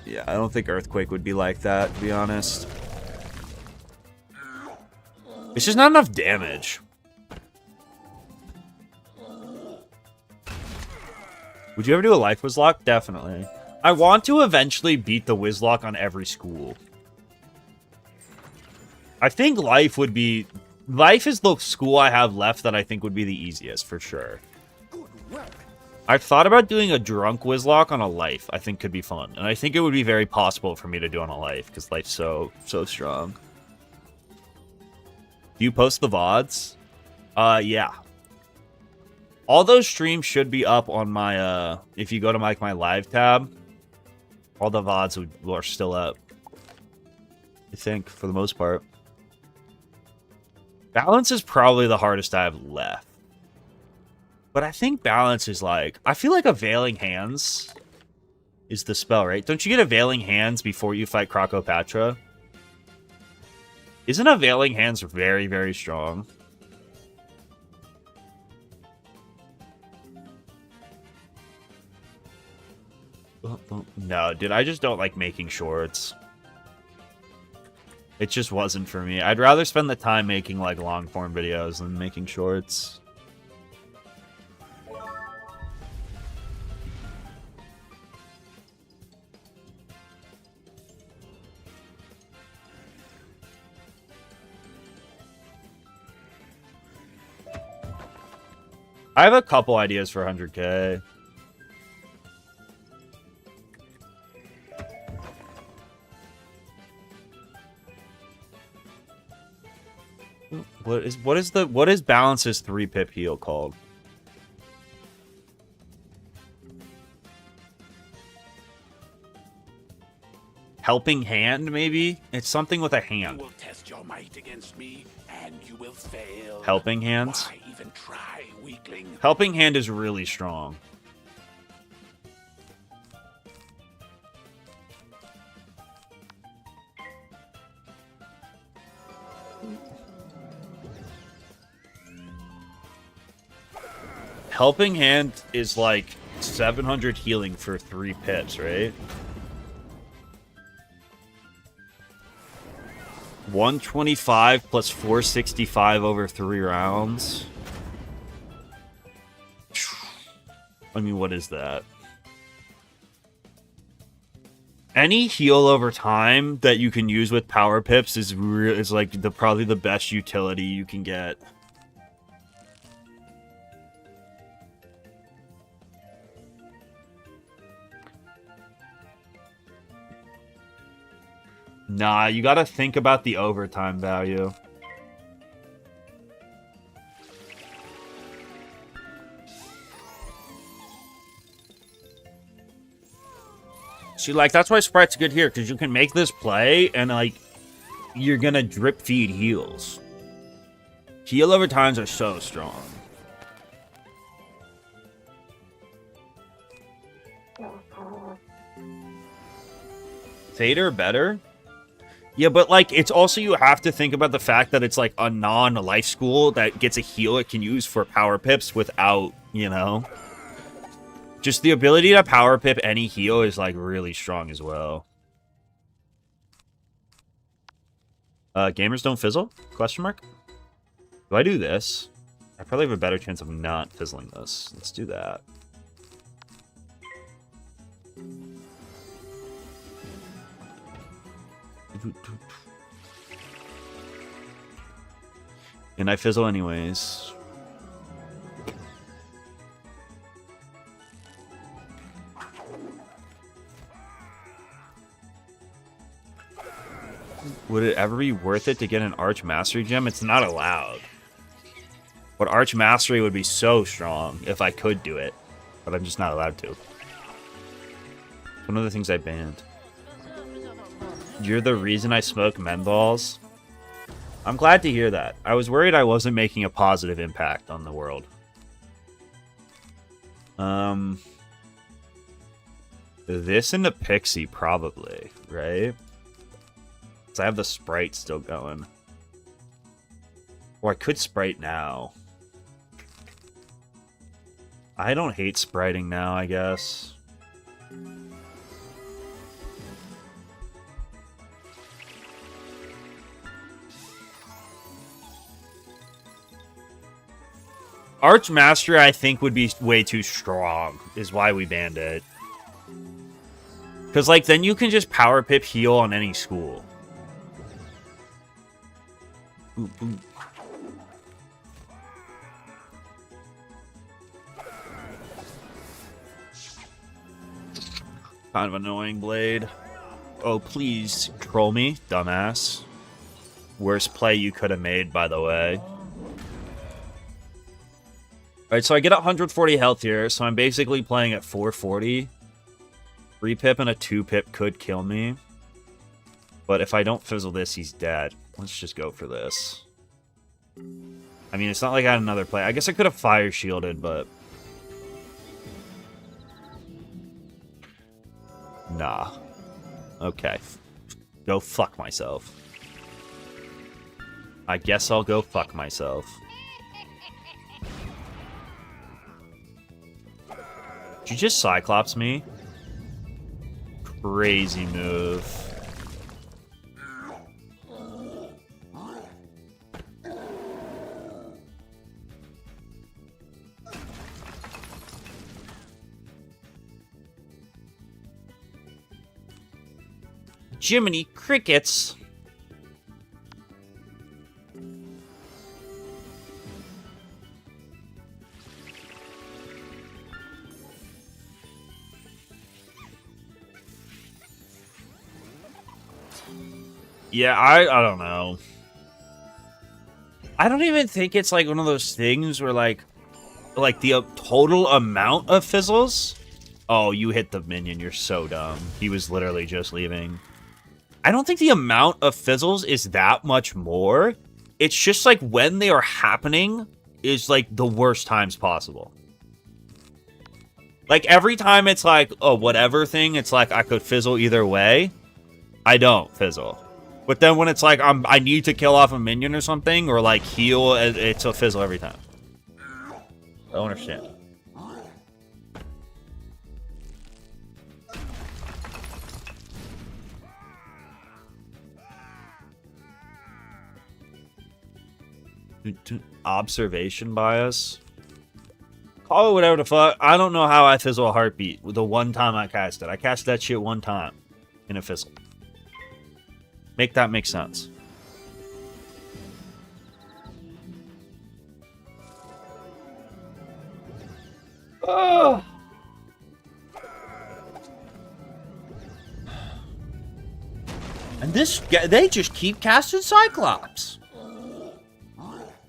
Yeah, I don't think Earthquake would be like that, to be honest. It's just not enough damage. Would you ever do a life Wizlocke? Definitely. I want to eventually beat the Wizlocke on every school. I think life would be... Life is the school I have left that I think would be the easiest, for sure. I've thought about doing a drunk Wizlocke on a life. I think could be fun. And I think it would be very possible for me to do on a life, because life's so strong. Do you post the VODs? Yeah. All those streams should be up on my, if you go to my live tab, all the VODs are still up. I think, for the most part. Balance is probably the hardest I have left. But I think balance is like... I feel like Availing Hands is the spell, right? Don't you get Availing Hands before you fight Krokopatra? Isn't Availing Hands very, very strong? No, dude, I just don't like making shorts. It just wasn't for me. I'd rather spend the time making, like, long-form videos than making shorts. I have a couple ideas for 100k. What is Balance's 3-pip heal called? Helping Hand, maybe? It's something with a hand. You will test your might against me, and you will fail. Helping Hands? Why even try, weakling? Helping Hand is really strong. Helping Hand is like 700 healing for 3 pips, right? 125 plus 465 over 3 rounds. I mean, what is that? Any heal over time that you can use with power pips is like probably the best utility you can get. Nah, you gotta think about the overtime value. See, like, that's why Sprite's good here, because you can make this play, and, like, you're gonna drip feed heals. Heal overtimes are so strong. Fader better? Yeah, but, like, it's also, you have to think about the fact that it's, like, a non-life school that gets a heal it can use for power pips without, you know? Just the ability to power pip any heal is, like, really strong as well. Gamers don't fizzle? Question mark? Do I do this? I probably have a better chance of not fizzling this. Let's do that. And I fizzle anyways. Would it ever be worth it to get an Archmastery gem? It's not allowed. But Archmastery would be so strong if I could do it. But I'm just not allowed to. One of the things I banned. You're the reason I smoke menthols? I'm glad to hear that. I was worried I wasn't making a positive impact on the world. This and the Pixie, probably, right? Because I have the Sprite still going. Or I could Sprite now. I don't hate spriting now, I guess. Archmastery, I think, would be way too strong, is why we banned it. Because, like, then you can just power pip heal on any school. Ooh, ooh. Kind of annoying blade. Oh, please troll me, dumbass. Worst play you could have made, by the way. Alright, so I get 140 health here, so I'm basically playing at 440. 3 pip and a 2 pip could kill me. But if I don't fizzle this, he's dead. Let's just go for this. I mean, it's not like I had another play. I guess I could have fire shielded, but... Nah. Okay. Go fuck myself. I guess I'll go fuck myself. Did you just Cyclops me? Crazy move. Jiminy Crickets. Yeah, I don't know. I don't even think it's like one of those things where like the total amount of fizzles. Oh, you hit the minion. You're so dumb. He was literally just leaving. I don't think the amount of fizzles is that much more. It's just like when they are happening is like the worst times possible. Like every time it's like, oh, whatever thing, it's like I could fizzle either way. I don't fizzle. But then when it's like I need to kill off a minion or something, or like heal, it's a fizzle every time. I don't understand. Observation bias. Call it whatever the fuck. I don't know how I fizzle a heartbeat with the one time I cast it. I cast that shit one time in a fizzle. Make that make sense. Oh. And they just keep casting Cyclops.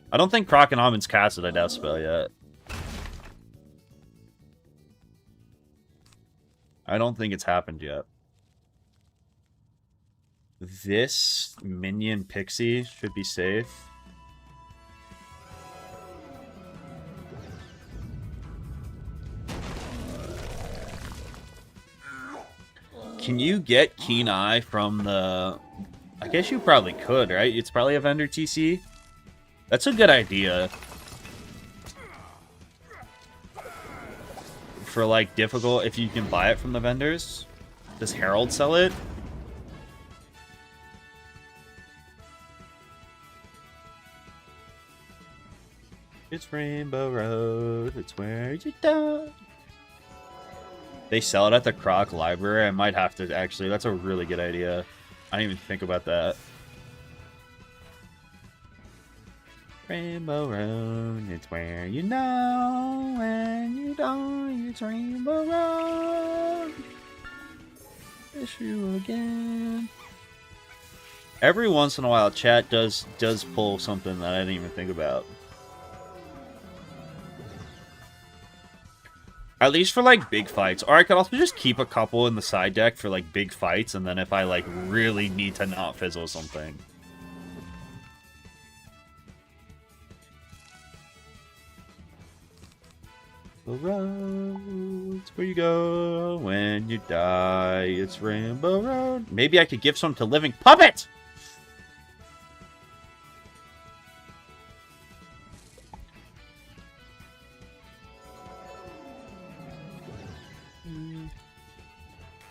I don't think Krok and Almond's casted a death spell yet. I don't think it's happened yet. This minion pixie should be safe. Can you get Keen Eye from the... I guess you probably could, right? It's probably a vendor TC. That's a good idea. For, like, difficult, if you can buy it from the vendors. Does Herald sell it? It's Rainbow Road, it's where you die. They sell it at the Krok library. I might have to actually, that's a really good idea. I didn't even think about that. Rainbow Road, it's where you know when you die, it's Rainbow Road. Miss you again. Every once in a while, chat does pull something that I didn't even think about. At least for, like, big fights. Or I could also just keep a couple in the side deck for, like, big fights, and then if I, like, really need to not fizzle something. The road's where you go when you die. It's Rainbow Road. Maybe I could give some to Living Puppet!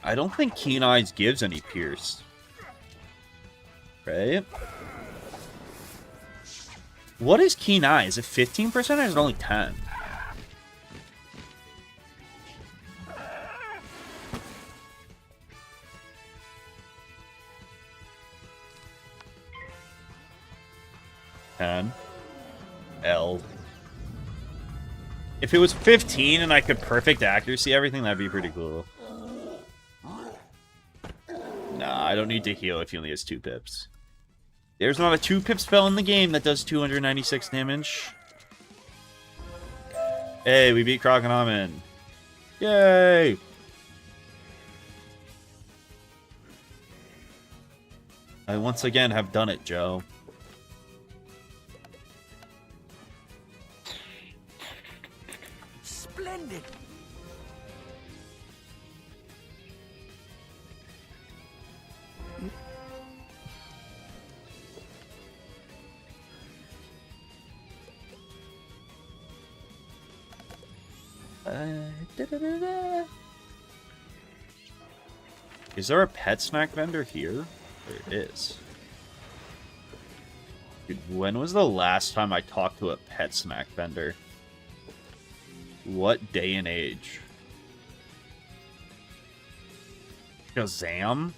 I don't think Keen Eyes gives any Pierce. Right? What is Keen Eye? Is it 15% or is it only 10? L. If it was 15 and I could perfect accuracy everything, that'd be pretty cool. Nah, I don't need to heal if he only has 2 pips. There's not a 2-pip spell in the game that does 296 damage. Hey, we beat Krok. Yay! I once again have done it, Joe. Splendid. Is there a pet snack vendor here? There is. Dude, when was the last time I talked to a pet snack vendor? What day and age? Shazam?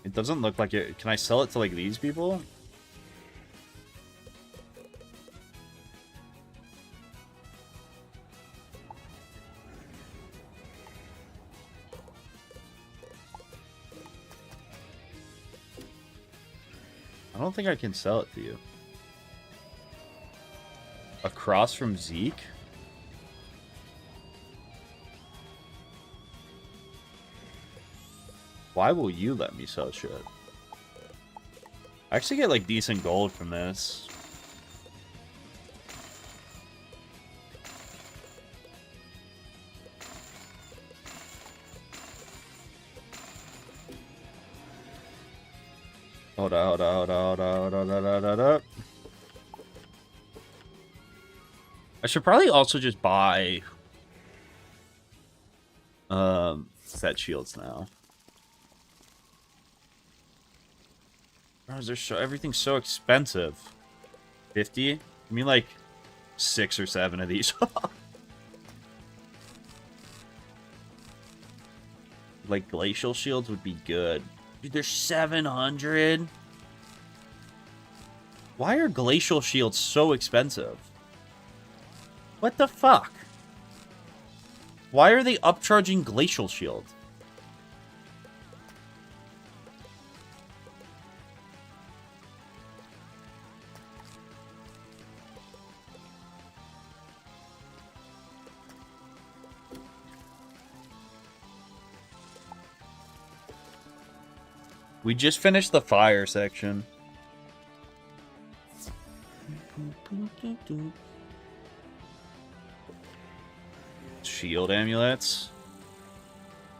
It doesn't look like it. Can I sell it to like these people? I don't think I can sell it to you. Across from Zeke? Why will you let me sell shit? I actually get like decent gold from this. Hold on. I should probably also just buy set shields now. Bro, everything's so expensive. 50? I mean like 6 or 7 of these. Like glacial shields would be good. Dude, they're 700. Why are glacial shields so expensive? What the fuck? Why are they upcharging glacial shield? We just finished the fire section. Shield amulets.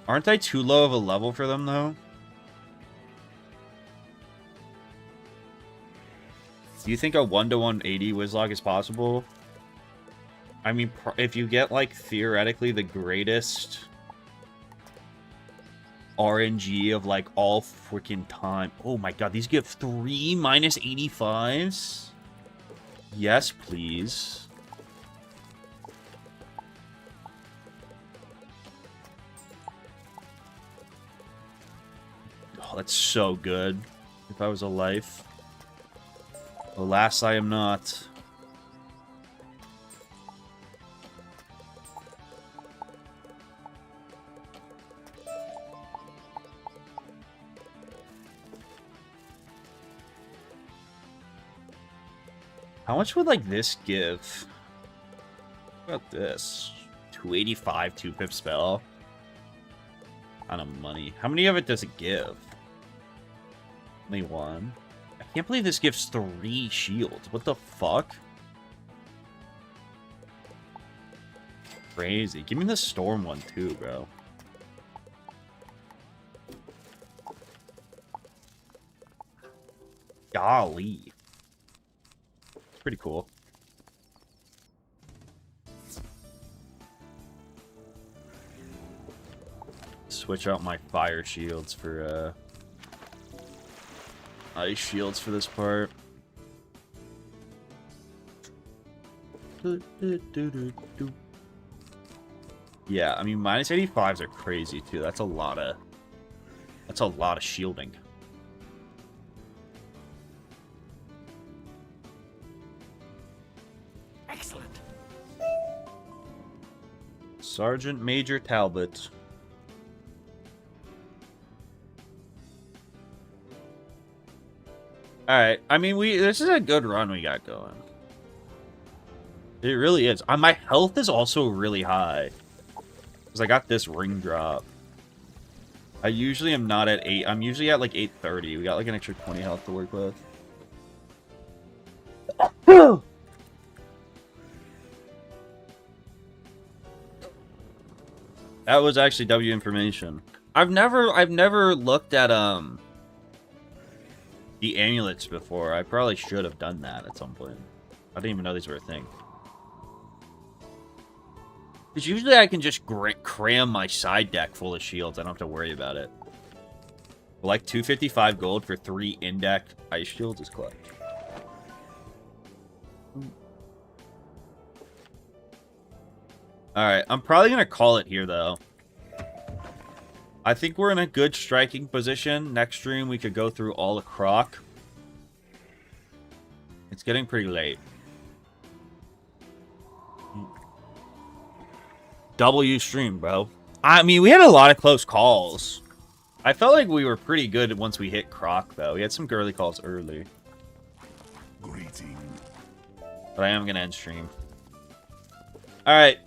Aren't I too low of a level for them, though? Do you think a 1-to-180 Wizlocke is possible? I mean, if you get, like, theoretically the greatest RNG of, like, all freaking time. Oh my god, these give 3 minus 85s? Yes, please. Oh, that's so good. If I was a life. Alas, I am not. How much would, like, this give? What about this? 285 2-pip spell. Kind of money. How many of it does it give? Only 1. I can't believe this gives 3 shields. What the fuck? Crazy. Give me the storm one too, bro. Golly. It's pretty cool. Switch out my fire shields for ice shields for this part. Yeah, I mean, minus 85s are crazy too. That's a lot of shielding. Excellent. Sergeant Major Talbot. Alright, I mean, this is a good run we got going. It really is. My health is also really high. Because I got this ring drop. I usually am not at 8. I'm usually at like 830. We got like an extra 20 health to work with. That was actually W information. I've never looked at the amulets before. I probably should have done that at some point. I didn't even know these were a thing. Because usually I can just cram my side deck full of shields. I don't have to worry about it. But like 255 gold for 3 in-deck ice shields is clutch. Alright, I'm probably going to call it here, though. I think we're in a good striking position. Next stream, we could go through all the Krok. It's getting pretty late. W stream, bro. I mean, we had a lot of close calls. I felt like we were pretty good once we hit Krok, though. We had some girly calls early. Greeting. But I am going to end stream. Alright.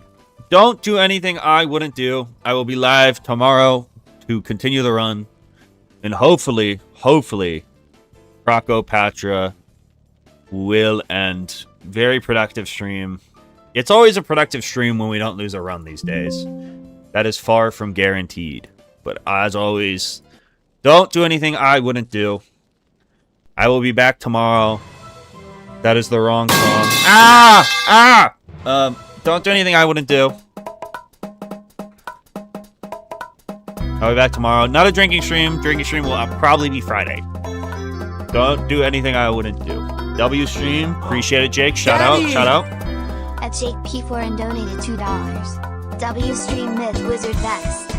Don't do anything I wouldn't do. I will be live tomorrow to continue the run. And hopefully, Krokopatra will end. Very productive stream. It's always a productive stream when we don't lose a run these days. That is far from guaranteed. But as always, don't do anything I wouldn't do. I will be back tomorrow. That is the wrong song. Don't do anything I wouldn't do. I'll be back tomorrow. Not a drinking stream. Drinking stream will probably be Friday. Don't do anything I wouldn't do. W stream. Appreciate it, Jake. Shout out. At Jake P4 and donated $2. W stream Myth Wizard Vest.